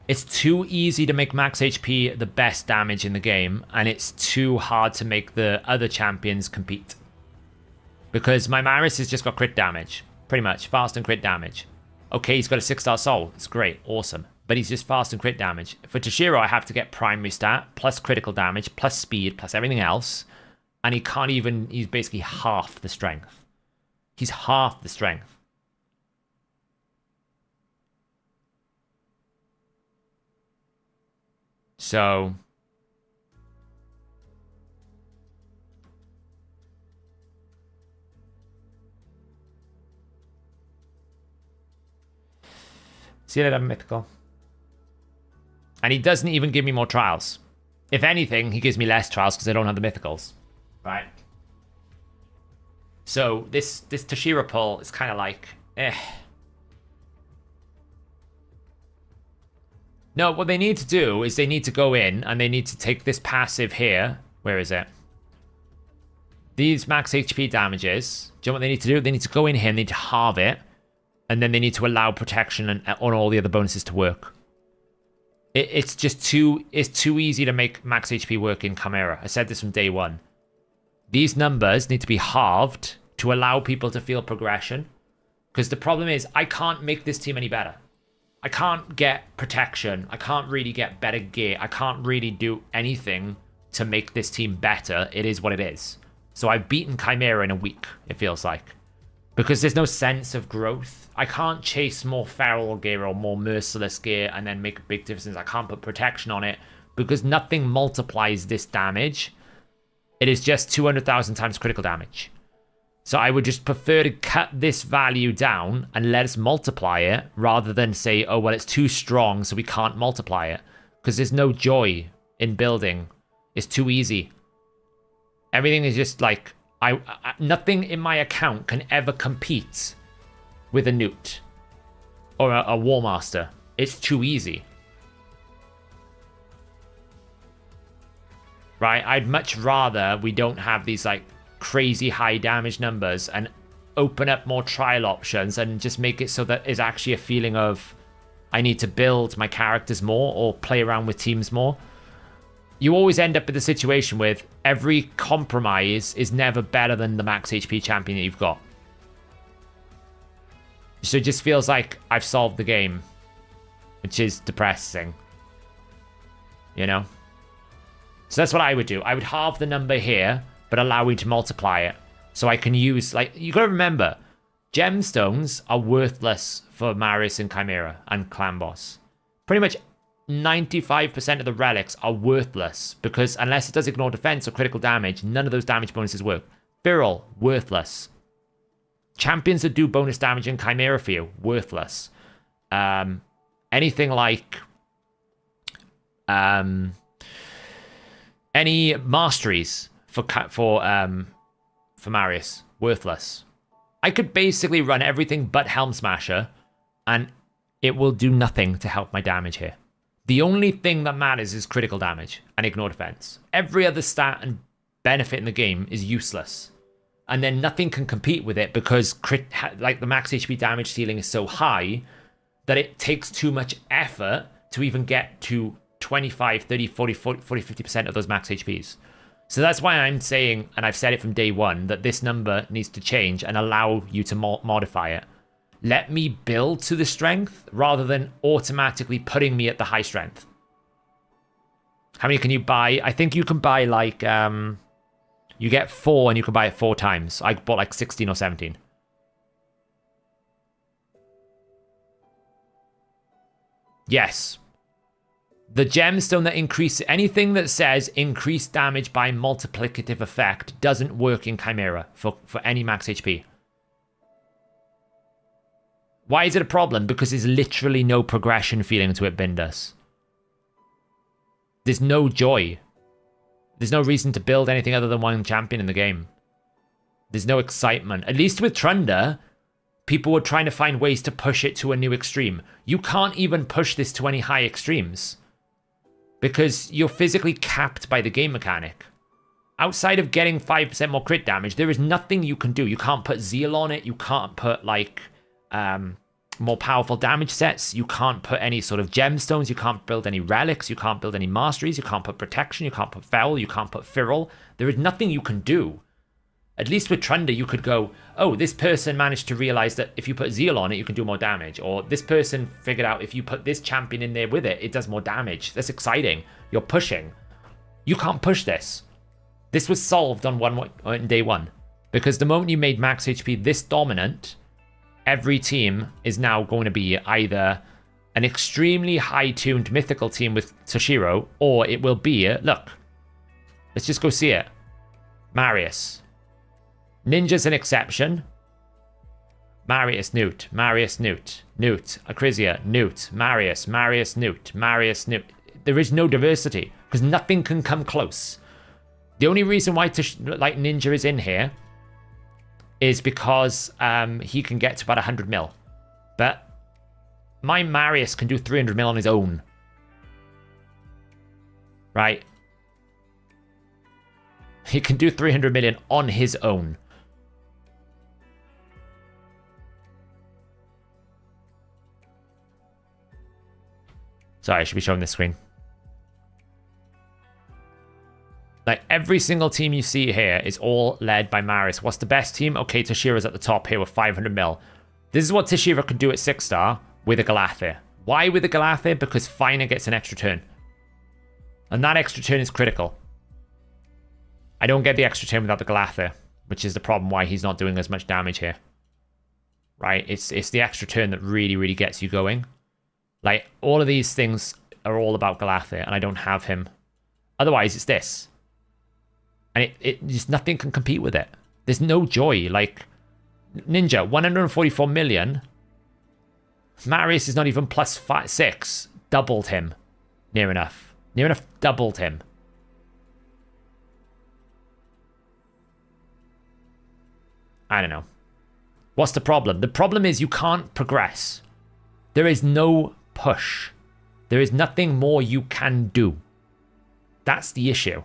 It's too easy to make max HP the best damage in the game, and it's too hard to make the other champions compete. Because my Marius has just got crit damage, pretty much, fast and crit damage. Okay, he's got a 6-star soul, it's great, awesome. But he's just fast and crit damage. For Toshiro, I have to get primary stat, plus critical damage, plus speed, plus everything else. And he can't even, he's basically half the strength. He's half the strength. So see you later, mythical. And he doesn't even give me more trials. If anything, he gives me less trials because I don't have the mythicals. Right. So this Toshiro pull is kind of like, eh. No, what they need to do is they need to go in and they need to take this passive here. Where is it? These max HP damages. Do you know what they need to do? They need to go in here and they need to halve it. And then they need to allow protection and on all the other bonuses to work. It's just too easy to make max HP work in Chimera. I said this from day one. These numbers need to be halved to allow people to feel progression. Because the problem is, I can't make this team any better. I can't get protection. I can't really get better gear. I can't really do anything to make this team better. It is what it is. So I've beaten Chimera in a week, it feels like. Because there's no sense of growth. I can't chase more feral gear or more merciless gear and then make a big difference. I can't put protection on it because nothing multiplies this damage. It is just 200,000 times critical damage. So I would just prefer to cut this value down and let us multiply it rather than say, oh, well, it's too strong, so we can't multiply it. Because there's no joy in building. It's too easy. Everything is just like, nothing in my account can ever compete with a Newt or a War Master. It's too easy. Right? I'd much rather we don't have these like crazy high damage numbers and open up more trial options and just make it so that it's actually a feeling of I need to build my characters more or play around with teams more. You always end up in the situation with every compromise is never better than the max HP champion that you've got. So it just feels like I've solved the game, which is depressing. You know? So that's what I would do. I would halve the number here, but allow me to multiply it. So I can use, like, you gotta remember, gemstones are worthless for Marius and Chimera and Clan Boss. Pretty much 95% of the relics are worthless because unless it does ignore defense or critical damage, none of those damage bonuses work. Viral, worthless. Champions that do bonus damage in Chimera for you, worthless. Anything like any masteries for Marius, worthless. I could basically run everything but Helm Smasher, and it will do nothing to help my damage here. The only thing that matters is critical damage and ignore defense. Every other stat and benefit in the game is useless. And then nothing can compete with it because like the max HP damage ceiling is so high that it takes too much effort to even get to 25, 30, 40, 50% of those max HPs. So that's why I'm saying, and I've said it from day one, that this number needs to change and allow you to modify it. Let me build to the strength rather than automatically putting me at the high strength. How many can you buy? I think you can buy like, you get 4 and you can buy it 4 times. I bought like 16 or 17. Yes. The gemstone that increases, anything that says increased damage by multiplicative effect doesn't work in Chimera for any max HP. Why is it a problem? Because there's literally no progression feeling to it, Bindus. There's no joy. There's no reason to build anything other than one champion in the game. There's no excitement. At least with Trunder, people were trying to find ways to push it to a new extreme. You can't even push this to any high extremes because you're physically capped by the game mechanic. Outside of getting 5% more crit damage, there is nothing you can do. You can't put Zeal on it. You can't put, like, more powerful damage sets. You can't put any sort of gemstones. You can't build any relics. You can't build any masteries. You can't put protection. You can't put foul. You can't put feral. There is nothing you can do. At least with Trunder, you could go, oh, this person managed to realize that if you put Zeal on it, you can do more damage. Or this person figured out if you put this champion in there with it, it does more damage. That's exciting. You're pushing. You can't push this. This was solved on day one. Because the moment you made max HP this dominant, every team is now going to be either an extremely high-tuned mythical team with Toshiro, or it will be, look, let's just go see it. Marius. Ninja's an exception. Marius, Newt. Marius, Newt. Newt. Acrisia, Newt. Marius, Marius, Newt. Marius, Newt. There is no diversity, because nothing can come close. The only reason why Ninja is in here is because he can get to about 100 mil. But my Marius can do 300 mil on his own. Right? He can do 300 million on his own. Sorry, I should be showing this screen. Like, every single team you see here is all led by Marius. What's the best team? Okay, Toshiro's at the top here with 500 mil. This is what Toshiro can do at 6-star with a Galathir. Why with a Galathir? Because Finer gets an extra turn. And that extra turn is critical. I don't get the extra turn without the Galathir, which is the problem why he's not doing as much damage here. Right? It's the extra turn that really, really gets you going. Like, all of these things are all about Galathir, and I don't have him. Otherwise, it's this. And it just nothing can compete with it. There's no joy. Like, Ninja, 144 million. Marius is not even plus 6. Doubled him. Near enough. Near enough doubled him. I don't know. What's the problem? The problem is you can't progress. There is no push. There is nothing more you can do. That's the issue.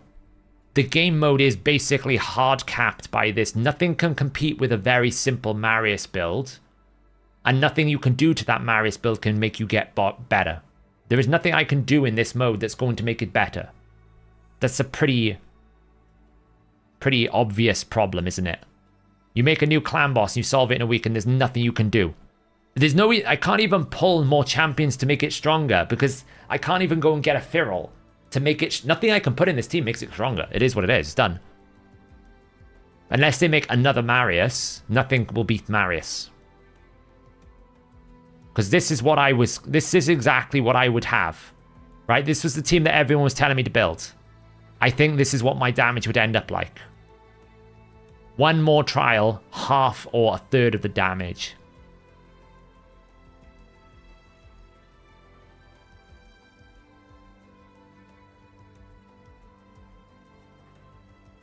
The game mode is basically hard capped by this. Nothing can compete with a very simple Marius build. And nothing you can do to that Marius build can make you get better. There is nothing I can do in this mode that's going to make it better. That's a pretty obvious problem, isn't it? You make a new clan boss and you solve it in a week and there's nothing you can do. There's no... I can't even pull more champions to make it stronger because I can't even go and get a feral to make it... Nothing I can put in this team makes it stronger. It is what it is. It's done. Unless they make another Marius, nothing will beat Marius. Because this is what I was... This is exactly what I would have. Right? This was the team that everyone was telling me to build. I think this is what my damage would end up like. One more trial, half or a third of the damage.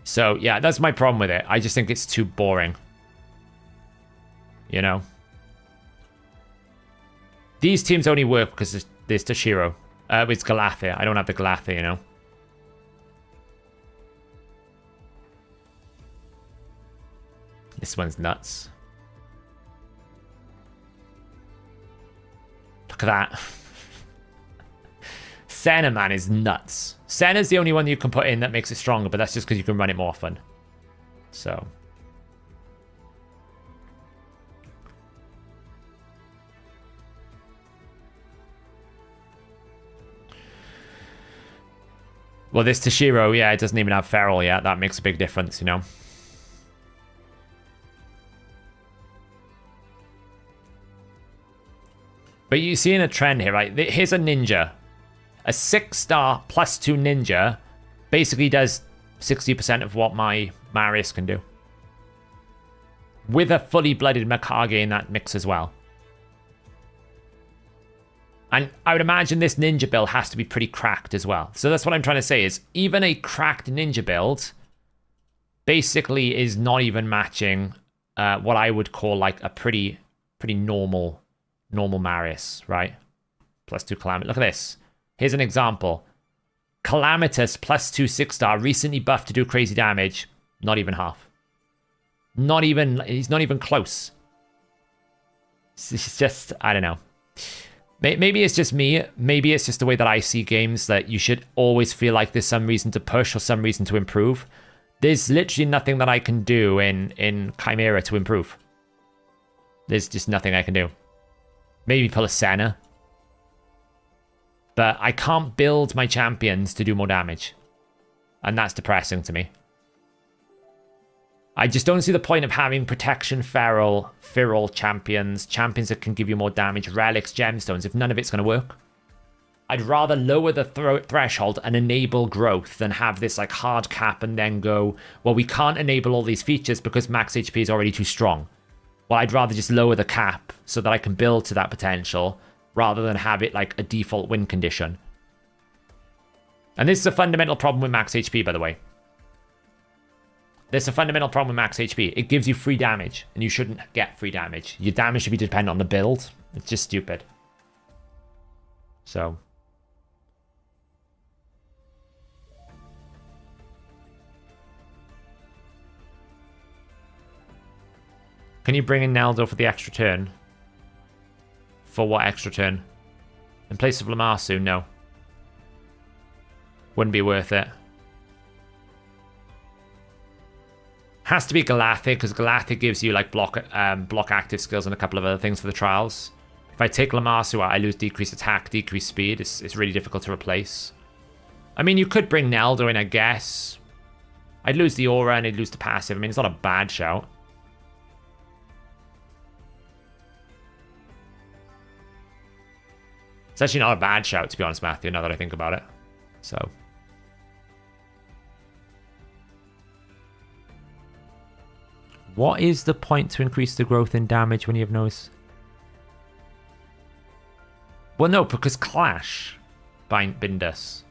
So, yeah, that's my problem with it. I just think it's too boring. You know? These teams only work because there's Toshiro. It's Galathir. I don't have the Galathir, you know? This one's nuts. Look at that. Senna, man, is nuts. Senna's the only one you can put in that makes it stronger, but that's just because you can run it more often. So. Well, this Toshiro, yeah, it doesn't even have feral yet. That makes a big difference, you know? But you're seeing a trend here, right? Here's a ninja. A 6-star plus 2 ninja basically does 60% of what my Marius can do. With a fully blooded Mikage in that mix as well. And I would imagine this ninja build has to be pretty cracked as well. So that's what I'm trying to say is even a cracked ninja build basically is not even matching what I would call like a pretty normal Marius, right? +2 Calamitous. Look at this. Here's an example. Calamitous +2 6-star, recently buffed to do crazy damage. Not even half. He's not even close. It's just, I don't know. Maybe it's just me. Maybe it's just the way that I see games, that you should always feel like there's some reason to push or some reason to improve. There's literally nothing that I can do in Chimera to improve. There's just nothing I can do. Maybe pull a Senna. But I can't build my champions to do more damage. And that's depressing to me. I just don't see the point of having protection feral champions that can give you more damage, relics, gemstones, if none of it's going to work. I'd rather lower the threshold and enable growth than have this like hard cap and then go, well, we can't enable all these features because max HP is already too strong. Well, I'd rather just lower the cap so that I can build to that potential rather than have it like a default win condition. And this is a fundamental problem with max HP, by the way. There's a fundamental problem with max HP. It gives you free damage, and you shouldn't get free damage. Your damage should be dependent on the build. It's just stupid. So. Can you bring in Naldo for the extra turn? For what extra turn? In place of Lamarsu? No. Wouldn't be worth it. Has to be Galactic, because Galactic gives you like block active skills and a couple of other things for the trials. If I take Lamarsu out, I lose decreased attack, decreased speed. It's really difficult to replace. I mean, you could bring Naldo in, I guess. I'd lose the aura and I'd lose the passive. I mean, it's not a bad shout. It's actually not a bad shout, to be honest, Matthew, now that I think about it. So. What is the point to increase the growth in damage when you have no... Well, no, because Clash bind us.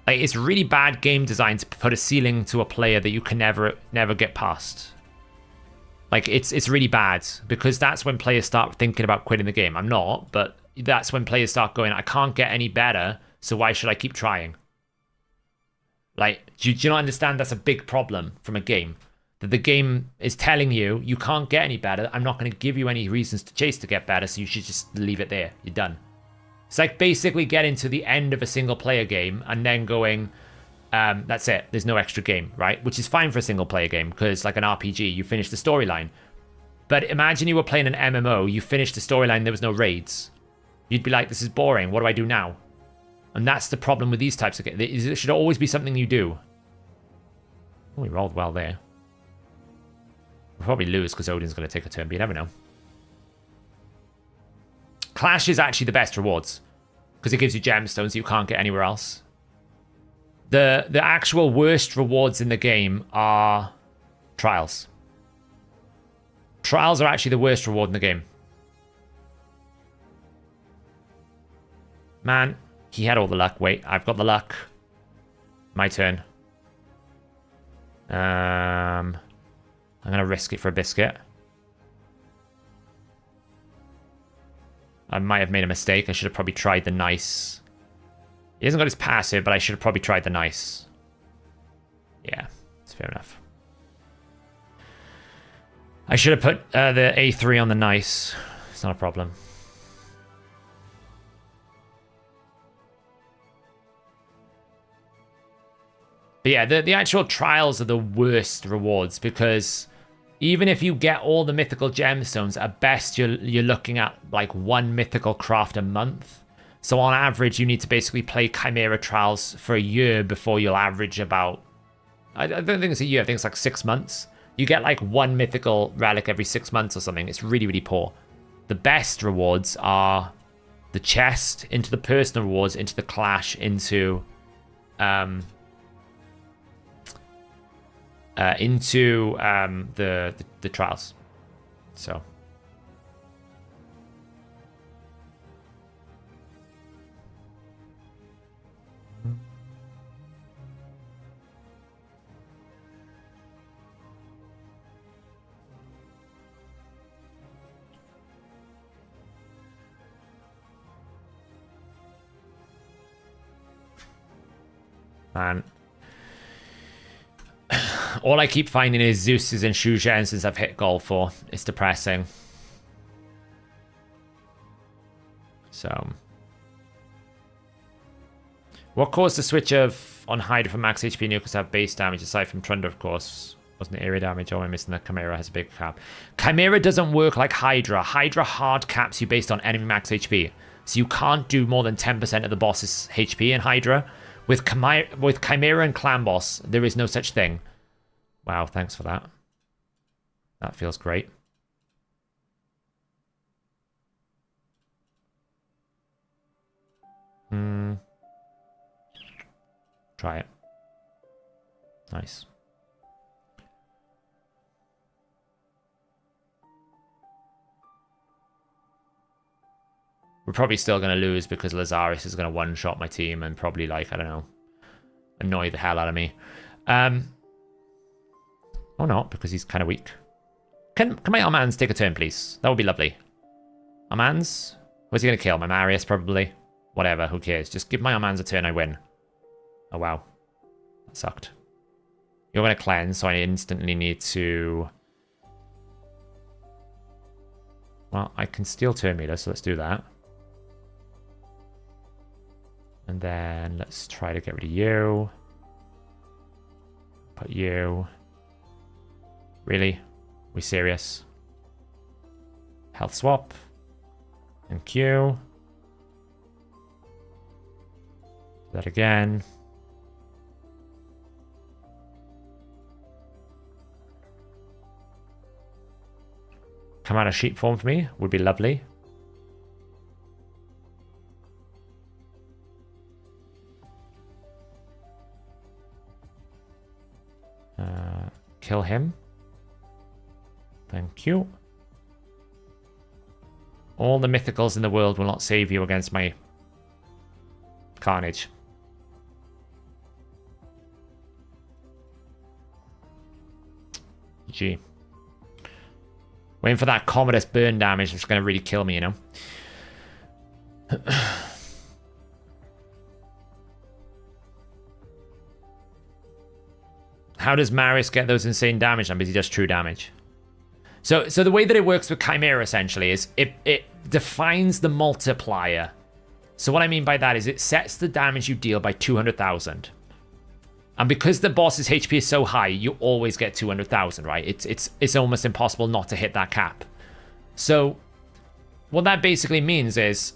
Like, it's really bad game design to put a ceiling to a player that you can never get past. Like, it's really bad, because that's when players start thinking about quitting the game. I'm not, but that's when players start going, I can't get any better, so why should I keep trying? Like, do you not understand that's a big problem from a game? That the game is telling you, you can't get any better. I'm not going to give you any reasons to chase to get better, so you should just leave it there. You're done. It's like basically getting to the end of a single player game and then going, that's it. There's no extra game, right? Which is fine for a single player game, because like an RPG, you finish the storyline. But imagine you were playing an MMO, you finished the storyline, there was no raids. You'd be like, this is boring. What do I do now? And that's the problem with these types of games. It should always be something you do. Oh, we rolled well there. We'll probably lose because Odin's going to take a turn, but you never know. Clash is actually the best rewards, because it gives you gemstones you can't get anywhere else. The actual worst rewards in the game are trials. Trials are actually the worst reward in the game. Man, he had all the luck. Wait, I've got the luck. My turn. I'm going to risk it for a biscuit. I might have made a mistake. I should have probably tried the nice. He hasn't got his passive, but I should have probably tried the nice. Yeah, it's fair enough. I should have put the A3 on the nice. It's not a problem. But yeah, the actual trials are the worst rewards, because even if you get all the mythical gemstones, at best you're looking at like one mythical craft a month. So on average, you need to basically play Chimera trials for a year before you'll average about... I don't think it's a year, I think it's like 6 months. You get like one mythical relic every 6 months or something. It's really, really poor. The best rewards are the chest, into the personal rewards, into the clash, into the trials. So Man. All I keep finding is Zeus's and Shuzhen since I've hit goal 4. It's depressing. So. What caused the switch of on Hydra for max HP nucleus have base damage aside from Trunder, of course? Wasn't it area damage? Or am I missing that Chimera has a big cap? Chimera doesn't work like Hydra. Hydra hard caps you based on enemy max HP. So you can't do more than 10% of the boss's HP in Hydra. With Chimera and Clan Boss, there is no such thing. Wow, thanks for that. That feels great. Try it. Nice. We're probably still going to lose because Lazarus is going to one-shot my team and probably, like, I don't know, annoy the hell out of me. Or not, because he's kind of weak. Can my Armands take a turn, please? That would be lovely. Armands? What's he going to kill? My Marius, probably? Whatever, who cares? Just give my Armands a turn, I win. Oh, wow. That sucked. You're going to cleanse, so I instantly need to... Well, I can steal turn meter, so let's do that. And then let's try to get rid of you. Put you. Really? We serious? Health swap. And Q. Do that again. Come out of sheep form for me. Would be lovely. Kill him. Thank you. All the mythicals in the world will not save you against my carnage. GG. Waiting for that Commodus burn damage that's going to really kill me, you know? How does Marius get those insane damage numbers? He does true damage. So the way that it works with Chimera, essentially, is it defines the multiplier. So what I mean by that is it sets the damage you deal by 200,000. And because the boss's HP is so high, you always get 200,000, right? It's almost impossible not to hit that cap. So what that basically means is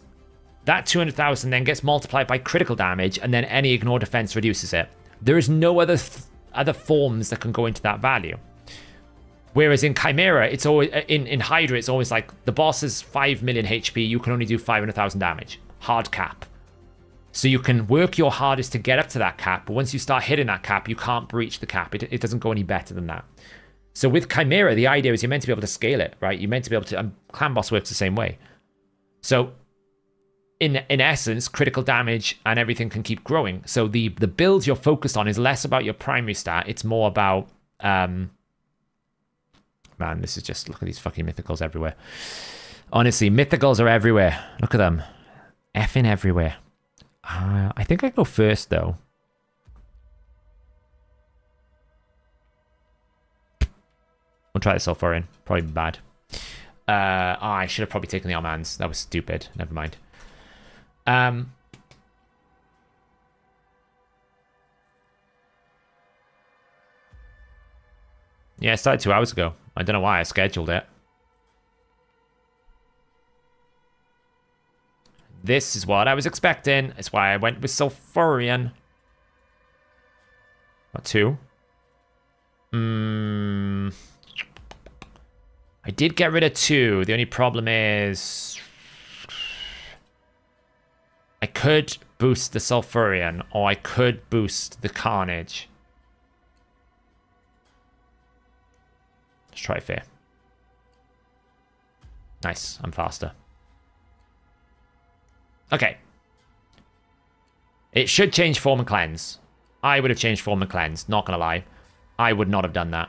that 200,000 then gets multiplied by critical damage, and then any ignore defense reduces it. There is no other forms that can go into that value. Whereas in Chimera, it's always in Hydra, it's always like the boss is 5 million HP, you can only do 500,000 damage. Hard cap. So you can work your hardest to get up to that cap, but once you start hitting that cap, you can't breach the cap. It doesn't go any better than that. So with Chimera, the idea is you're meant to be able to scale it, right? You're meant to be able to... Clan Boss works the same way. So in essence, critical damage and everything can keep growing. So the build you're focused on is less about your primary stat. It's more about... Man, this is just... Look at these fucking mythicals everywhere. Honestly, mythicals are everywhere. Look at them. Effing everywhere. I think I go first, though. We'll try the Sulfurion. Probably bad. I should have probably taken the Armands. That was stupid. Never mind. Yeah, it started 2 hours ago. I don't know why I scheduled it. This is what I was expecting. It's why I went with Sulfurion. What, 2? I did get rid of 2. The only problem is... I could boost the Sulfurion, or I could boost the Carnage. Let's try fair. Nice, I'm faster. Okay. It should change form and cleanse. I would have changed form and cleanse, not gonna lie. I would not have done that.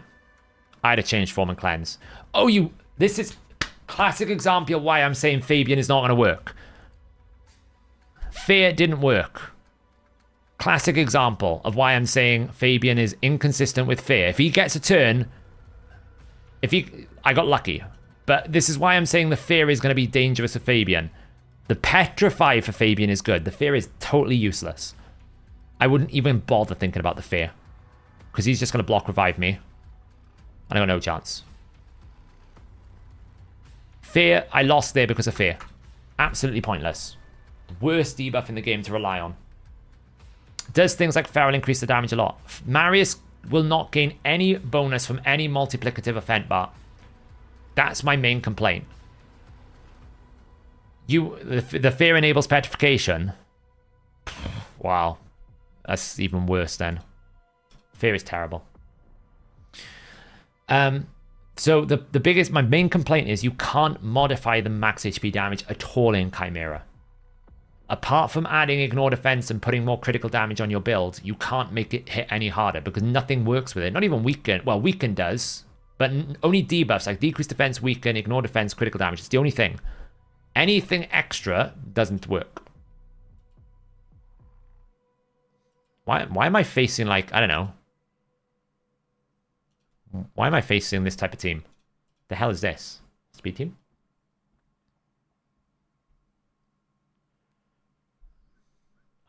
I'd have changed form and cleanse. Oh, this is classic example of why I'm saying Fabian is not gonna work. Fear didn't work. classic example of why I'm saying Fabian is inconsistent with fear. If he gets a turn, I got lucky. But this is why I'm saying the fear is going to be dangerous for Fabian. The petrify for Fabian is good. The fear is totally useless. I wouldn't even bother thinking about the fear. Because he's just going to block revive me. And I got no chance. Fear, I lost there because of fear. Absolutely pointless. Worst debuff in the game to rely on. Does things like Feral increase the damage a lot? Marius will not gain any bonus from any multiplicative event bar. That's my main complaint. The fear enables petrification. Wow. That's even worse then. Fear is terrible. So my main complaint is you can't modify the max HP damage at all in Chimera. Apart from adding ignore defense and putting more critical damage on your build, you can't make it hit any harder because nothing works with it. Not even weaken. Well, weaken does, but only debuffs like decrease defense, weaken, ignore defense, critical damage. It's the only thing. Anything extra doesn't work. Why am I facing like, I don't know. Why am I facing this type of team? The hell is this? Speed team?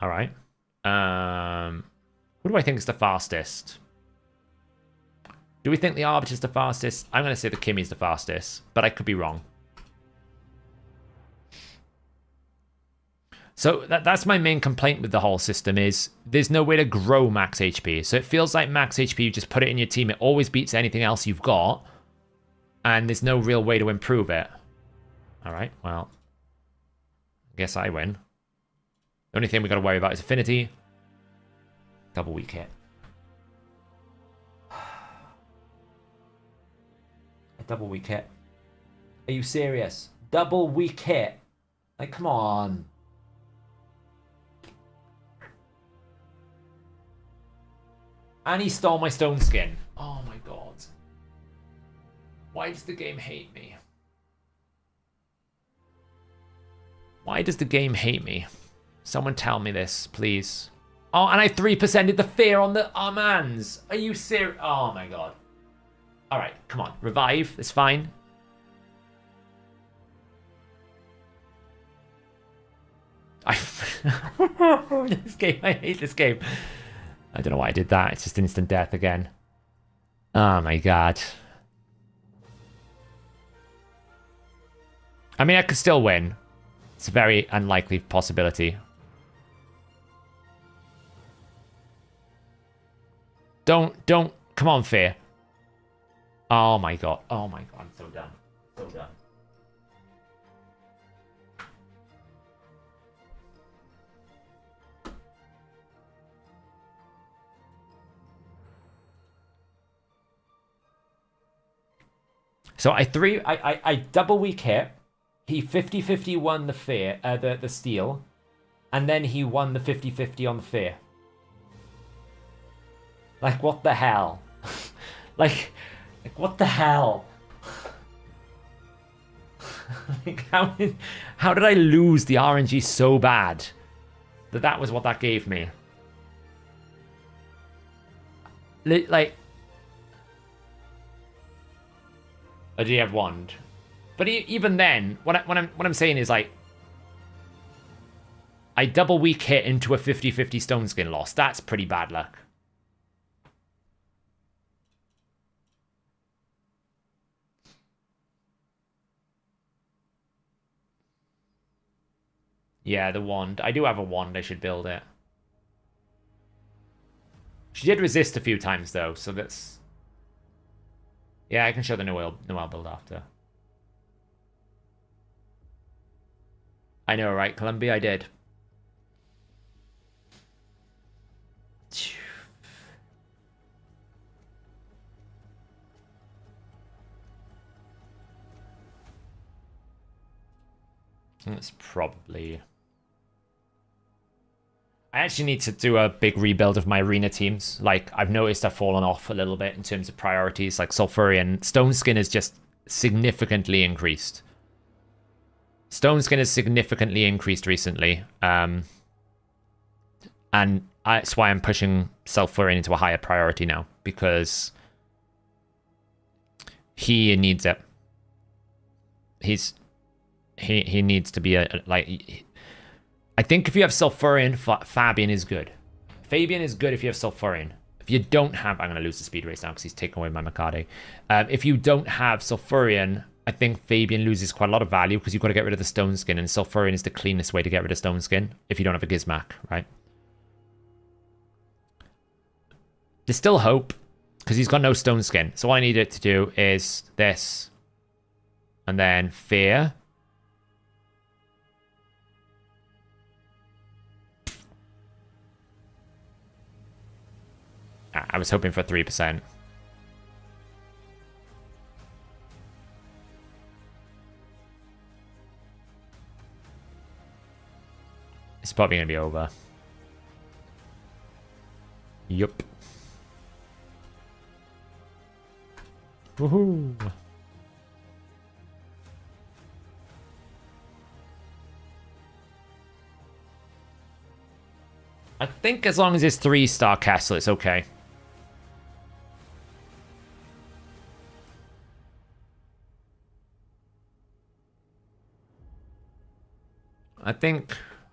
All right. Who do I think is the fastest? Do we think the Arbiter's the fastest? I'm going to say the Kimmy's the fastest, but I could be wrong. So that's my main complaint with the whole system is there's no way to grow max HP. So it feels like max HP, you just put it in your team. It always beats anything else you've got. And there's no real way to improve it. All right, well, I guess I win. The only thing we got to worry about is affinity. Double weak hit. A double weak hit. Are you serious? Double weak hit? Like, come on. And he stole my stone skin. Oh my god. Why does the game hate me? Why does the game hate me? Someone tell me this, please. Oh, and I 3%ed the fear on the Armands. Are you serious? Oh my god. Alright, come on. Revive. It's fine. This game, I hate this game. I don't know why I did that. It's just instant death again. Oh my god. I mean, I could still win. It's a very unlikely possibility. Don't, come on, fear. Oh my god. Oh my god, I'm so done. So done. So I double weak hit. He 50-50 won the fear, the steal, and then he won the 50-50 on the fear. Like, what the hell? like what the hell? Like, how did I lose the RNG so bad that was what that gave me? Like, or do you have wand? But even then, what I'm saying is like, I double weak hit into a 50-50 stone skin loss. That's pretty bad luck. Yeah, the wand. I do have a wand. I should build it. She did resist a few times though, so that's. Yeah, I can show the Noel build after. I know, right, Columbia? I did. That's probably... I actually need to do a big rebuild of my arena teams. Like, I've noticed I've fallen off a little bit in terms of priorities. Like, Sulfurian. Stone Skin is just significantly increased. Stone Skin has significantly increased recently. And That's why I'm pushing Sulfurion into a higher priority now, because he needs it. He needs to be I think if you have Sulfurion, Fabian is good. Fabian is good if you have Sulfurion. If you don't have... I'm going to lose the speed race now because he's taken away my Makade. If you don't have Sulfurion, I think Fabian loses quite a lot of value because you've got to get rid of the Stone Skin, and Sulfurion is the cleanest way to get rid of Stone Skin if you don't have a Gizmak, right? There's still hope because he's got no Stone Skin. So all I need it to do is this and then Fear. I was hoping for 3%. It's probably going to be over. Yup. Woohoo! I think as long as it's 3-star castle, it's okay.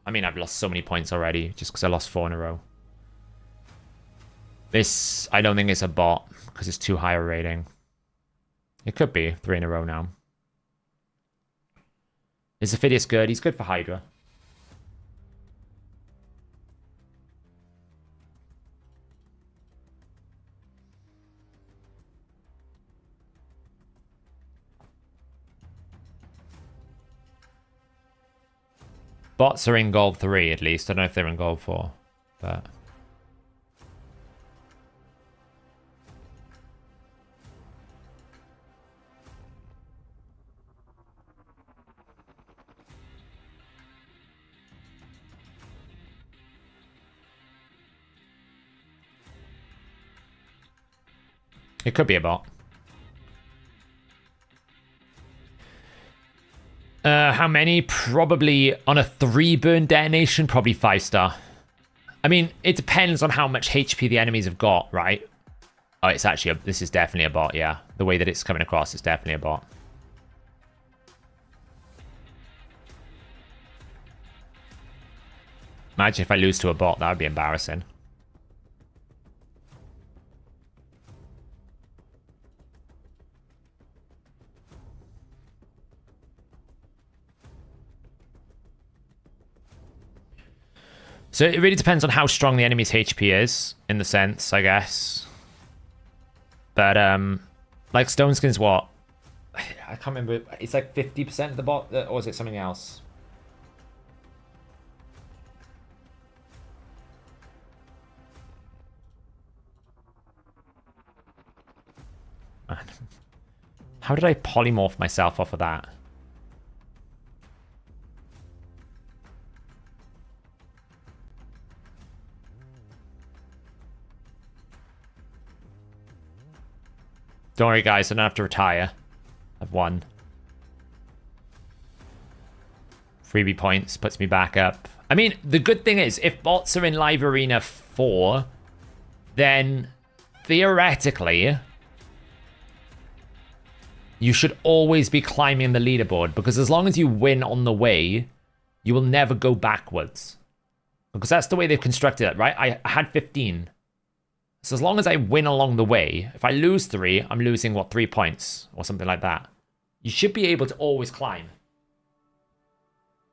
I mean, I've lost so many points already just because I lost 4 in a row. This, I don't think it's a bot because it's too high a rating. It could be 3 in a row now. Is Ophidius good? He's good for Hydra. Bots are in gold 3 at least. I don't know if they're in gold 4, but... It could be a bot. How many? Probably on a 3-burn detonation, probably 5-star. I mean, it depends on how much HP the enemies have got, right? Oh, it's actually this is definitely a bot, yeah. The way that it's coming across is definitely a bot. Imagine if I lose to a bot, that would be embarrassing. So it really depends on how strong the enemy's HP is, in the sense, I guess. But, like, Stone Skin's what? I can't remember. It's like 50% of the bot, or is it something else? How did I polymorph myself off of that? Don't worry, guys. I don't have to retire. I've won. Freebie points puts me back up. I mean, the good thing is, if bots are in Live Arena 4, then theoretically, you should always be climbing the leaderboard, because as long as you win on the way, you will never go backwards. Because that's the way they've constructed it, right? I had 15. So as long as I win along the way, if I lose 3, I'm losing, what, 3 points or something like that. You should be able to always climb.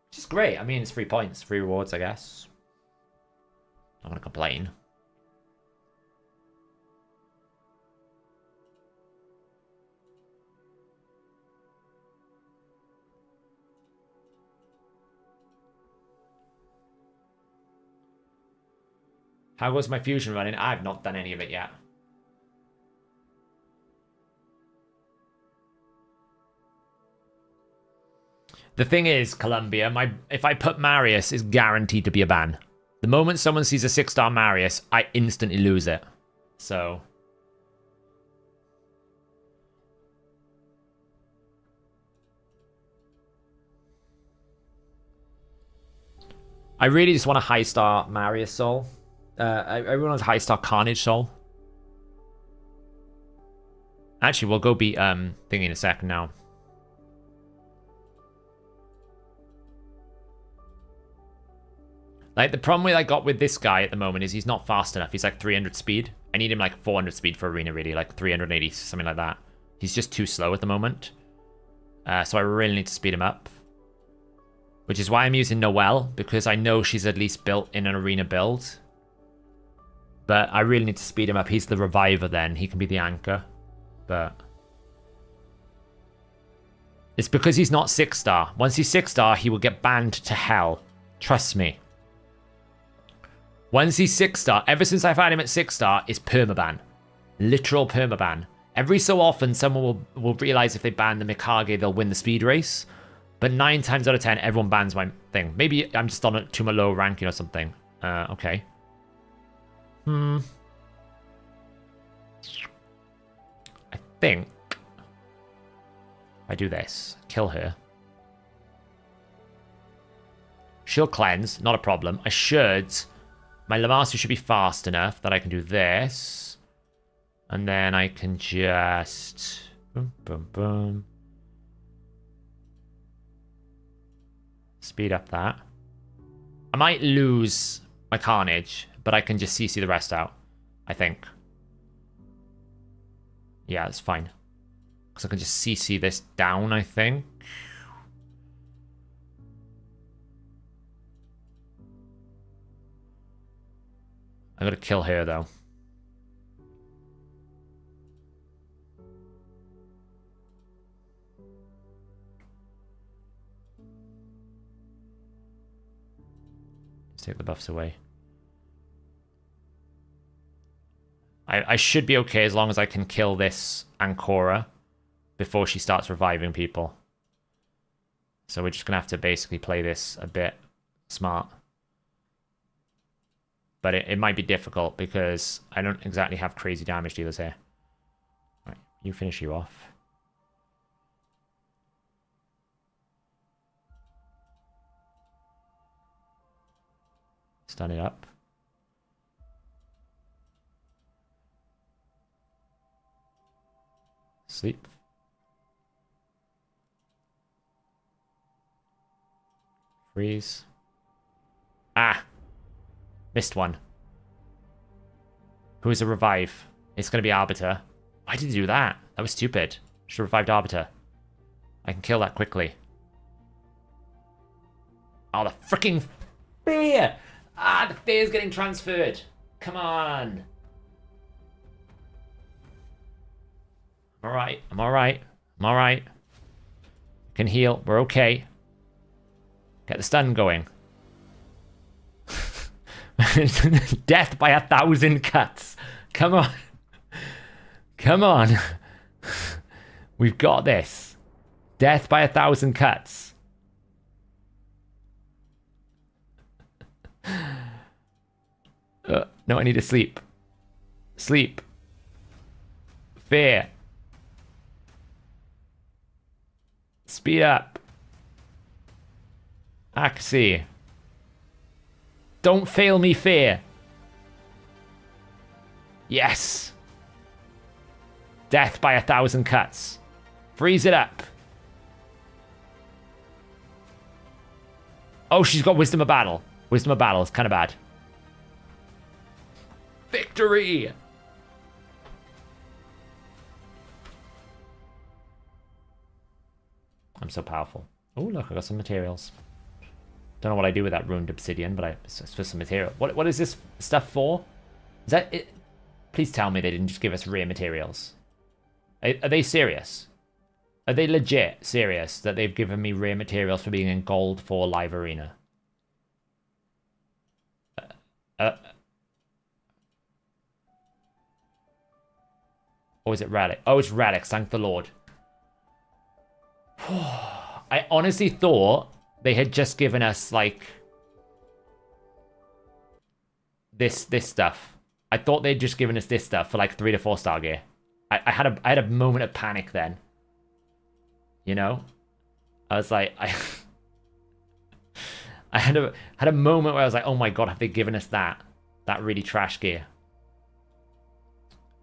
Which is great. I mean, it's 3 points, 3 rewards, I guess. I'm going to complain. How was my fusion running? I've not done any of it yet. The thing is, Columbia, if I put Marius, it's guaranteed to be a ban. The moment someone sees a 6-star Marius, I instantly lose it. So... I really just want a high-star Marius soul. Everyone has high star Carnage Soul. Actually, we'll go beat thingy in a second now. Like, the problem I got with this guy at the moment is he's not fast enough. He's like 300 speed. I need him like 400 speed for arena, really. Like 380, something like that. He's just too slow at the moment. So I really need to speed him up. Which is why I'm using Noel, because I know she's at least built in an arena build. But I really need to speed him up. He's the reviver then. He can be the anchor. But it's because he's not 6-star. Once he's 6-star, he will get banned to hell. Trust me. Once he's 6-star, ever since I've had him at 6-star, is permaban. Literal permaban. Every so often, someone will realize if they ban the Mikage, they'll win the speed race. But 9 times out of 10, everyone bans my thing. Maybe I'm just on it to my low ranking or something. Okay. I think I do this. Kill her. She'll cleanse. Not a problem. I should... My Lamasu should be fast enough that I can do this. And then I can just... Boom, boom, boom. Speed up that. I might lose my Carnage, but I can just CC the rest out, I think. Yeah, that's fine. Because I can just CC this down, I think. I gotta kill her, though. Let's take the buffs away. I should be okay as long as I can kill this Ancora before she starts reviving people. So we're just gonna have to basically play this a bit smart. But it might be difficult because I don't exactly have crazy damage dealers here. Right, you finish you off. Stun it up. Sleep. Freeze. Ah! Missed one. Who is a revive? It's going to be Arbiter. Why did you do that? That was stupid. Should have revived Arbiter. I can kill that quickly. Oh, the freaking fear! Ah, the fear's getting transferred. Come on. I'm alright. I'm alright. I'm alright. Can heal. We're okay. Get the stun going. Death by 1,000 cuts. Come on. Come on. We've got this. Death by 1,000 cuts. No, I need to sleep. Sleep. Fear. Speed up. Axie. Don't fail me, Fear. Yes. Death by 1,000 cuts. Freeze it up. Oh, she's got Wisdom of Battle. Wisdom of Battle is kind of bad. Victory! I'm so powerful. Oh, look, I got some materials. Don't know what I do with that ruined obsidian, but it's for some material. What is this stuff for? Is that it? Please tell me they didn't just give us rare materials. Are they serious? Are they legit serious that they've given me rare materials for being in gold for live arena? Or is it Relic? Oh, it's Relic, thank the Lord. I honestly thought they had just given us, like, this stuff. I thought they'd just given us this stuff for, like, 3 to 4 star gear. I had a moment of panic then. You know? I was like, I had a moment where I was like, oh my god, have they given us that? That really trash gear.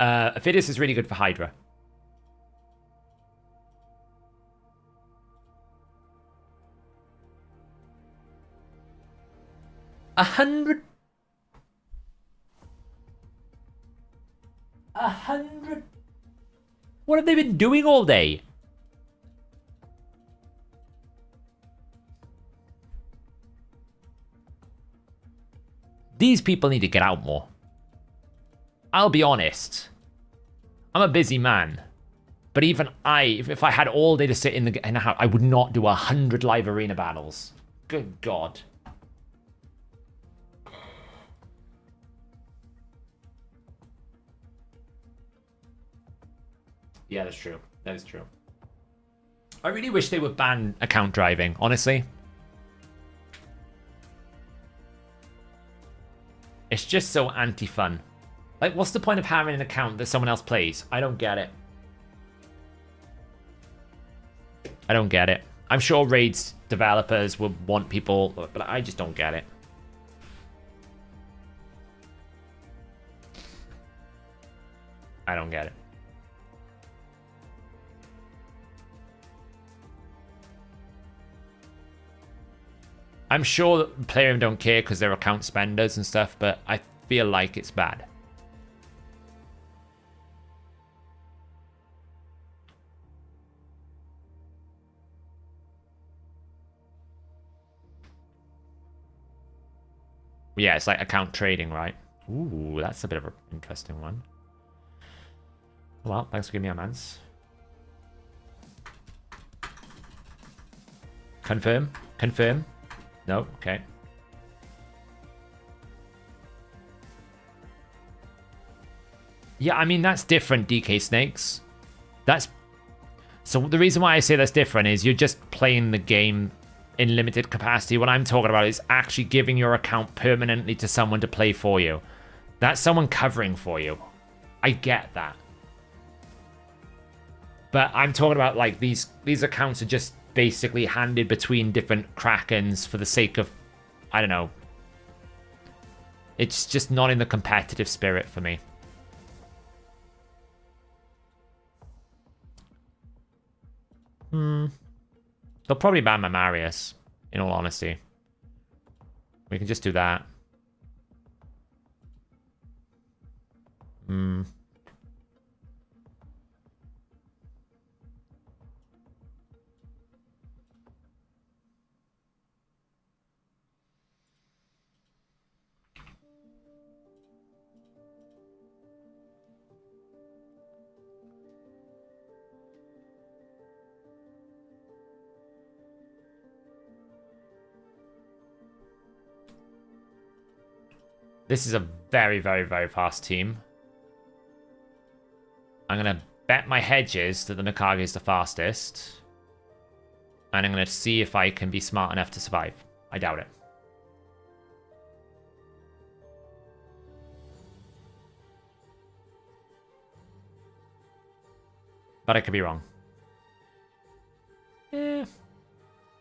Aphidius is really good for Hydra. $100. $100. What have they been doing all day? These people need to get out more. I'll be honest. I'm a busy man. But even if I had all day to sit in the house, I would not do 100 live arena battles. Good God. Yeah, that's true. That is true. I really wish they would ban account driving, honestly. It's just so anti-fun. Like, what's the point of having an account that someone else plays? I don't get it. I don't get it. I'm sure Raid's developers would want people, but I just don't get it. I don't get it. I'm sure that players don't care because they're account spenders and stuff, but I feel like it's bad. Yeah, it's like account trading, right? Ooh, that's a bit of an interesting one. Well, thanks for giving me a mans. Confirm. Confirm. No, okay. Yeah, I mean, that's different, DK Snakes. That's... So the reason why I say that's different is you're just playing the game in limited capacity. What I'm talking about is actually giving your account permanently to someone to play for you. That's someone covering for you. I get that. But I'm talking about, like, these accounts are just basically handed between different Krakens for the sake of, I don't know. It's just not in the competitive spirit for me. They'll probably ban my Marius, in all honesty. We can just do that. This is a very, very, very fast team. I'm going to bet my hedges that the Mikage is the fastest. And I'm going to see if I can be smart enough to survive. I doubt it. But I could be wrong. Yeah.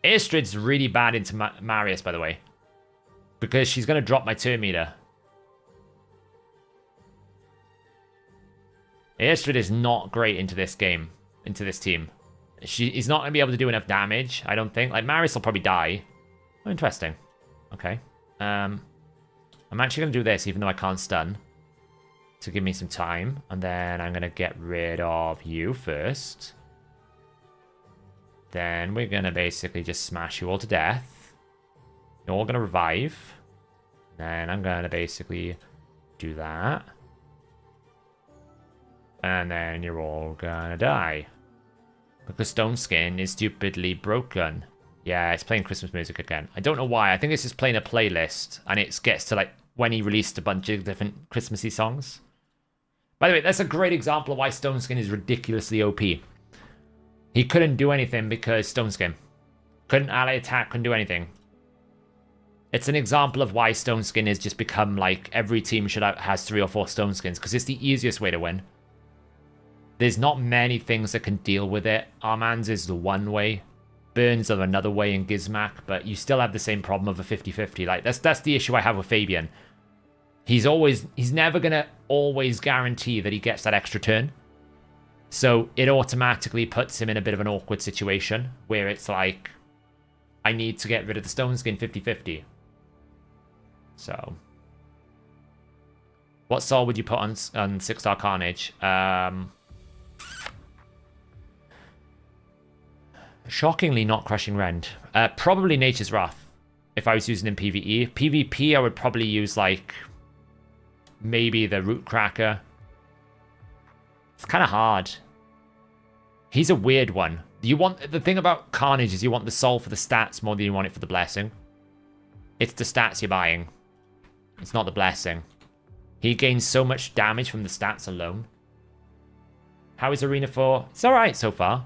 Astrid's really bad into Marius, by the way. Because she's going to drop my turn meter. Astrid is not great into this game, into this team. He's not going to be able to do enough damage, I don't think. Like, Marius will probably die. Oh, interesting. Okay. I'm actually going to do this, even though I can't stun. To give me some time. And then I'm going to get rid of you first. Then we're going to basically just smash you all to death. You're all going to revive. Then I'm going to basically do that. And then you're all gonna die. Because Stone Skin is stupidly broken. Yeah, it's playing Christmas music again. I don't know why. I think it's just playing a playlist. And it gets to, like, when he released a bunch of different Christmassy songs. By the way, that's a great example of why Stone Skin is ridiculously OP. He couldn't do anything because Stone Skin. Couldn't ally attack, couldn't do anything. It's an example of why Stone Skin has just become, like, every team has 3 or 4 Stone Skins. Because it's the easiest way to win. There's not many things that can deal with it. Armand's is the one way. Burns are another way in Gizmak. But you still have the same problem of a 50-50. Like, that's the issue I have with Fabian. He's never going to always guarantee that he gets that extra turn. So it automatically puts him in a bit of an awkward situation where it's like, I need to get rid of the stone skin 50-50. So, what soul would you put on 6-star Carnage? Shockingly not Crushing Rend. Probably Nature's Wrath, if I was using in PvE. PvP, I would probably use, like, maybe the Root Cracker. It's kind of hard. He's a weird one. The thing about Carnage is you want the soul for the stats more than you want it for the blessing. It's the stats you're buying. It's not the blessing. He gains so much damage from the stats alone. How is Arena 4? It's alright so far.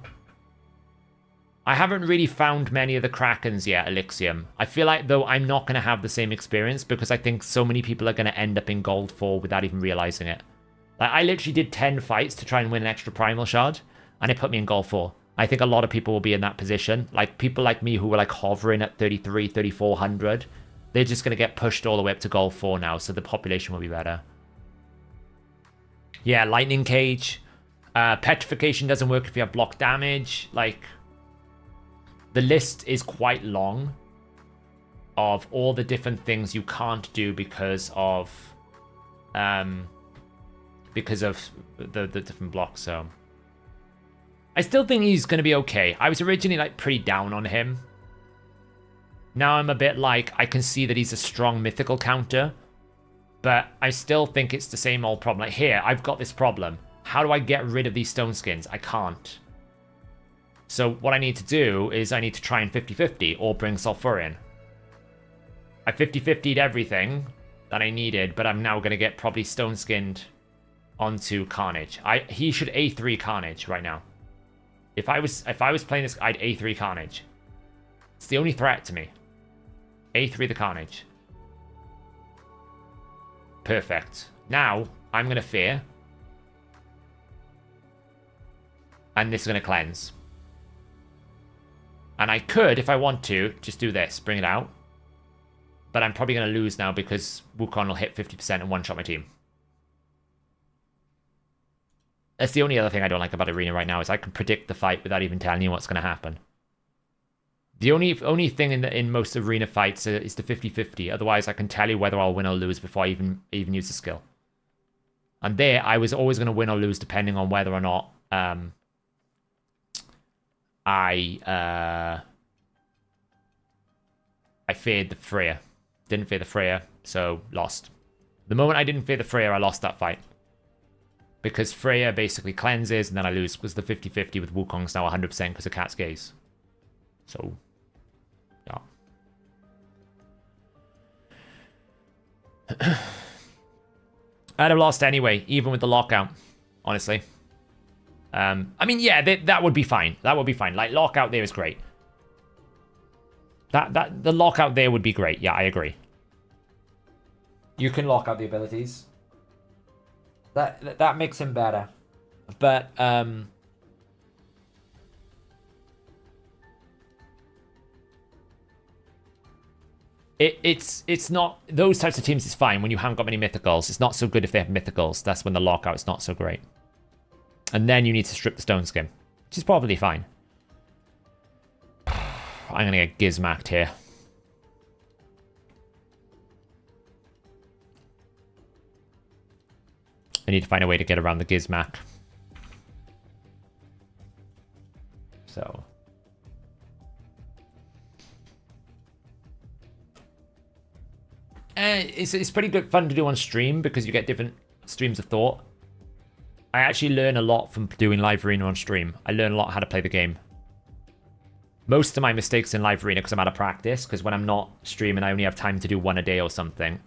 I haven't really found many of the Krakens yet, Elixium. I feel like, though, I'm not going to have the same experience because I think so many people are going to end up in Gold 4 without even realizing it. Like, I literally did 10 fights to try and win an extra Primal Shard, and it put me in Gold 4. I think a lot of people will be in that position. Like, people like me who were, like, hovering at 33, 3400, they're just going to get pushed all the way up to Gold 4 now, so the population will be better. Yeah, Lightning Cage. Petrification doesn't work if you have block damage. Like, the list is quite long of all the different things you can't do because of the different blocks. So I still think he's going to be okay. I was originally like pretty down on him. Now I'm a bit like, I can see that he's a strong mythical counter, but I still think it's the same old problem. Like here, I've got this problem. How do I get rid of these stone skins? I can't. So what I need to do is I need to try and 50-50 or bring Sulfurion. I 50-50'd everything that I needed, but I'm now going to get probably stone skinned onto Carnage. He should A3 Carnage right now. If I was playing this, I'd A3 Carnage. It's the only threat to me. A3 the Carnage. Perfect. Now I'm going to Fear. And this is going to Cleanse. And I could, if I want to, just do this. Bring it out. But I'm probably going to lose now because Wukong will hit 50% and one-shot my team. That's the only other thing I don't like about Arena right now is I can predict the fight without even telling you what's going to happen. The only thing in most Arena fights is the 50-50. Otherwise, I can tell you whether I'll win or lose before I even use the skill. And there, I was always going to win or lose depending on whether or not I feared the Freya. Didn't fear the Freya, so lost. The moment I didn't fear the Freya, I lost that fight. Because Freya basically cleanses, and then I lose because the 50-50 with Wukong's now 100% because of Cat's Gaze. So, yeah. I'd have lost anyway, even with the lockout, honestly. I mean, yeah, that would be fine. That would be fine. Like, lockout there is great. The lockout there would be great. Yeah, I agree. You can lock out the abilities. That makes him better. But, It's not... Those types of teams is fine when you haven't got many mythicals. It's not so good if they have mythicals. That's when the lockout is not so great. And then you need to strip the stone skin, which is probably fine. I'm going to get gizmacked here. I need to find a way to get around the gizmack. So... It's pretty good fun to do on stream because you get different streams of thought. I actually learn a lot from doing live arena on stream. I learn a lot how to play the game. Most of my mistakes in live arena because I'm out of practice, because when I'm not streaming I only have time to do one a day or something.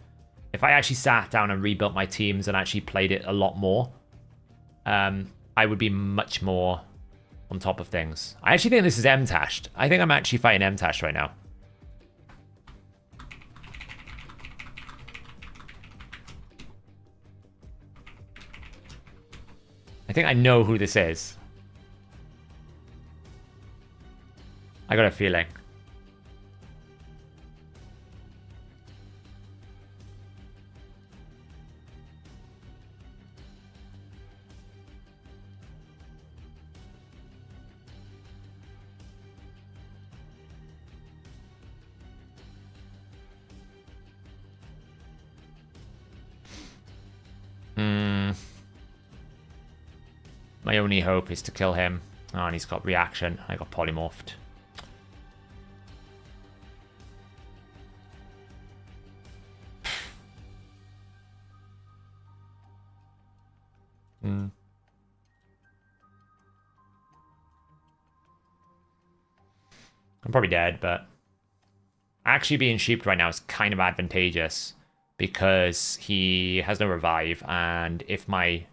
If I actually sat down and rebuilt my teams and actually played it a lot more, I would be much more on top of things. I actually think this is M-Tashed. I think I'm actually fighting M-Tashed right now. I think I know who this is. I got a feeling. My only hope is to kill him. Oh, and he's got reaction. I got polymorphed. I'm probably dead, but actually being sheeped right now is kind of advantageous because he has no revive, and if my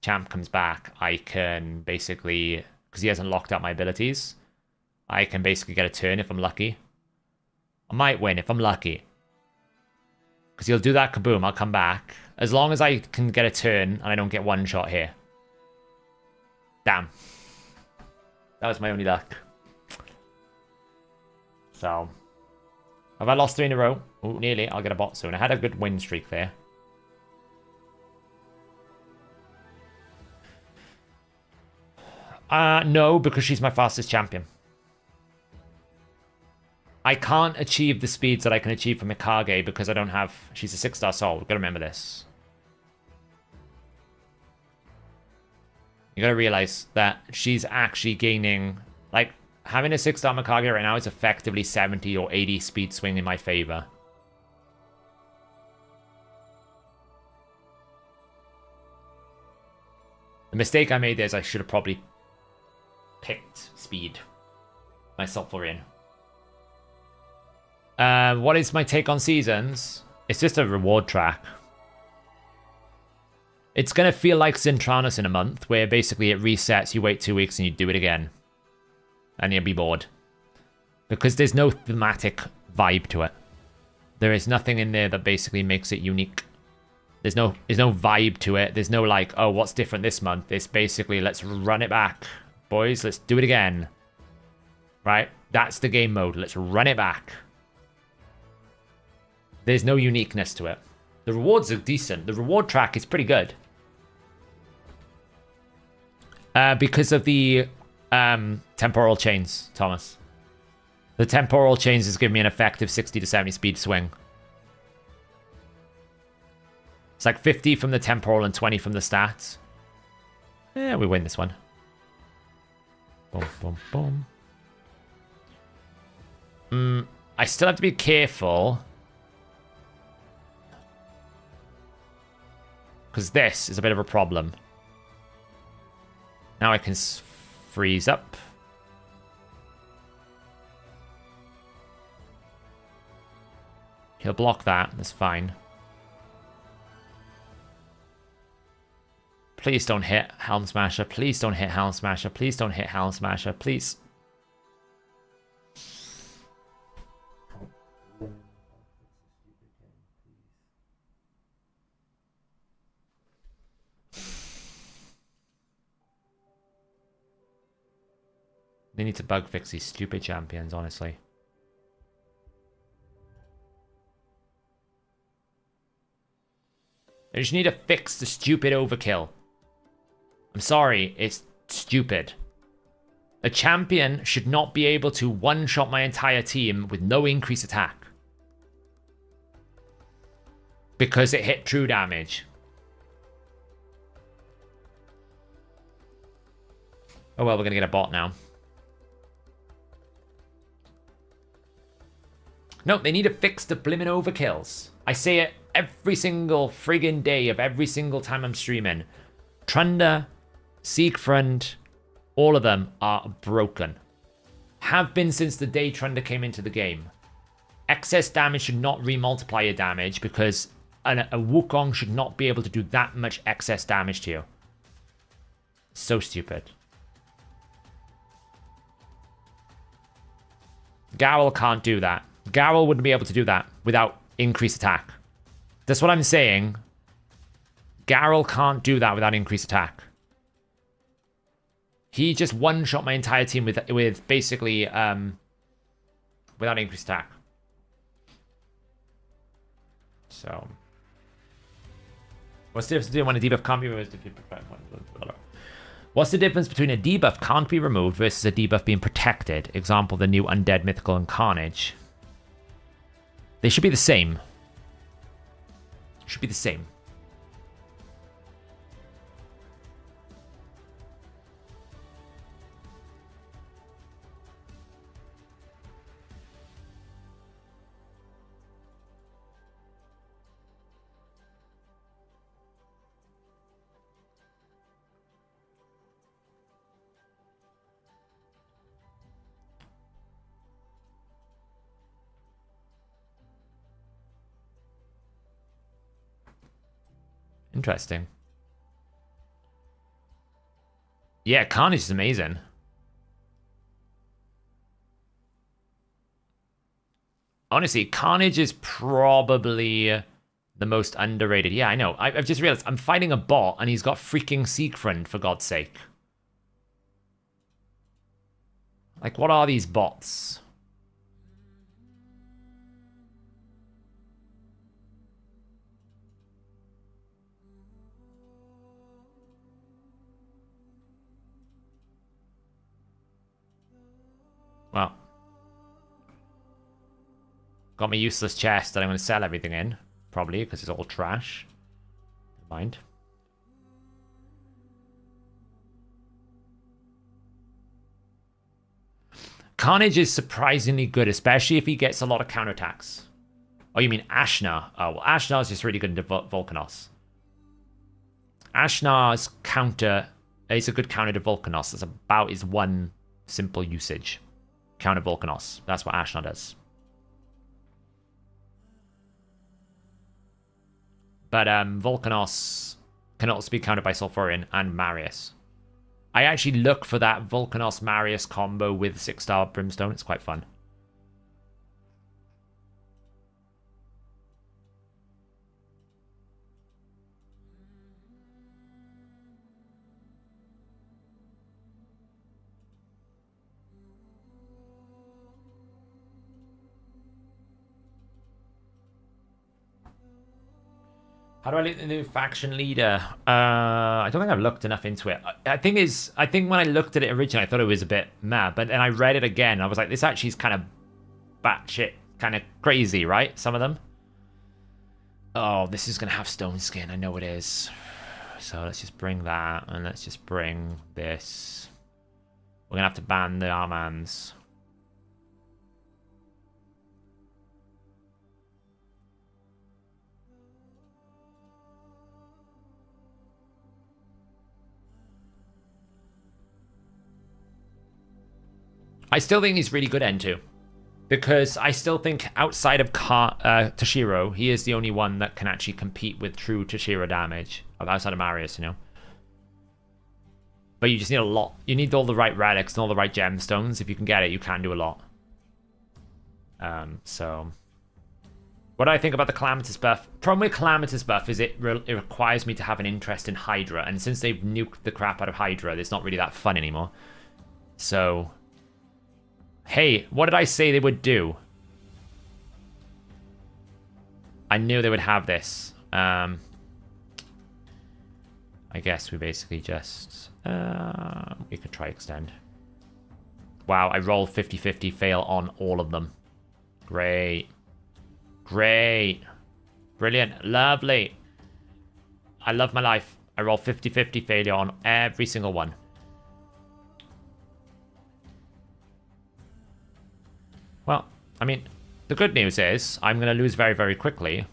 champ comes back, I can basically, because he hasn't locked out my abilities, I can basically get a turn if I'm lucky. I might win if I'm lucky. Because he'll do that kaboom, I'll come back. As long as I can get a turn and I don't get one shot here. Damn. That was my only luck. So. Have I lost 3 in a row? Oh, nearly. I'll get a bot soon. I had a good win streak there. No, because she's my fastest champion. I can't achieve the speeds that I can achieve from Mikage because I don't have... She's a 6-star soul. Gotta remember this. You gotta realize that she's actually gaining... Like, having a 6-star Mikage right now is effectively 70 or 80 speed swing in my favor. The mistake I made there is I should have probably picked speed. Myself for in. What is my take on seasons? It's just a reward track. It's going to feel like Zintranus in a month, where basically it resets, you wait 2 weeks, and you do it again. And you'll be bored. Because there's no thematic vibe to it. There is nothing in there that basically makes it unique. There's no vibe to it. There's no like, oh, what's different this month? It's basically, let's run it back. Boys, let's do it again. Right? That's the game mode. Let's run it back. There's no uniqueness to it. The rewards are decent. The reward track is pretty good. Because of the temporal chains, Thomas. The temporal chains has given me an effective 60 to 70 speed swing. It's like 50 from the temporal and 20 from the stats. Yeah, we win this one. Boom, boom, boom. I still have to be careful. Because this is a bit of a problem. Now I can freeze up. He'll block that. That's fine. Please don't hit Helm Smasher. Please don't hit Helm Smasher. Please don't hit Helm Smasher. Please. They need to bug fix these stupid champions, honestly. They just need to fix the stupid overkill. I'm sorry, it's stupid. A champion should not be able to one-shot my entire team with no increased attack. Because it hit true damage. Oh well, we're going to get a bot now. No, they need to fix the blimmin' overkills. I say it every single friggin' day of every single time I'm streaming. Trunda, Siegfried, all of them are broken. Have been since the day Trunda came into the game. Excess damage should not remultiply your damage because a Wukong should not be able to do that much excess damage to you. So stupid. Garrel can't do that. Garrel wouldn't be able to do that without increased attack. That's what I'm saying. Garrel can't do that without increased attack. He just one-shot my entire team with basically without increased attack. So, what's the difference between when a debuff can't be removed? What's the difference between a debuff can't be removed versus a debuff being protected? Example, the new Undead, Mythical, and Carnage. They should be the same. Should be the same. Interesting. Yeah, Carnage is amazing. Honestly, Carnage is probably the most underrated. Yeah, I know. I've just realized I'm fighting a bot and he's got freaking Siegfried, for God's sake. Like, what are these bots? Well. Got my useless chest that I'm going to sell everything in. Probably, because it's all trash. Never mind. Carnage is surprisingly good, especially if he gets a lot of counterattacks. Oh, you mean Ashnar? Oh, well, Ashnar is just really good into Volcanos. Ashnar's counter is a good counter to Volcanos. It's about his one simple usage. Counter Volcanos. That's what Ashnar does. But Volcanos can also be countered by Sulfurion and Marius. I actually look for that Volcanos-Marius combo with 6-star Brimstone. It's quite fun. How do I look the new faction leader? I don't think I've looked enough into it. I think when I looked at it originally, I thought it was a bit mad, but then I read it again. And I was like, this actually is kind of batshit, kind of crazy, right? Some of them. Oh, this is gonna have stone skin. I know it is. So let's just bring that, and let's just bring this. We're gonna have to ban the Armans. I still think he's really good N2. Because I still think outside of Toshiro, he is the only one that can actually compete with true Toshiro damage. Outside of Marius, you know. But you just need a lot. You need all the right relics and all the right gemstones. If you can get it, you can do a lot. So... What do I think about the Calamitous buff? Problem with Calamitous buff is it requires me to have an interest in Hydra. And since they've nuked the crap out of Hydra, it's not really that fun anymore. So... Hey, what did I say they would do? I knew they would have this. I guess we basically just... we could try extend. Wow, I rolled 50-50 fail on all of them. Great. Great. Brilliant. Lovely. I love my life. I roll 50-50 failure on every single one. Well, I mean, the good news is I'm going to lose very, very quickly.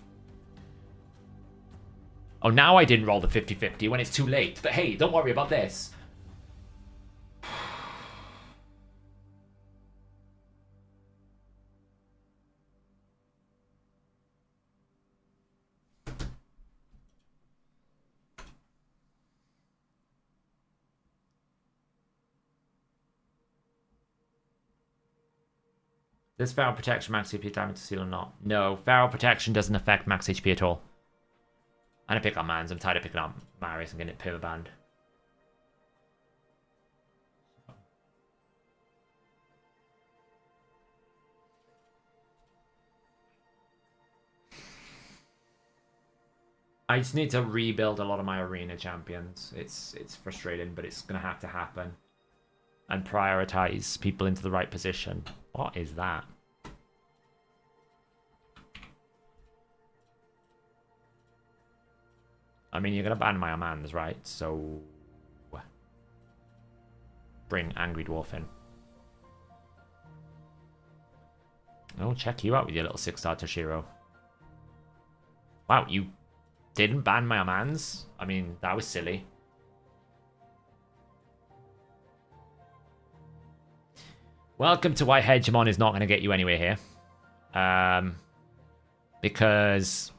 Oh, now I didn't roll the 50-50 when it's too late. But hey, don't worry about this. Does Feral Protection max HP damage to seal or not? No, Feral Protection doesn't affect max HP at all. And I pick up Mans. I'm tired of picking up Marius and getting it perma-banned. I just need to rebuild a lot of my arena champions. It's frustrating, but it's going to have to happen. And prioritize people into the right position. What is that? I mean, you're going to ban my Amans, right? So... bring Angry Dwarf in. Oh, check you out with your little 6-star Toshiro. Wow, you didn't ban my Amans? I mean, that was silly. Welcome to why Hegemon is not going to get you anywhere here. Because...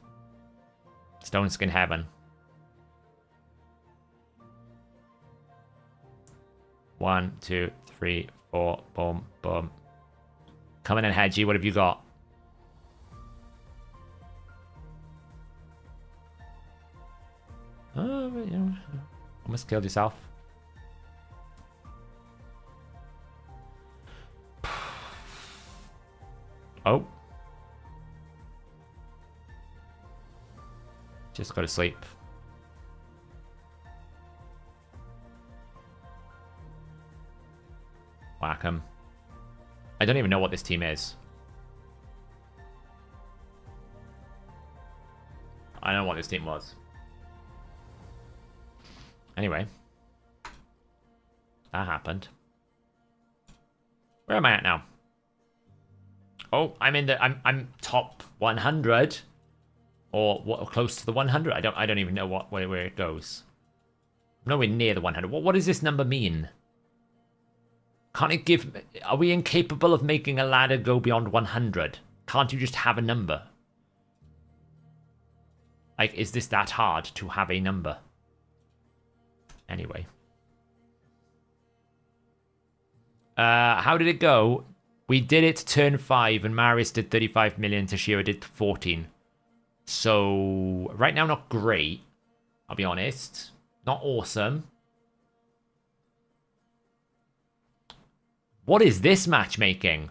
Stone Skin Heaven. 1, 2, 3, 4. Boom, boom. Coming in, Hedgie. What have you got? Oh, you know, almost killed yourself. Oh. Just go to sleep. Whack 'em. I don't even know what this team is. I don't know what this team was. Anyway. That happened. Where am I at now? Oh, I'm in the I'm top 100 or what, close to the 100. I don't even know where it goes. I'm nowhere near the 100. What does this number mean? Can't it give... Are we incapable of making a ladder go beyond 100? Can't you just have a number? Like, is this that hard to have a number? Anyway. How did it go? We did it turn 5, and Marius did 35 million. Toshiro did 14. So, right now, not great. I'll be honest. Not awesome. What is this matchmaking?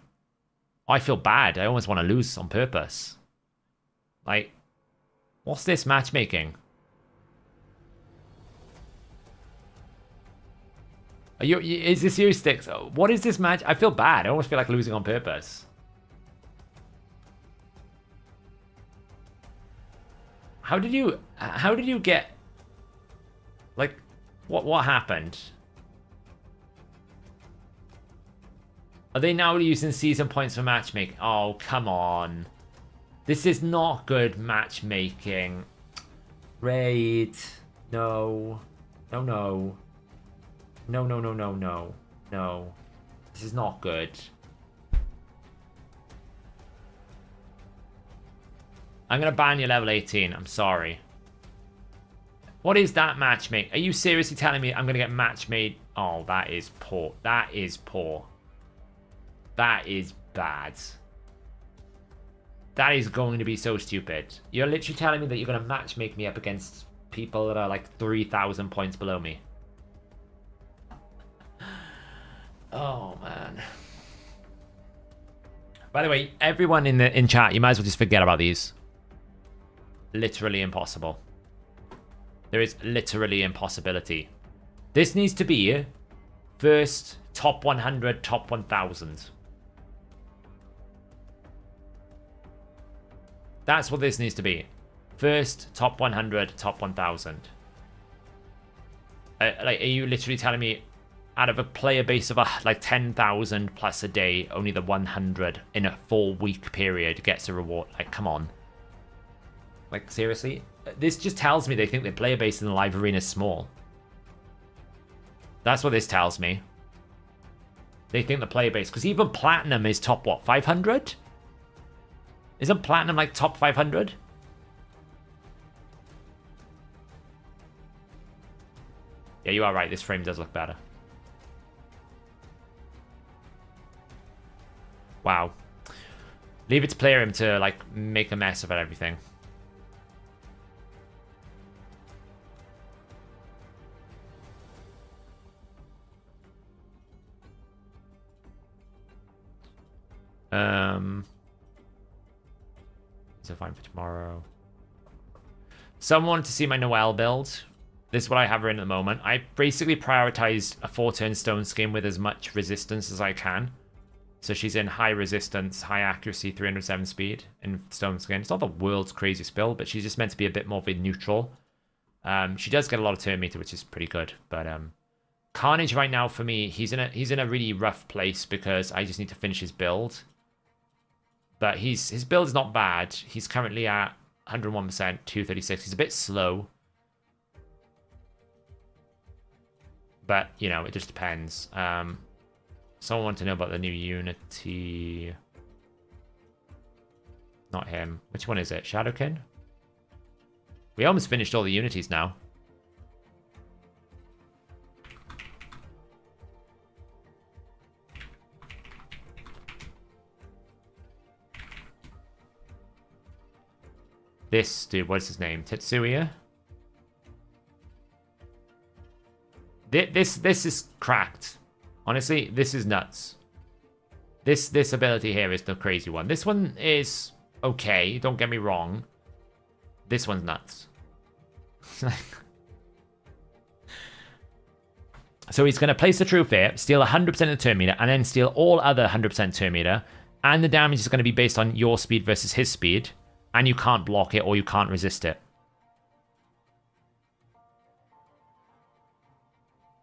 I feel bad. I almost want to lose on purpose. Like, what's this matchmaking? Are you? Is this you, Sticks? What is this match? I feel bad. I almost feel like losing on purpose. How did you get? Like, what happened? Are they now using season points for matchmaking? Oh, come on. This is not good matchmaking. Raid. No. No, no. No, no, no, no, no. No. This is not good. I'm going to ban you level 18. I'm sorry. What is that matchmake? Are you seriously telling me I'm going to get match made? Oh, that is poor. That is poor. That is bad. That is going to be so stupid. You're literally telling me that you're going to match make me up against people that are like 3,000 points below me. Oh, man. By the way, everyone in chat, you might as well just forget about these. Literally impossible. There is literally impossibility. This needs to be first top 100, top 1,000. That's what this needs to be. First, top 100, top 1,000. Like, are you literally telling me out of a player base of like 10,000 plus a day, only the 100 in a 4-week period gets a reward? Like, come on. Like, seriously? This just tells me they think the player base in the live arena is small. That's what this tells me. They think the player base... Because even Platinum is top, what, 500? Isn't Platinum like top 500? Yeah, you are right. This frame does look better. Wow. Leave it to player him to, like, make a mess about everything. So fine for tomorrow. Someone wanted to see my Noel build. This is what I have her in at the moment. I basically prioritized a 4-turn stone skin with as much resistance as I can. So she's in high resistance, high accuracy, 307 speed in stone skin. It's not the world's craziest build, but she's just meant to be a bit more of a neutral. She does get a lot of turn meter, which is pretty good. But Carnage right now for me, he's in a really rough place because I just need to finish his build. But his build is not bad. He's currently at 101%, 236. He's a bit slow. But, you know, it just depends. Someone wanted to know about the new Unity. Not him. Which one is it? Shadowkin? We almost finished all the Unities now. this dude, what's his name? Tetsuya? This is cracked. Honestly, this is nuts. This ability here is the crazy one. This one is okay, don't get me wrong. This one's nuts. So he's going to place the True Fear, steal 100% of the turn meter, and then steal all other 100% turn meter. And the damage is going to be based on your speed versus his speed. And you can't block it or you can't resist it.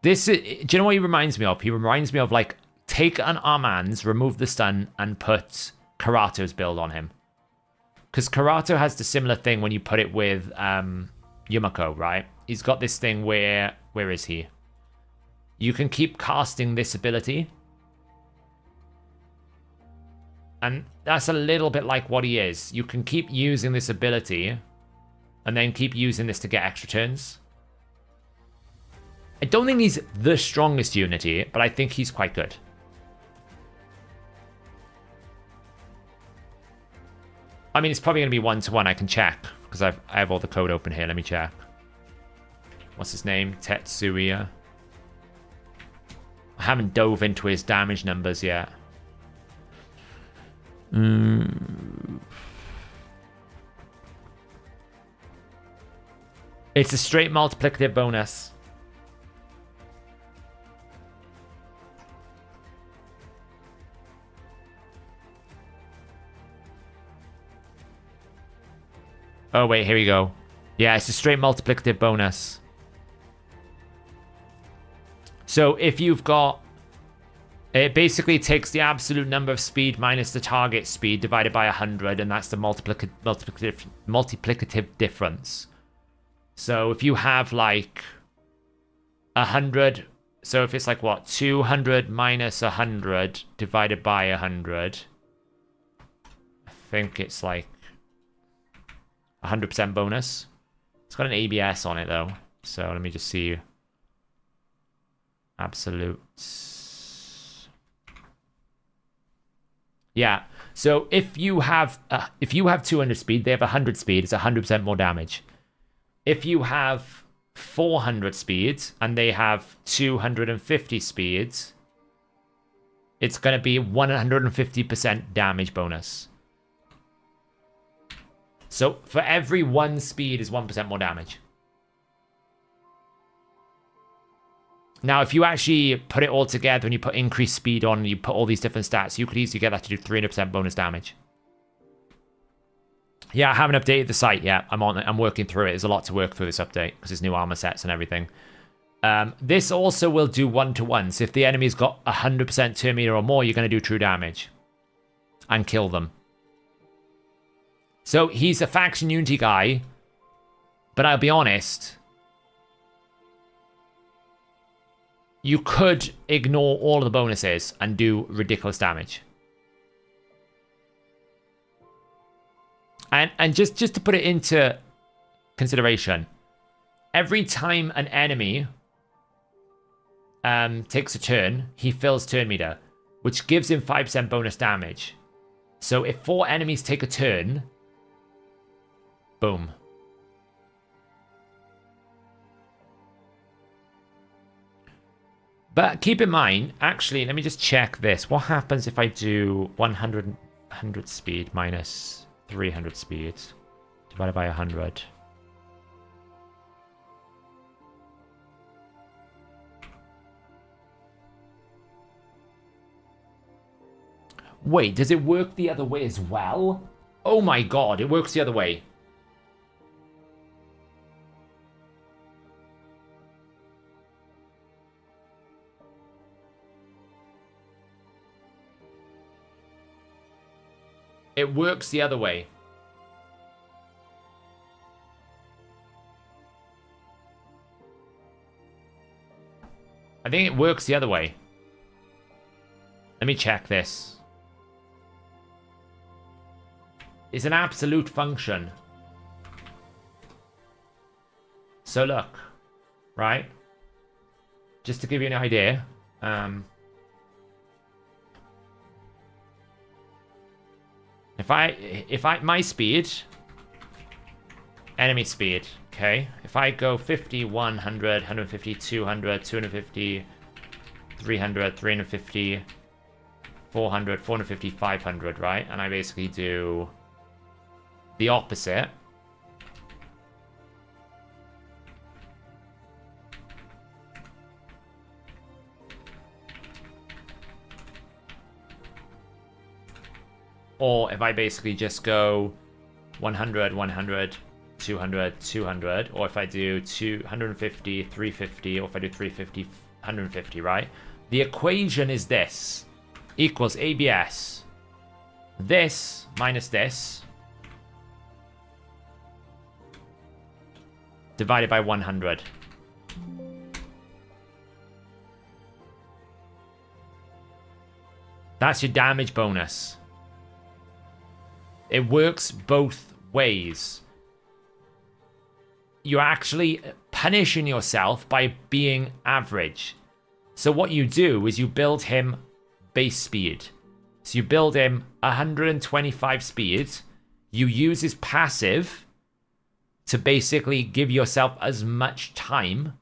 This is, do you know what he reminds me of? He reminds me of, like, take an Armand's, remove the stun, and put Karato's build on him. Because Karato has the similar thing when you put it with Yumiko, right? He's got this thing where is he? You can keep casting this ability. And that's a little bit like what he is. You can keep using this ability and then keep using this to get extra turns. I don't think he's the strongest Unity, but I think he's quite good. I mean, it's probably going to be 1-to-1. I can check because I have all the code open here. Let me check. What's his name? Tetsuya. I haven't dove into his damage numbers yet. It's a straight multiplicative bonus. Oh, wait, here we go. Yeah, it's a straight multiplicative bonus. So if you've got... It basically takes the absolute number of speed minus the target speed divided by 100, and that's the multiplicative difference. So if you have, like, 100... So if it's like, what? 200 minus 100 divided by 100. I think it's like... 100% bonus. It's got an ABS on it, though. So let me just see... Absolute. Yeah. So if you have 200 speed, they have 100 speed. It's 100% more damage. If you have 400 speed and they have 250 speed, it's going to be 150% damage bonus. So for every 1 speed is 1% more damage. Now, if you actually put it all together and you put increased speed on and you put all these different stats, you could easily get that to do 300% bonus damage. Yeah, I haven't updated the site yet. I'm working through it. There's a lot to work through this update because there's new armor sets and everything. This also will do 1-to-1. So if the enemy's got 100% turn meter or more, you're going to do true damage and kill them. So he's a faction unity guy, but I'll be honest... You could ignore all of the bonuses and do ridiculous damage. And just to put it into consideration, every time an enemy takes a turn, he fills turn meter, which gives him 5% bonus damage. So if 4 enemies take a turn, boom. But keep in mind, actually, let me just check this. What happens if I do 100 speed minus 300 speed divided by 100? Wait, does it work the other way as well? Oh my god, it works the other way. It works the other way. I think it works the other way. Let me check this. It's an absolute function. So look, right? Just to give you an idea. If I my speed Enemy speed. Okay. If I go 50, 100, 150, 200, 250, 300, 350, 400, 450, 500, right? And I basically do the opposite. Or if I basically just go 100, 100, 200, 200, or if I do 250, 350, or if I do 350, 150, right? The equation is this. Equals ABS. This minus this. Divided by 100. That's your damage bonus. It works both ways. You're actually punishing yourself by being average. So what you do is you build him base speed. So you build him 125 speed. You use his passive to basically give yourself as much time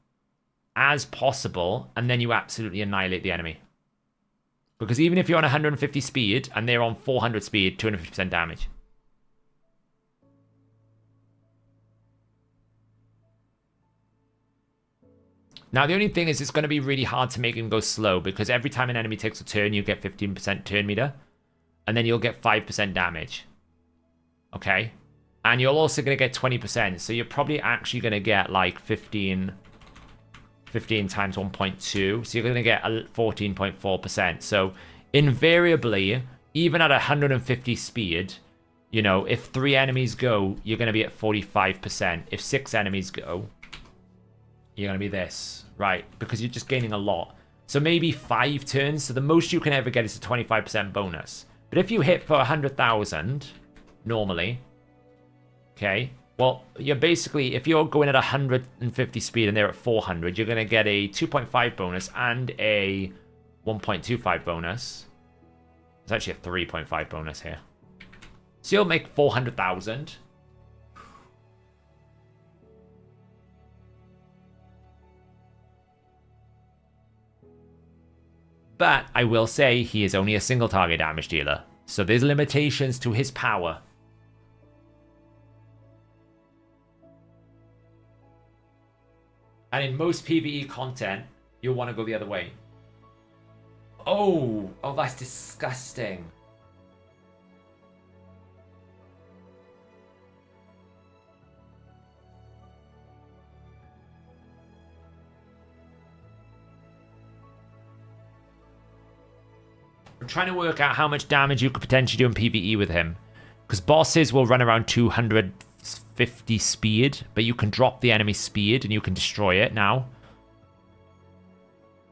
as possible, and then you absolutely annihilate the enemy. Because even if you're on 150 speed and they're on 400 speed, 250% damage. Now, the only thing is it's going to be really hard to make him go slow, because every time an enemy takes a turn, you get 15% turn meter. And then you'll get 5% damage. Okay? And you're also going to get 20%. So you're probably actually going to get like 15 times 1.2. So you're going to get 14.4%. So invariably, even at 150 speed, you know, if 3 enemies go, you're going to be at 45%. If 6 enemies go, you're going to be this, right? Because you're just gaining a lot. So maybe 5 turns. So the most you can ever get is a 25% bonus. But if you hit for 100,000, normally, okay, well, you're basically, if you're going at 150 speed and they're at 400, you're going to get a 2.5 bonus and a 1.25 bonus. It's actually a 3.5 bonus here. So you'll make 400,000. But I will say he is only a single target damage dealer. So there's limitations to his power. And in most PvE content, you'll want to go the other way. Oh, that's disgusting. I'm trying to work out how much damage you could potentially do in PvE with him. Because bosses will run around 250 speed, but you can drop the enemy speed and you can destroy it now.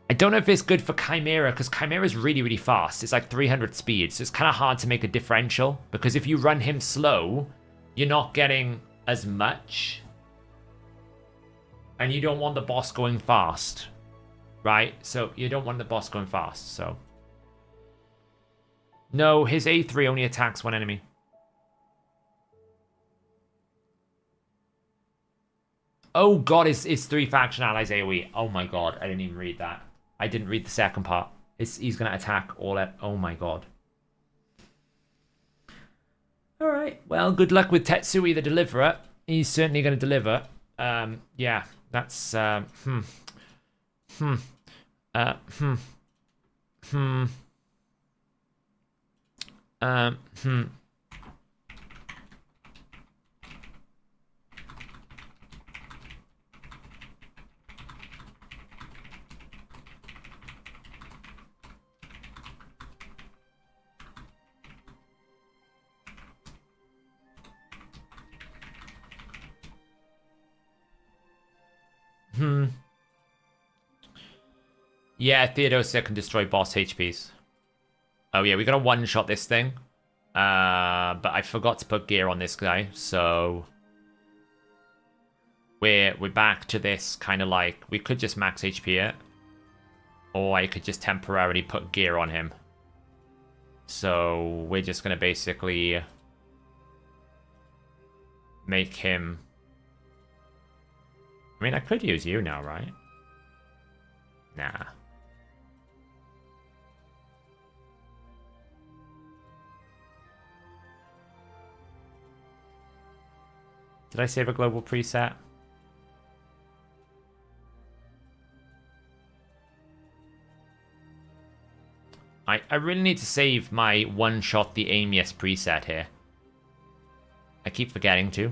I don't know if it's good for Chimera, because Chimera is really, really fast. It's like 300 speed, so it's kind of hard to make a differential. Because if you run him slow, you're not getting as much. And you don't want the boss going fast. Right? So you don't want the boss going fast, so... No, his A3 only attacks one enemy. Oh god, it's 3 faction allies AoE. Oh my god, I didn't even read that. I didn't read the second part. He's going to attack all at... Oh my god. Alright, well, good luck with Tetsui the Deliverer. He's certainly going to deliver. Yeah, that's... Yeah, Theodosia can destroy boss HPs. Oh yeah, we're gonna one-shot this thing. But I forgot to put gear on this guy, so... We're back to this kind of like... We could just max HP it. Or I could just temporarily put gear on him. So we're just gonna basically... make him I mean, I could use you now, right? Nah. Did I save a global preset? I really need to save my one-shot the aimiest preset here. I keep forgetting to.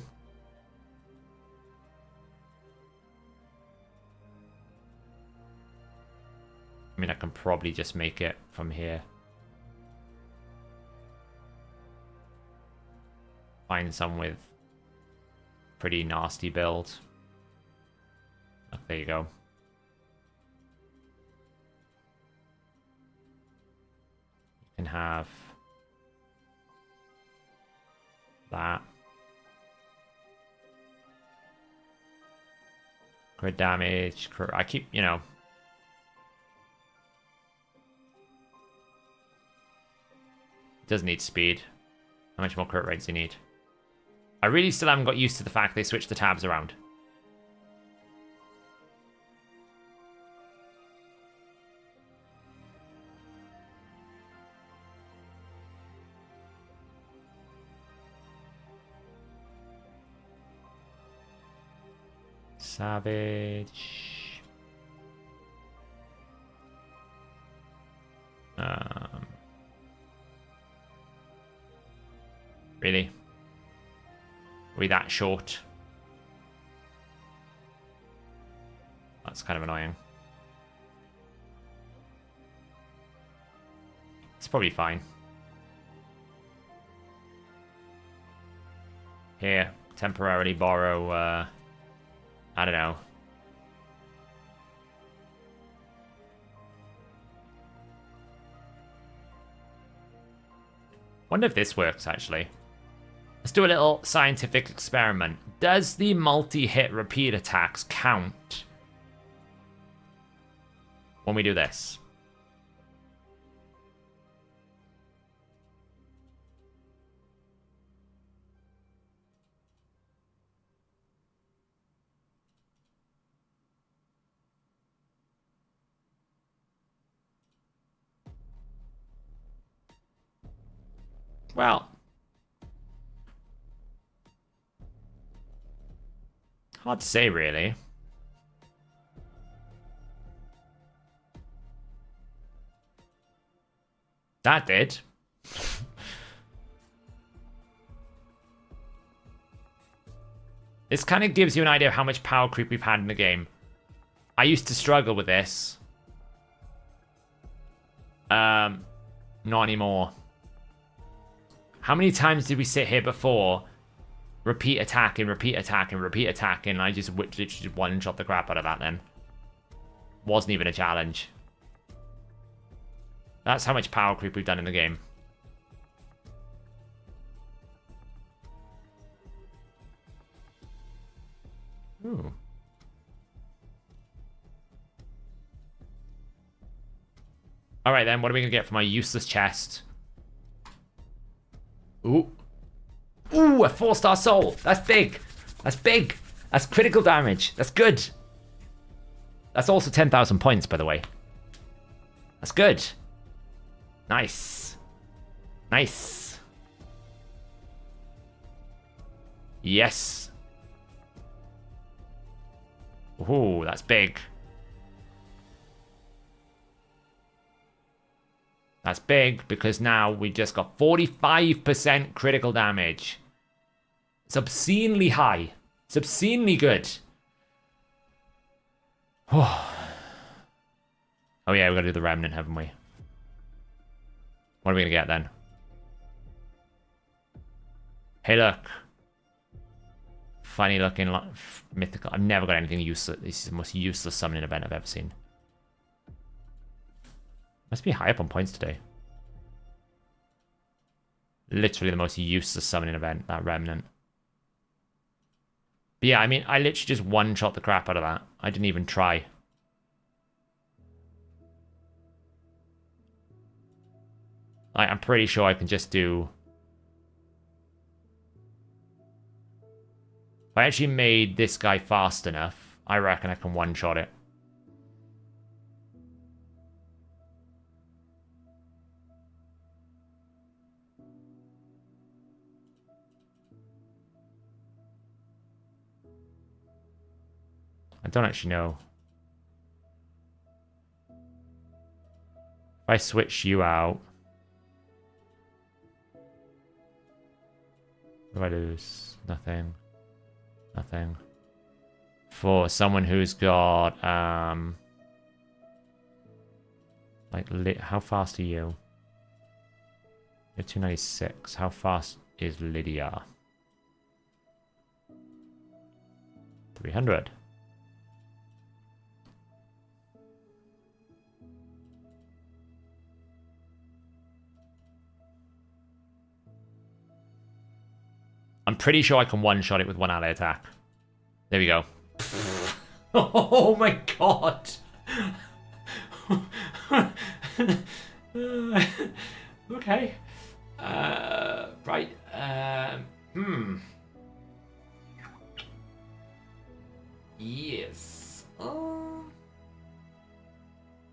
I mean, I can probably just make it from here. Find some with pretty nasty build. Oh, there you go. You can have that. Crit damage. I keep, you know. Does need speed. How much more crit rates do you need? I really still haven't got used to the fact they switched the tabs around. Savage. Really? Are we that short? That's kind of annoying. It's probably fine. Here, temporarily borrow, I don't know. Wonder if this works, actually. Let's do a little scientific experiment. Does the multi-hit repeat attacks count when we do this? Well, hard to say, really. That did. This kind of gives you an idea of how much power creep we've had in the game. I used to struggle with this. Not anymore. How many times did we sit here before? Repeat attacking, repeat attacking, repeat attacking. I just literally just one-shot the crap out of that then. Wasn't even a challenge. That's how much power creep we've done in the game. Ooh. Alright then, what are we going to get for my useless chest? Ooh. Ooh, a 4-star soul. That's big. That's big. That's critical damage. That's good. That's also 10,000 points, by the way. That's good. Nice. Nice. Yes. Ooh, that's big. That's big because now we just got 45% critical damage. It's obscenely high. It's obscenely good. Oh yeah, we're gonna do the remnant, haven't we? What are we gonna get then? Hey, look. Funny looking mythical. I've never got anything useless. This is the most useless summoning event I've ever seen. Must be high up on points today. Literally the most useless summoning event, that remnant. But yeah, I mean, I literally just one-shot the crap out of that. I didn't even try. I'm pretty sure I can just do... If I actually made this guy fast enough, I reckon I can one-shot it. I don't actually know. If I switch you out... What do I lose? Nothing. Nothing. For someone who's got... Like, how fast are you? You're 296. How fast is Lydia? 300. I'm pretty sure I can one-shot it with one ally attack. There we go. Oh my god! Okay. Right. Yes.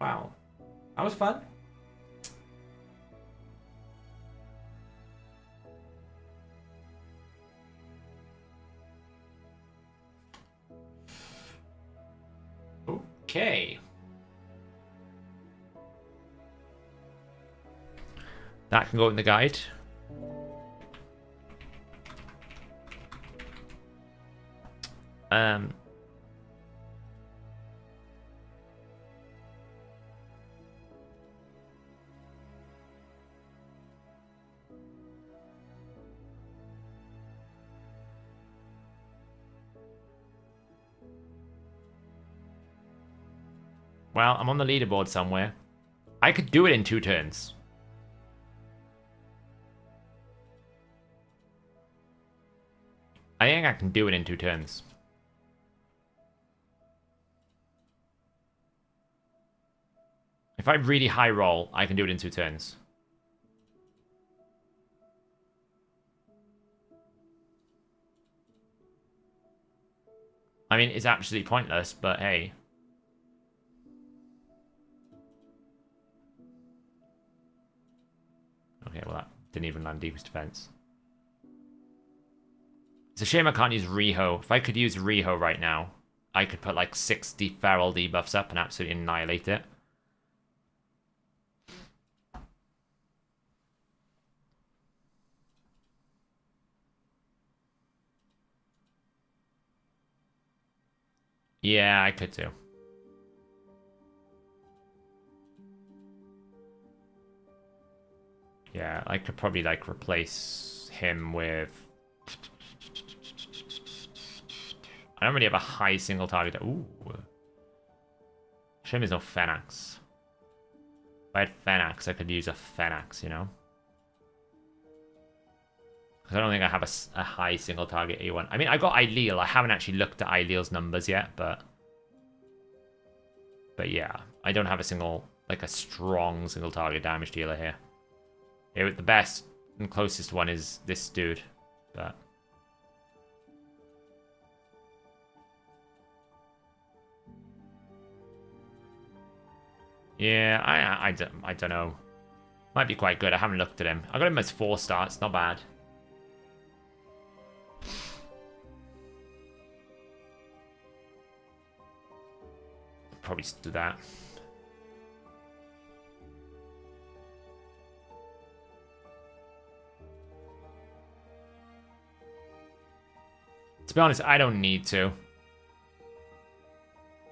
Wow. That was fun. Okay. That can go in the guide. Well, I'm on the leaderboard somewhere. I could do it in 2 turns. I think I can do it in 2 turns. If I really high roll, I can do it in 2 turns. I mean, it's absolutely pointless, but hey. Okay, well that didn't even land deepest defense. It's a shame I can't use Riho. If I could use Riho right now, I could put like 60 feral debuffs up and absolutely annihilate it. Yeah, I could too. Yeah, I could probably like replace him with... I don't really have a high single target. Ooh. Shame there's no Phenax. If I had Phenax, I could use a Phenax, you know? Because I don't think I have a high single target A1. I mean, I got Aileel. I haven't actually looked at Aileel's numbers yet, but yeah, I don't have a single, like a strong single target damage dealer here. Here, the best and closest one is this dude, but... Yeah, I don't know. Might be quite good. I haven't looked at him. I got him as 4 starts. Not bad. Probably do that. To be honest, I don't need to.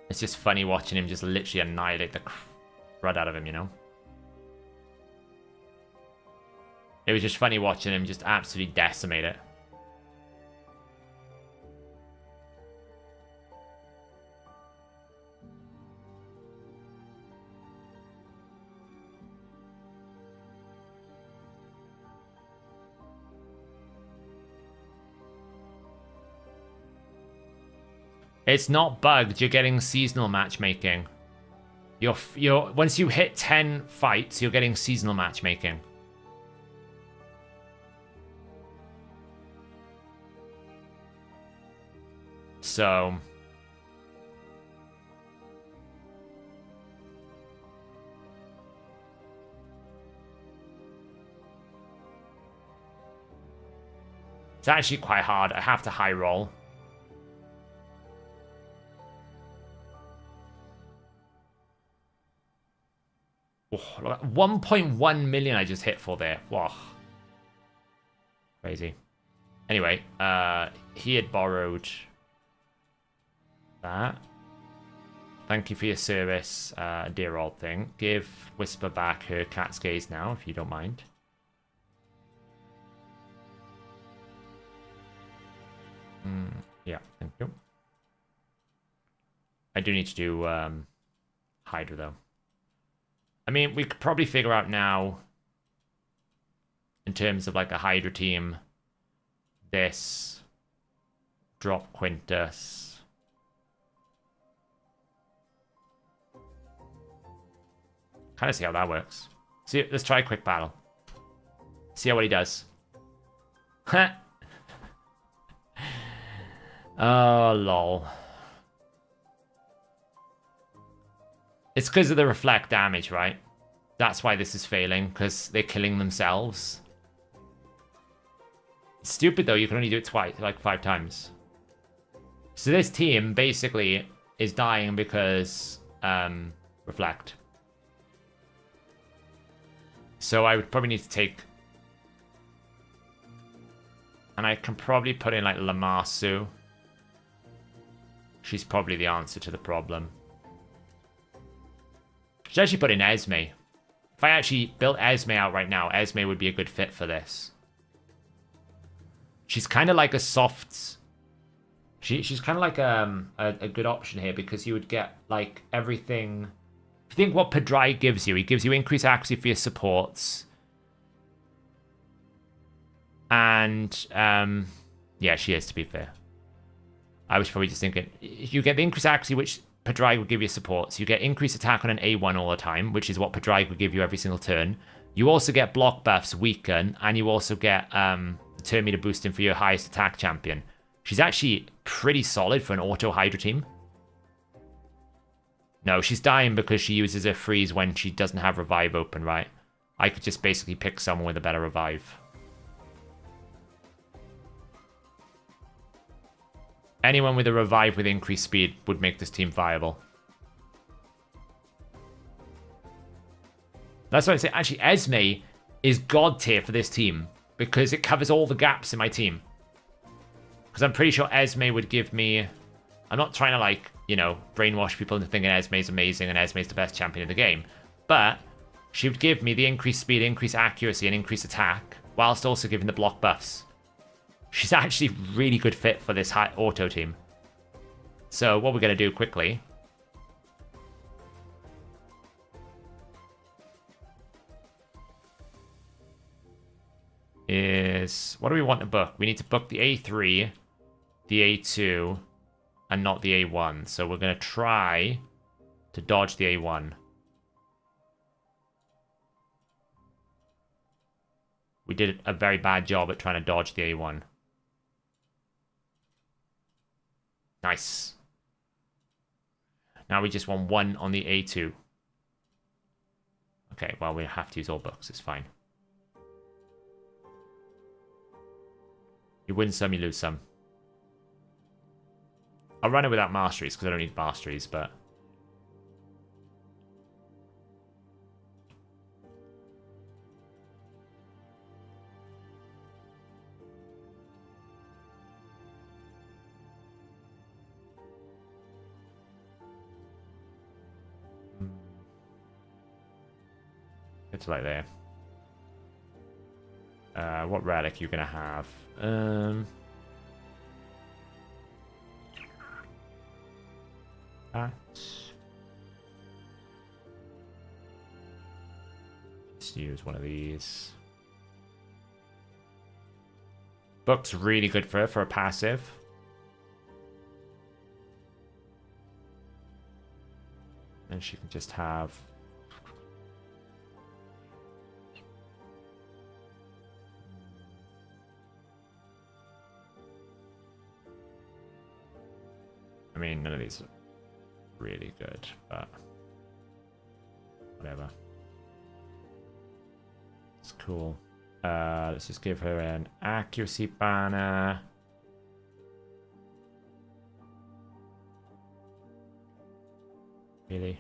It's just funny watching him just literally annihilate the crud out of him, you know? It was just funny watching him just absolutely decimate it. It's not bugged. You're getting seasonal matchmaking. You're once you hit 10 fights, you're getting seasonal matchmaking. So It's actually quite hard. I have to high roll. Oh, 1.1 million I just hit for there. Wow. Crazy. Anyway, he had borrowed that. Thank you for your service, dear old thing. Give Whisper back her cat's gaze now, if you don't mind. Yeah, thank you. I do need to do Hydra, though. I mean, we could probably figure out now, in terms of like a Hydra team, this, drop Quintus. Kind of see how that works. See, let's try a quick battle. See how what he does. Oh, lol. It's because of the reflect damage, right? That's why this is failing, because they're killing themselves. It's stupid, though. You can only do it twice, like 5 times. So this team, basically, is dying because reflect. So I would probably need to take... And I can probably put in, like, Lamasu. She's probably the answer to the problem. Should actually put in Esme. If I actually built Esme out right now, Esme would be a good fit for this. She's kind of like a soft... She's kind of like a good option here because you would get, like, everything... If you think what Pedrai gives you, he gives you increased accuracy for your supports. And, yeah, she is, to be fair. I was probably just thinking, you get the increased accuracy, which Pedrai would give you supports. You get increased attack on an A1 all the time, which is what Pedrai would give you every single turn. You also get block buffs, weaken, and you also get the turn meter boosting for your highest attack champion. She's actually pretty solid for an auto Hydra team. No, she's dying because she uses her freeze when she doesn't have revive open, right? I could just basically pick someone with a better revive. Anyone with a revive with increased speed would make this team viable. That's why I say, actually, Esme is god tier for this team because it covers all the gaps in my team. Because I'm pretty sure Esme would give me... I'm not trying to, like, you know, brainwash people into thinking Esme's amazing and Esme's the best champion in the game. But she would give me the increased speed, increased accuracy, and increased attack, whilst also giving the block buffs. She's actually really good fit for this high auto team. So what we're going to do quickly is... What do we want to book? We need to book the A3, the A2, and not the A1. So we're going to try to dodge the A1. We did a very bad job at trying to dodge the A1. Nice. Now we just want 1 on the A2. Okay, well, we have to use all books. It's fine. You win some, you lose some. I'll run it without masteries because I don't need masteries, but... It's like there. What relic are you going to have? Let's use one of these. Book's really good for her for a passive. And she can just have... I mean, none of these are really good, but whatever. It's cool. Let's just give her an accuracy banner. Really?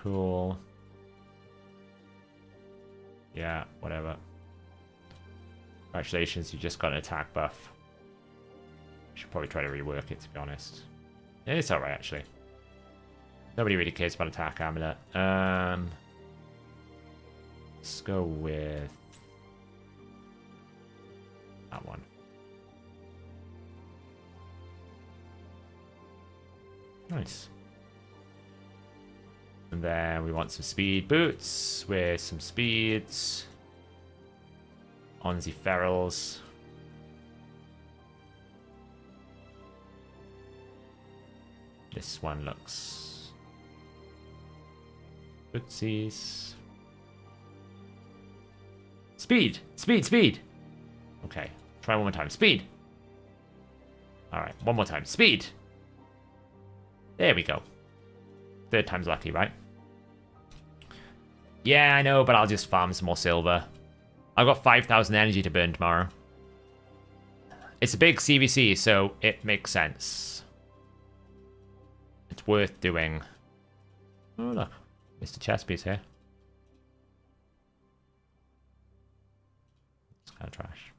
Cool. Yeah, whatever. Congratulations, you just got an attack buff. Should probably try to rework it, to be honest. Yeah, it's alright, actually. Nobody really cares about attack amulet. Let's go with that one. Nice. And then we want some speed boots with some speeds. On the ferals. This one looks bootsies. Speed! Speed! Speed! Okay, try one more time. Speed! Alright, one more time. Speed! There we go. Third time's lucky, right? Yeah, I know, but I'll just farm some more silver. I've got 5,000 energy to burn tomorrow. It's a big CVC, so it makes sense. It's worth doing. Oh, look. Mr. Chesby's here. It's kind of trash.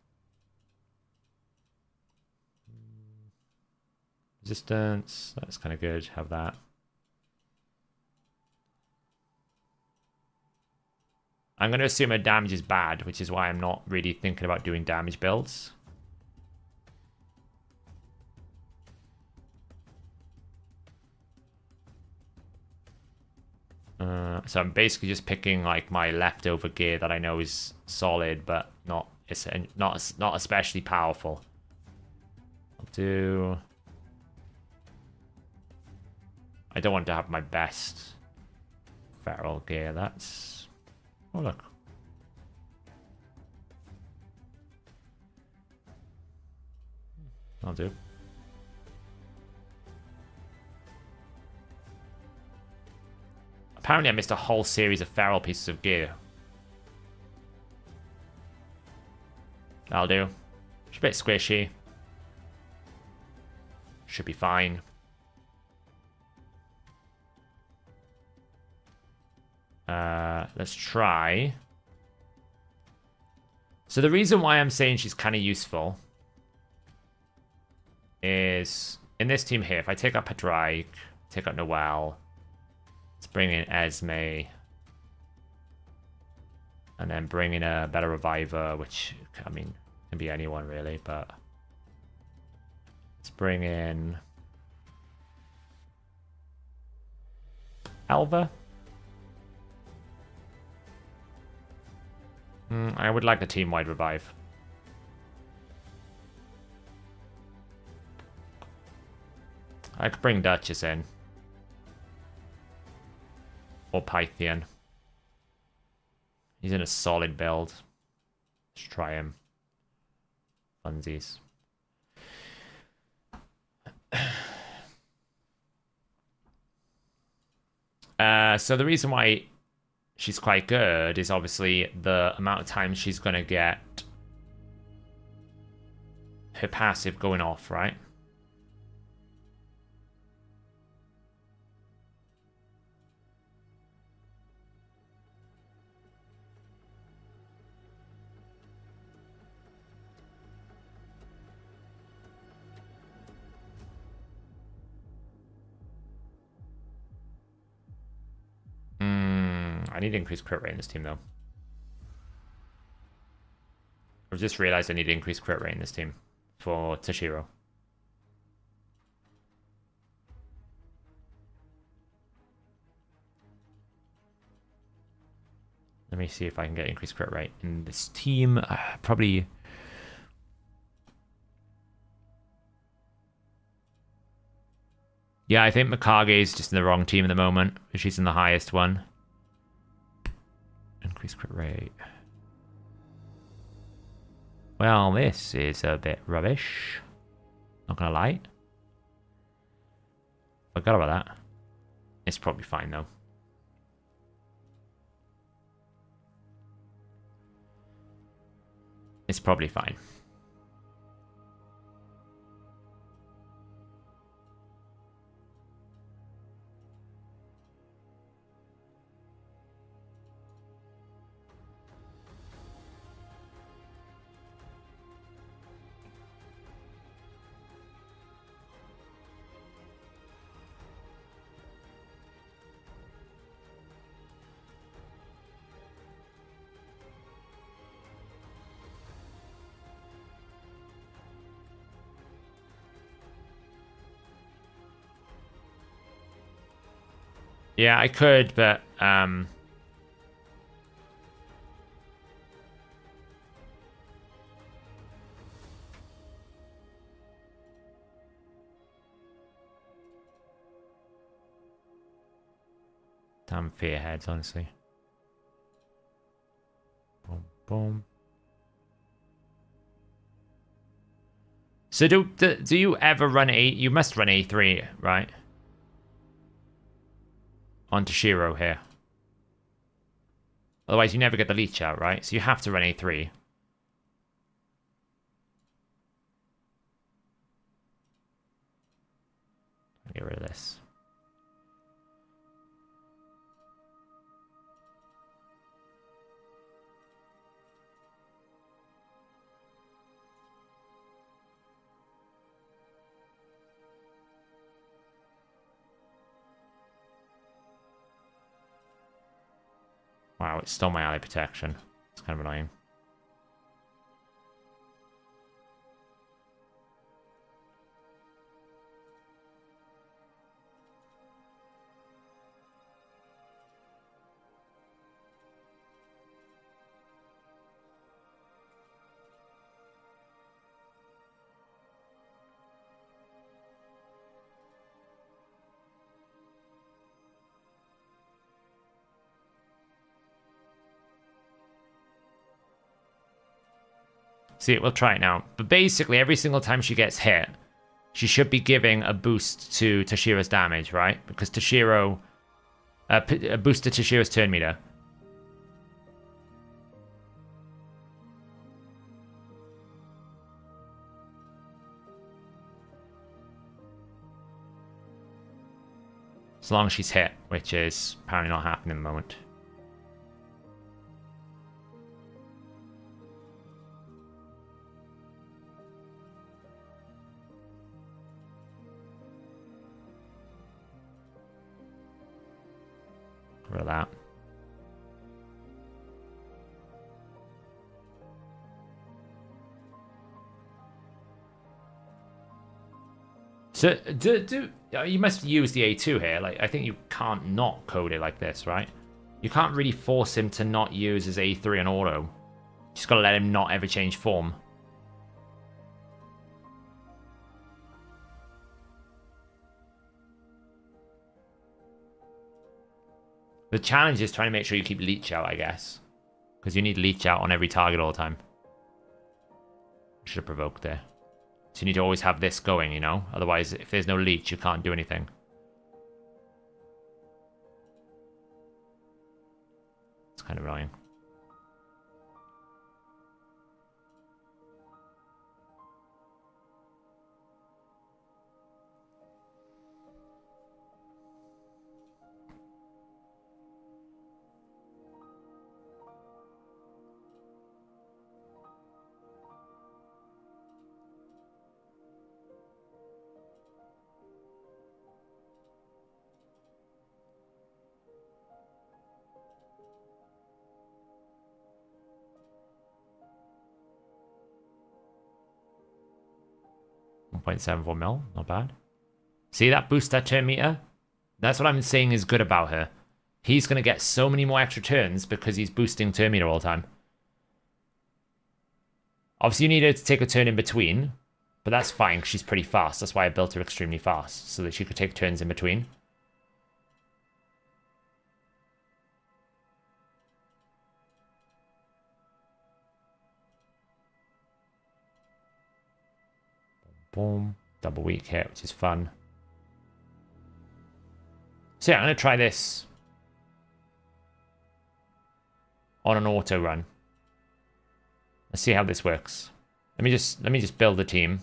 Resistance. That's kind of good. Have that. I'm going to assume her damage is bad, which is why I'm not really thinking about doing damage builds. So I'm basically just picking like my leftover gear that I know is solid, but not especially powerful. I'll do. I don't want to have my best feral gear. That's. Oh look. I'll do. Apparently I missed a whole series of feral pieces of gear. That'll do. It's a bit squishy. Should be fine. Let's try. So the reason why I'm saying she's kind of useful is in this team here, if I take up Hydra, take up Noel, let's bring in Esme, and then bring in a better reviver, which, I mean, can be anyone really, but let's bring in Alva. I would like a team-wide revive. I could bring Duchess in. Or Pythian. He's in a solid build. Let's try him. Funsies. So the reason why she's quite good is obviously the amount of time she's going to get her passive going off, right? I need to increase crit rate in this team, though. I've just realized I need to increase crit rate in this team for Toshiro. Let me see if I can get increased crit rate in this team. Probably. Yeah, I think Mikage is just in the wrong team at the moment. She's in the highest one. Increase crit rate. Well, this is a bit rubbish. Not gonna lie. Forgot about that. It's probably fine though. It's probably fine. Yeah, I could, but damn fear heads, honestly. Boom, boom. So do you ever run you must run A3, right? On Toshiro here. Otherwise you never get the leech out, right? So you have to run A3. Get rid of this. Wow, it stole my ally protection. It's kind of annoying. See, we'll try it now. But basically, every single time she gets hit, she should be giving a boost to Toshiro's damage, right? Because Toshiro... a boost to Toshiro's turn meter. As long as she's hit, which is apparently not happening at the moment. Rid of that. So you must use the A2 here. Like, I think you can't not code it like this, right? You can't really force him to not use his A3 on auto. You just gotta let him not ever change form. The challenge is trying to make sure you keep leech out, I guess. Because you need leech out on every target all the time. Should have provoked there. So you need to always have this going, you know? Otherwise, if there's no leech, you can't do anything. It's kind of annoying. .74 mil, not bad. See that boost that turn meter? That's what I'm saying is good about her. He's going to get so many more extra turns because he's boosting turn meter all the time. Obviously, you need her to take a turn in between, but that's fine because she's pretty fast. That's why I built her extremely fast, so that she could take turns in between. Boom. double weak hit, which is fun. So yeah, I'm going to try this on an auto run. Let's see how this works. Let me just build the team.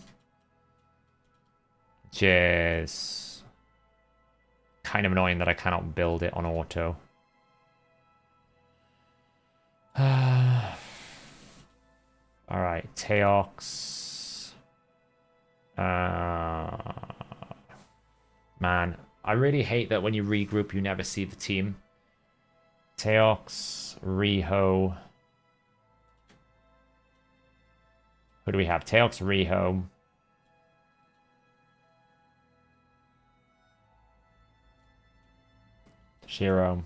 Which is kind of annoying that I cannot build it on auto. Alright, Teox. Man, I really hate that when you regroup, you never see the team. Teox, Riho. Who do we have? Teox, Riho. Toshiro.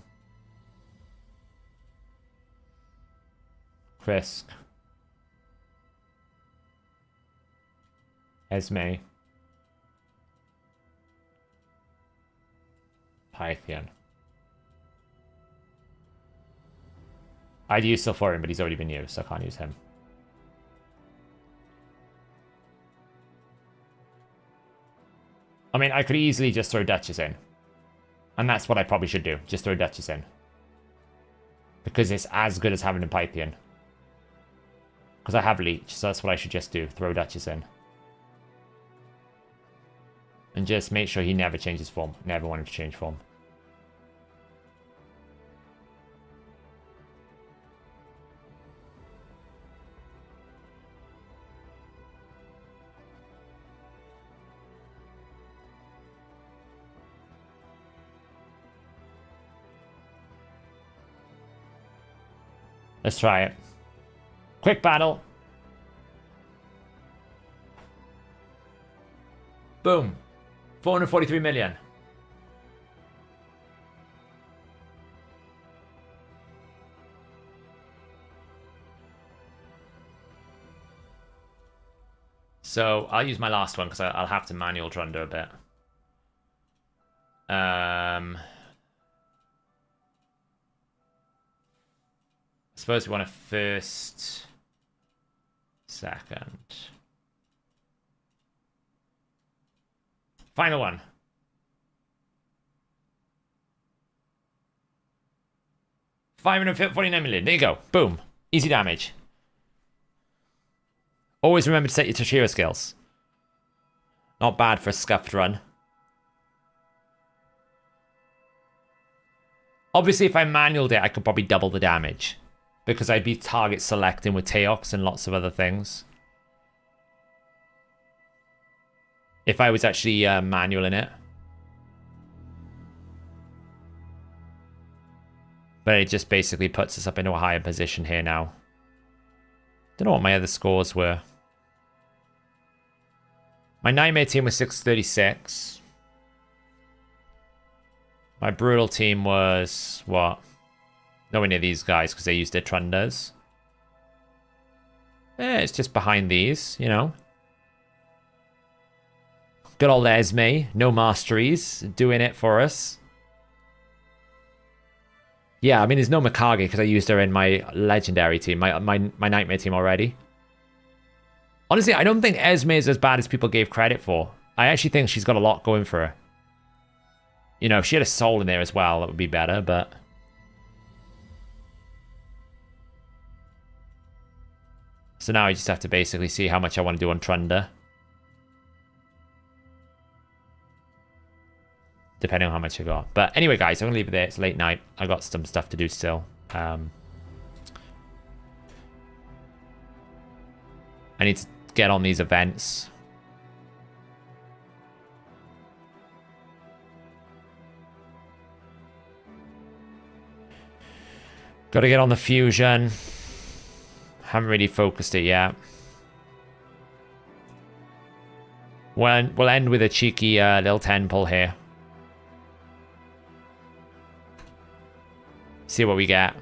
Krisk. Esme. Pythian. I'd use Sulfurion, but he's already been used, so I can't use him. I mean, I could easily just throw Duchess in. And that's what I probably should do. Just throw Duchess in. Because it's as good as having a Pythian. Because I have Leech, so that's what I should just do. Throw Duchess in. And just make sure he never changes form. Never want him to change form. Let's try it. Quick battle. Boom. 443 million. So I'll use my last one because I'll have to manual Trundle a bit. I suppose we want a first, second. Final one. $549 million. There you go. Boom. Easy damage. Always remember to set your Toshiro skills. Not bad for a scuffed run. Obviously, if I manualed it, I could probably double the damage. Because I'd be target selecting with Teox and lots of other things. If I was actually manualing it. But it just basically puts us up into a higher position here now. Don't know what my other scores were. My Nightmare team was 636. My Brutal team was, what? Nowhere near these guys because they used their Trunders. It's just behind these, you know. Good old Esme, no masteries, doing it for us. Yeah, I mean, there's no Mikage because I used her in my legendary team, my Nightmare team already. Honestly, I don't think Esme is as bad as people gave credit for. I actually think she's got a lot going for her. You know, if she had a soul in there as well, that would be better, but... So now I just have to basically see how much I want to do on Trunder. Depending on how much I got. But anyway, guys, I'm going to leave it there. It's late night. I got some stuff to do still. I need to get on these events. Got to get on the fusion. Haven't really focused it yet. We'll end with a cheeky little 10 pull here. See what we get.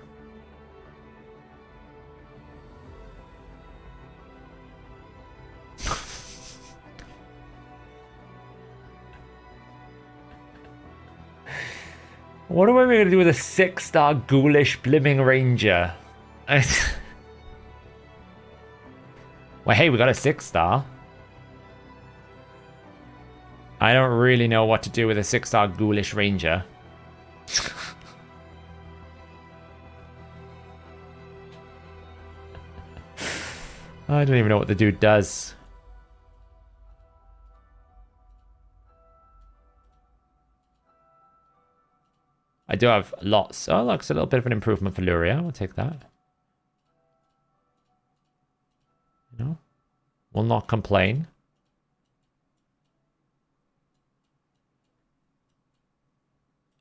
What am I going to do with a 6-star ghoulish blimming ranger? Well, hey, we got a 6-star. I don't really know what to do with a 6-star Ghoulish Ranger. I don't even know what the dude does. I do have lots. Oh, look, it's a little bit of an improvement for Luria. I'll take that. You know, will not complain.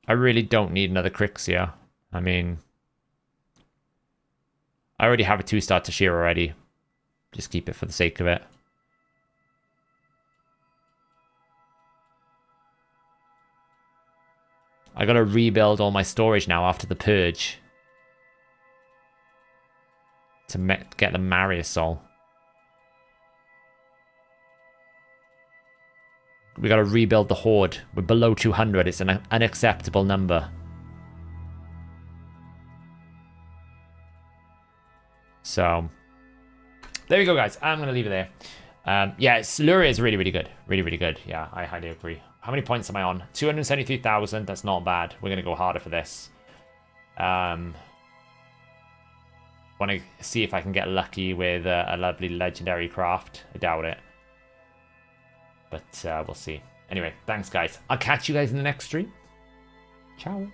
I really don't need another Crixia. I mean, I already have a 2-star Toshiro already. Just keep it for the sake of it. I gotta rebuild all my storage now after the purge. To get the Marius soul. We gotta rebuild the Horde. We're below 200. It's an unacceptable number. So, there we go, guys. I'm gonna leave it there. Yeah, Luria is really, really good. Really, really good. Yeah, I highly agree. How many points am I on? 273,000. That's not bad. We're gonna go harder for this. Want to see if I can get lucky with a lovely legendary craft. I doubt it. But we'll see. Anyway, thanks, guys. I'll catch you guys in the next stream. Ciao.